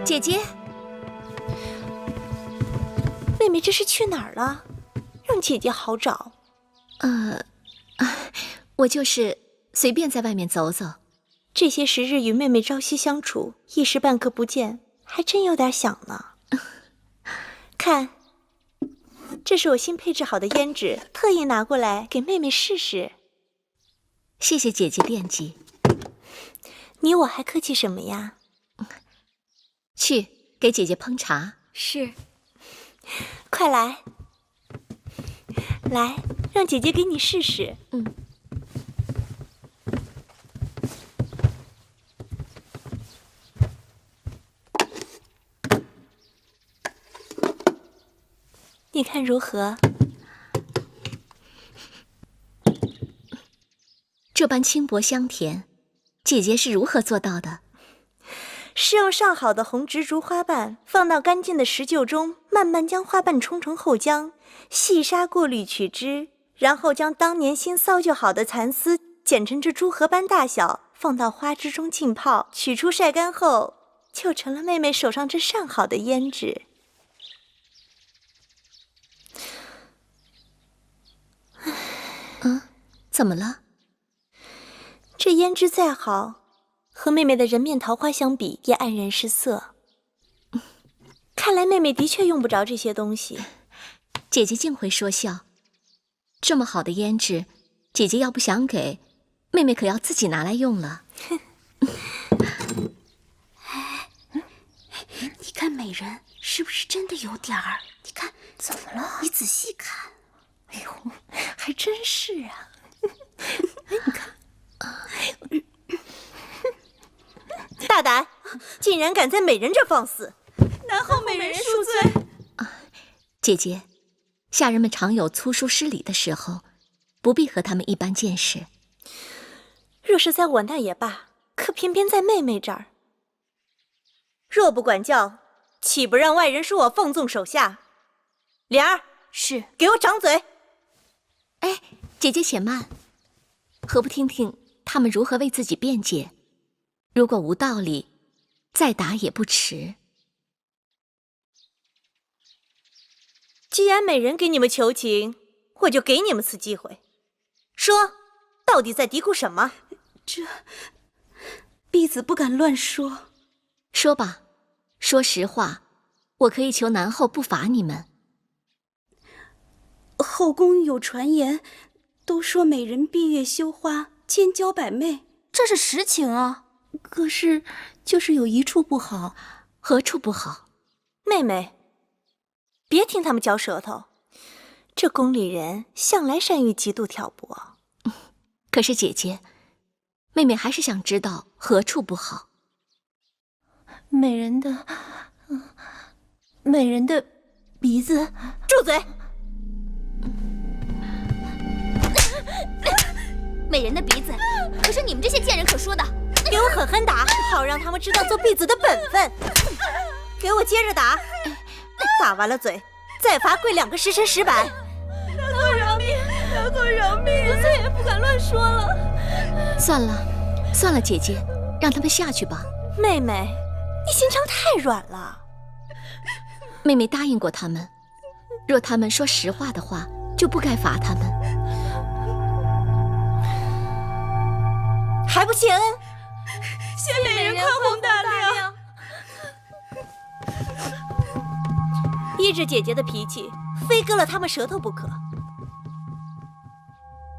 姐姐，妹妹这是去哪儿了？让姐姐好找。我就是随便在外面走走。这些时日与妹妹朝夕相处，一时半刻不见，还真有点想呢。看，这是我新配制好的胭脂，特意拿过来给妹妹试试。谢谢姐姐惦记。你我还客气什么呀？去给姐姐烹茶。是。快来，来，让姐姐给你试试。你看如何？这般轻薄香甜，姐姐是如何做到的？是用上好的红植竹花瓣放到干净的石臼中，慢慢将花瓣冲成后浆，细砂过滤取汁，然后将当年新骚就好的蚕丝剪成这珠核般大小，放到花枝中浸泡，取出晒干后，就成了妹妹手上这上好的胭脂。怎么了？这胭脂再好，和妹妹的人面桃花相比，也黯然失色。看来妹妹的确用不着这些东西。姐姐竟会说笑。这么好的胭脂，姐姐要不想给，妹妹可要自己拿来用了。你看美人是不是真的有点儿？你看怎么了？你仔细看。哎呦，还真是啊！哎，你看，大胆，竟然敢在美人这放肆！南后美人恕罪。姐姐，下人们常有粗疏失礼的时候，不必和他们一般见识。若是在我那也罢，可偏偏在妹妹这儿。若不管教，岂不让外人说我放纵手下？莲儿，是，给我掌嘴！哎，姐姐且慢，何不听听他们如何为自己辩解？如果无道理，再打也不迟。既然美人给你们求情，我就给你们次机会，说，到底在嘀咕什么？婢子不敢乱说。说吧，说实话，我可以求南后不罚你们。后宫有传言，都说美人闭月羞花，千娇百媚，这是实情啊。可是，就是有一处不好。何处不好？妹妹，别听他们嚼舌头。这宫里人向来善于极度挑拨。可是姐姐，妹妹还是想知道何处不好。美人的鼻子。住嘴！美人的鼻子，可是你们这些贱人可说的。给我狠狠打，好让他们知道做婢子的本分。给我接着打，打完了嘴，再罚跪2个时辰10板。大哥饶命！大哥饶命！我再也不敢乱说了。算了，姐姐，让他们下去吧。妹妹，你心肠太软了。妹妹答应过他们，若他们说实话的话，就不该罚他们。还不谢恩？谢美人宽宏大量。依着姐姐的脾气，非割了他们舌头不可。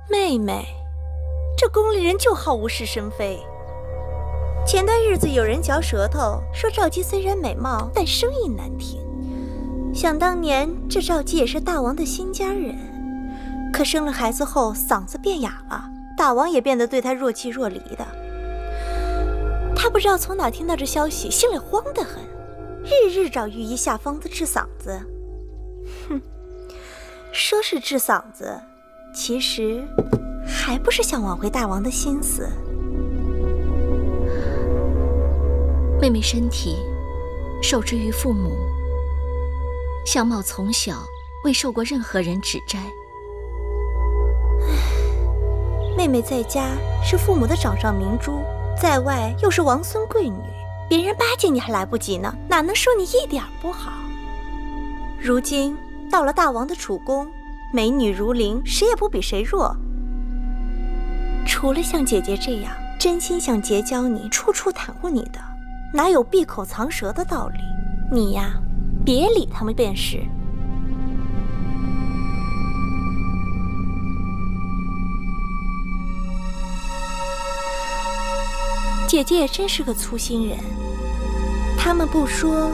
妹妹，这宫里人就好无事生非。前段日子有人嚼舌头，说赵姬虽然美貌，但声音难听。想当年，这赵姬也是大王的新家人，可生了孩子后嗓子变哑了，大王也变得对她若即若离的。他不知道从哪听到这消息，心里慌得很，日日找御医下方子治嗓子。哼，说是治嗓子，其实还不是想挽回大王的心思。妹妹身体受之于父母，相貌从小未受过任何人指摘。妹妹在家是父母的掌上明珠，在外又是王孙贵女，别人巴结你还来不及呢，哪能说你一点不好？如今到了大王的储宫，美女如林，谁也不比谁弱。除了像姐姐这样真心想结交你、处处袒护你的，哪有闭口藏舌的道理？你呀，别理他们便是。姐姐也真是个粗心人，他们不说，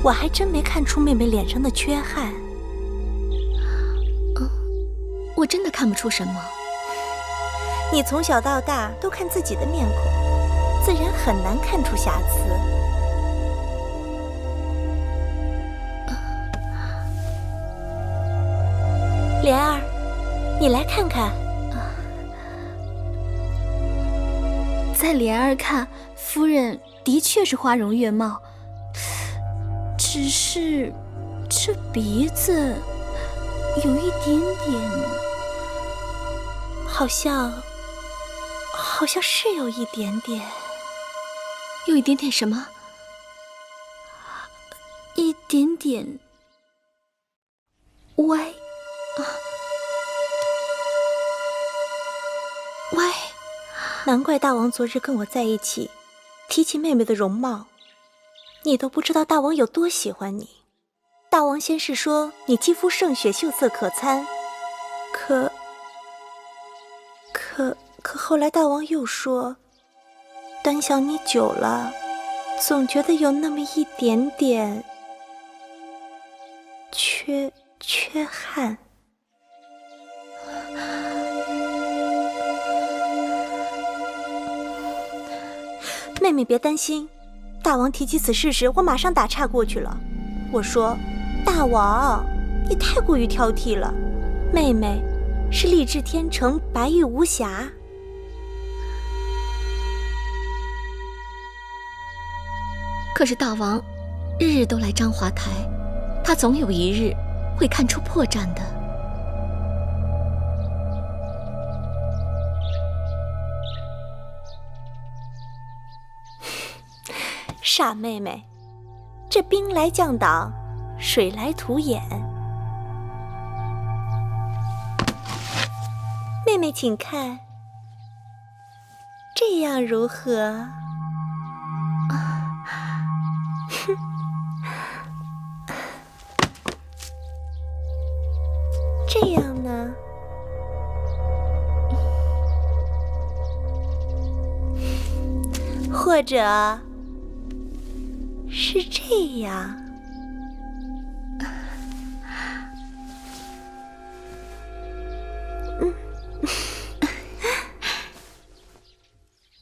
我还真没看出妹妹脸上的缺憾。我真的看不出什么。你从小到大都看自己的面孔，自然很难看出瑕疵。莲儿，你来看看。在莲儿看，夫人的确是花容月貌，只是这鼻子有一点点，好像是有一点点。有一点点什么？一点点歪啊，歪。难怪大王昨日跟我在一起，提起妹妹的容貌，你都不知道大王有多喜欢你。大王先是说你肌肤胜雪，秀色可餐，可后来大王又说，端详你久了，总觉得有那么一点点缺憾。妹妹别担心，大王提起此事时，我马上打岔过去了。我说，大王，你太过于挑剔了，妹妹是丽质天成，白玉无瑕。可是大王日日都来章华台，他总有一日会看出破绽的。傻妹妹，这兵来将挡，水来土掩。妹妹，请看，这样如何？这样呢？或者是这样？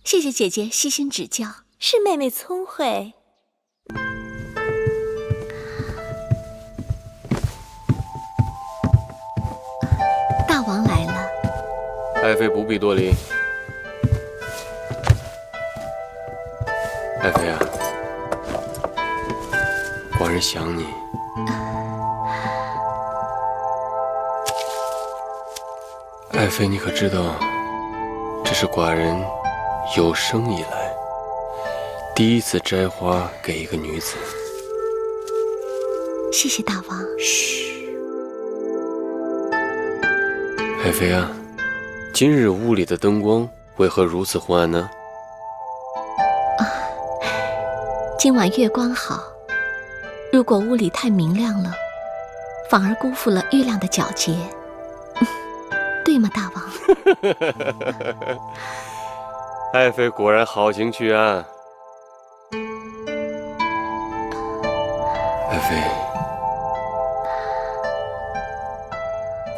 谢谢姐姐细心指教，是妹妹聪慧。大王来了。爱妃不必多礼。爱妃啊，寡人想你。爱妃，你可知道，这是寡人有生以来第一次摘花给一个女子。谢谢大王。嘘，爱妃啊，今日屋里的灯光为何如此昏暗呢？今晚月光好，如果屋里太明亮了，反而辜负了月亮的皎洁，对吗，大王？爱妃果然好情去啊！爱妃，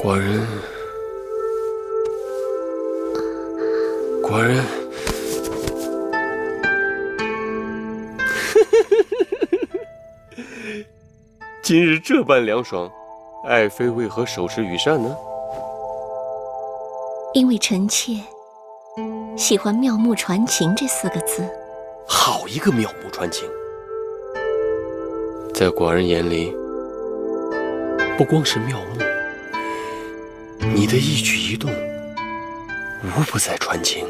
寡人今日这般凉爽，爱妃为何手持羽扇呢？因为臣妾喜欢妙目传情这4个字。好一个妙目传情！在寡人眼里，不光是妙目，你的一举一动无不在传情。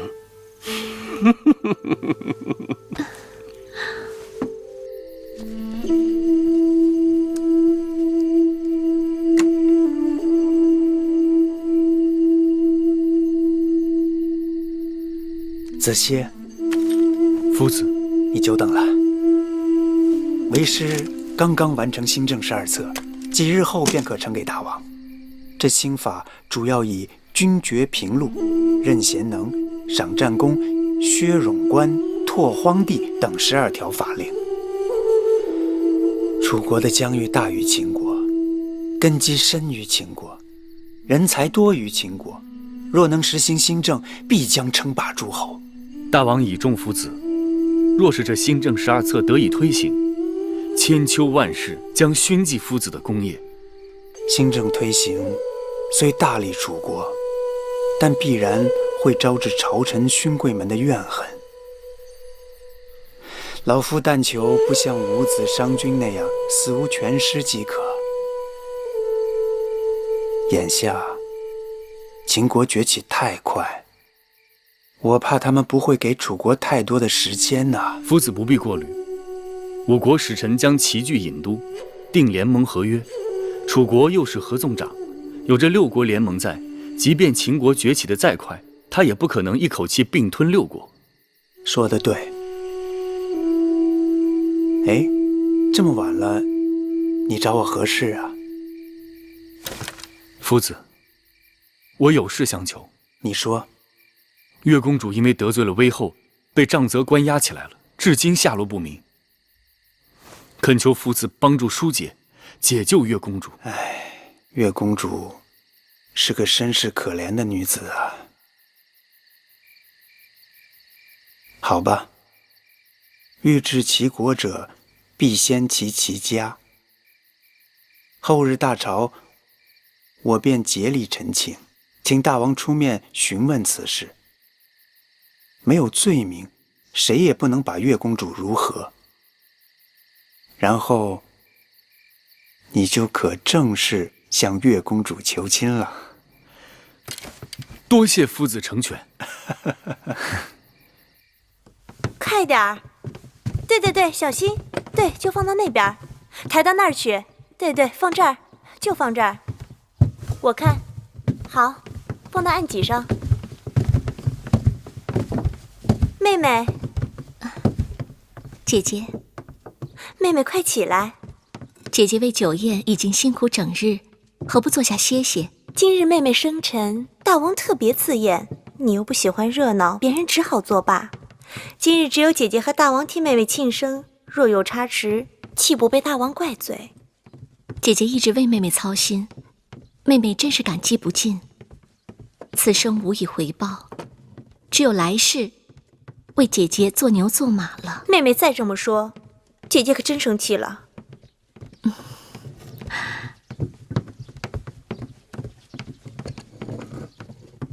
子期，夫子，你久等了。为师刚刚完成新政12册，几日后便可呈给大王。这新法主要以军爵平陆、任贤能、赏战功、削冗官、拓荒地等12条法令。楚国的疆域大于秦国，根基深于秦国，人才多于秦国。若能实行新政，必将称霸诸侯。大王倚重夫子，若是这新政12册得以推行，千秋万世将熏祭夫子的功业。新政推行，虽大利楚国，但必然会招致朝臣勋贵们的怨恨。老夫但求不像伍子商君那样死无全尸即可。眼下秦国崛起太快，我怕他们不会给楚国太多的时间呐。夫子不必过虑，我国使臣将齐聚郢都，定联盟合约。楚国又是合纵长，有这6国联盟在，即便秦国崛起的再快，他也不可能一口气并吞6国。说得对。哎，这么晚了，你找我何事啊？夫子，我有事相求。你说。月公主因为得罪了威后，被杖责关押起来了，至今下落不明。恳求夫子帮助疏解，解救月公主。唉，月公主是个身世可怜的女子啊。好吧，欲治其国者，必先齐其家。后日大朝，我便竭力陈情，请大王出面询问此事。没有罪名，谁也不能把月公主如何。然后，你就可正式向月公主求亲了。多谢夫子成全。快点儿！对，小心。对，就放到那边，抬到那儿去。对，放这儿，就放这儿。我看，好，放到案几上。妹妹，姐姐，妹妹快起来！姐姐为酒宴已经辛苦整日，何不坐下歇歇？今日妹妹生辰，大王特别赐宴，你又不喜欢热闹，别人只好作罢。今日只有姐姐和大王替妹妹庆生，若有差池，岂不被大王怪罪？姐姐一直为妹妹操心，妹妹真是感激不尽。此生无以回报，只有来世为姐姐做牛做马了。妹妹再这么说，姐姐可真生气了。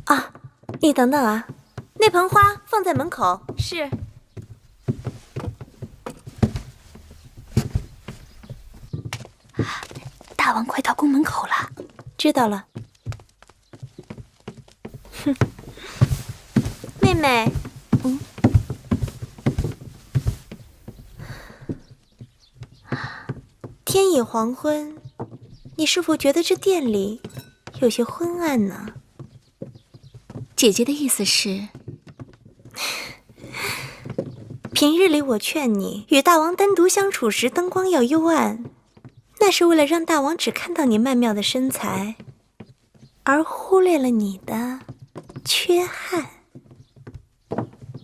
啊，你等等啊，那盆花放在门口。是。大王快到宫门口了，知道了。哼，妹妹，天已黄昏，你是否觉得这店里有些昏暗呢？姐姐的意思是，平日里我劝你与大王单独相处时灯光要幽暗，那是为了让大王只看到你曼妙的身材，而忽略了你的缺憾。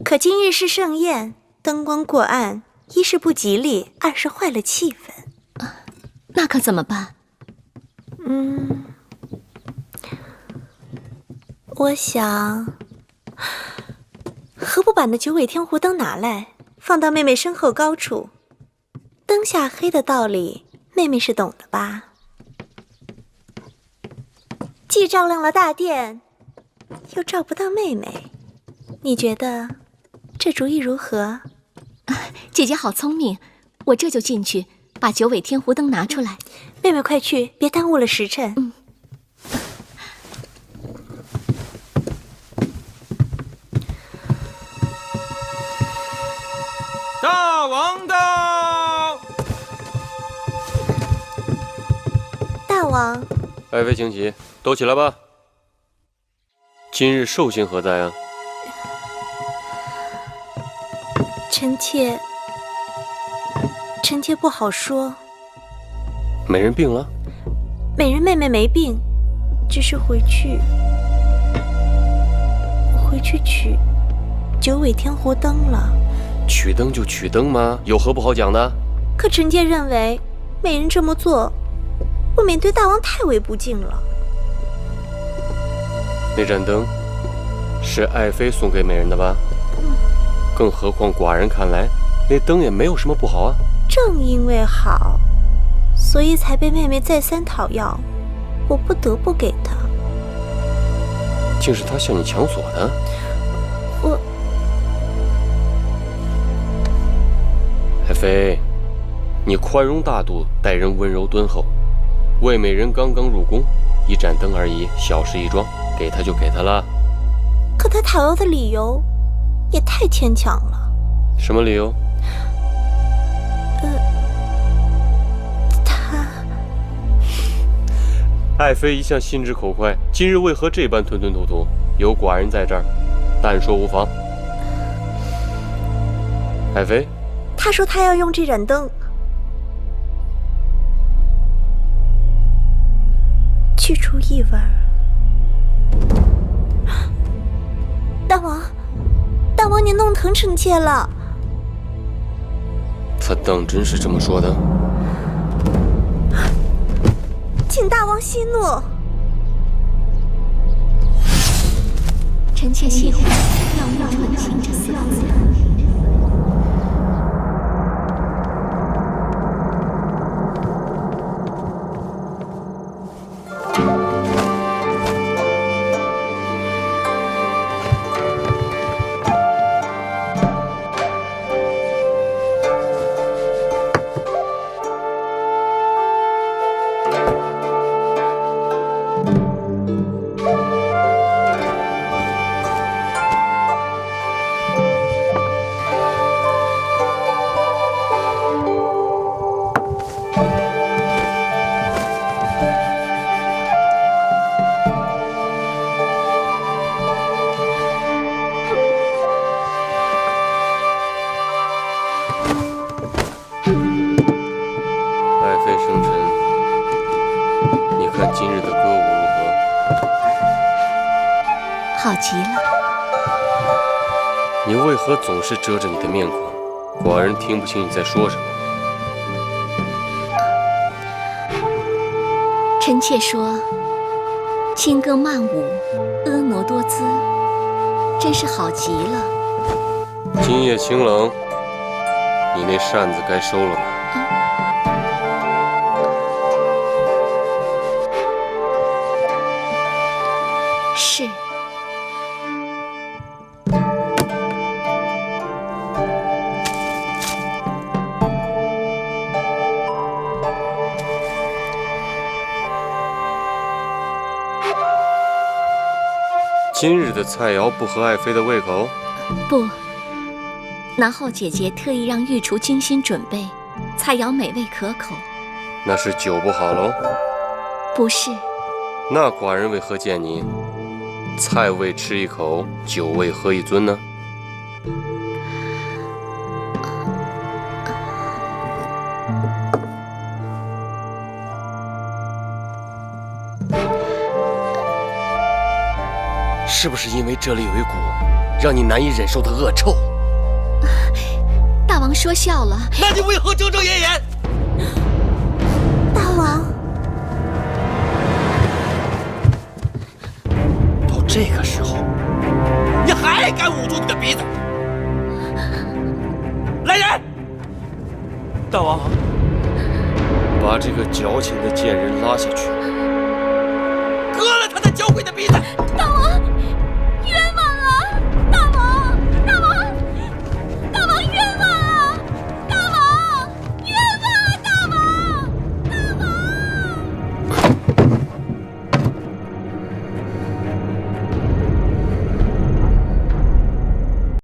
可今日是盛宴，灯光过暗，一是不吉利，二是坏了气氛。那可怎么办？我想，何不把那九尾天狐灯拿来，放到妹妹身后高处？灯下黑的道理，妹妹是懂的吧？既照亮了大殿，又照不到妹妹，你觉得这主意如何？姐姐好聪明，我这就进去把九尾天狐灯拿出来。妹妹快去，别耽误了时辰。大王到！大王，爱妃请起，都起来吧。今日寿星何在啊？臣妾不好说。美人病了？美人妹妹没病，只是回去取九尾天狐灯了。取灯就取灯吗？有何不好讲的？可臣妾认为，美人这么做，未免对大王太为不敬了。那盏灯是爱妃送给美人的吧？更何况寡人看来，那灯也没有什么不好啊。正因为好，所以才被妹妹再三讨要，我不得不给她。竟是她向你抢索的？爱妃，你宽容大度，待人温柔敦厚。魏美人刚刚入宫，一盏灯而已，小事一桩，给她就给她了。可她讨要的理由也太牵强了。什么理由？爱妃一向心直口快，今日为何这般吞吞吐吐？有寡人在这儿，但说无妨。爱妃，他说他要用这盏灯去除异味。大王，你弄疼臣妾了。他当真是这么说的？请大王息怒。臣妾喜欢“要物传情”这4个字。好极了。你为何总是遮着你的面孔？寡人听不清你在说什么。臣妾说，轻歌曼舞，婀娜多姿，真是好极了。今夜清冷，你那扇子该收了吧？是。今日的菜肴不合爱妃的胃口？不，南后姐姐特意让御厨精心准备，菜肴美味可口。那是酒不好喽？不是。那寡人为何见你菜味吃一口，酒味喝一樽呢？是不是因为这里有一股让你难以忍受的恶臭？大王说笑了。那你为何遮遮掩掩？大王，到这个时候，你还敢捂住你的鼻子？来人！大王，把这个矫情的贱人拉下去，割了他那娇贵的鼻子！大王。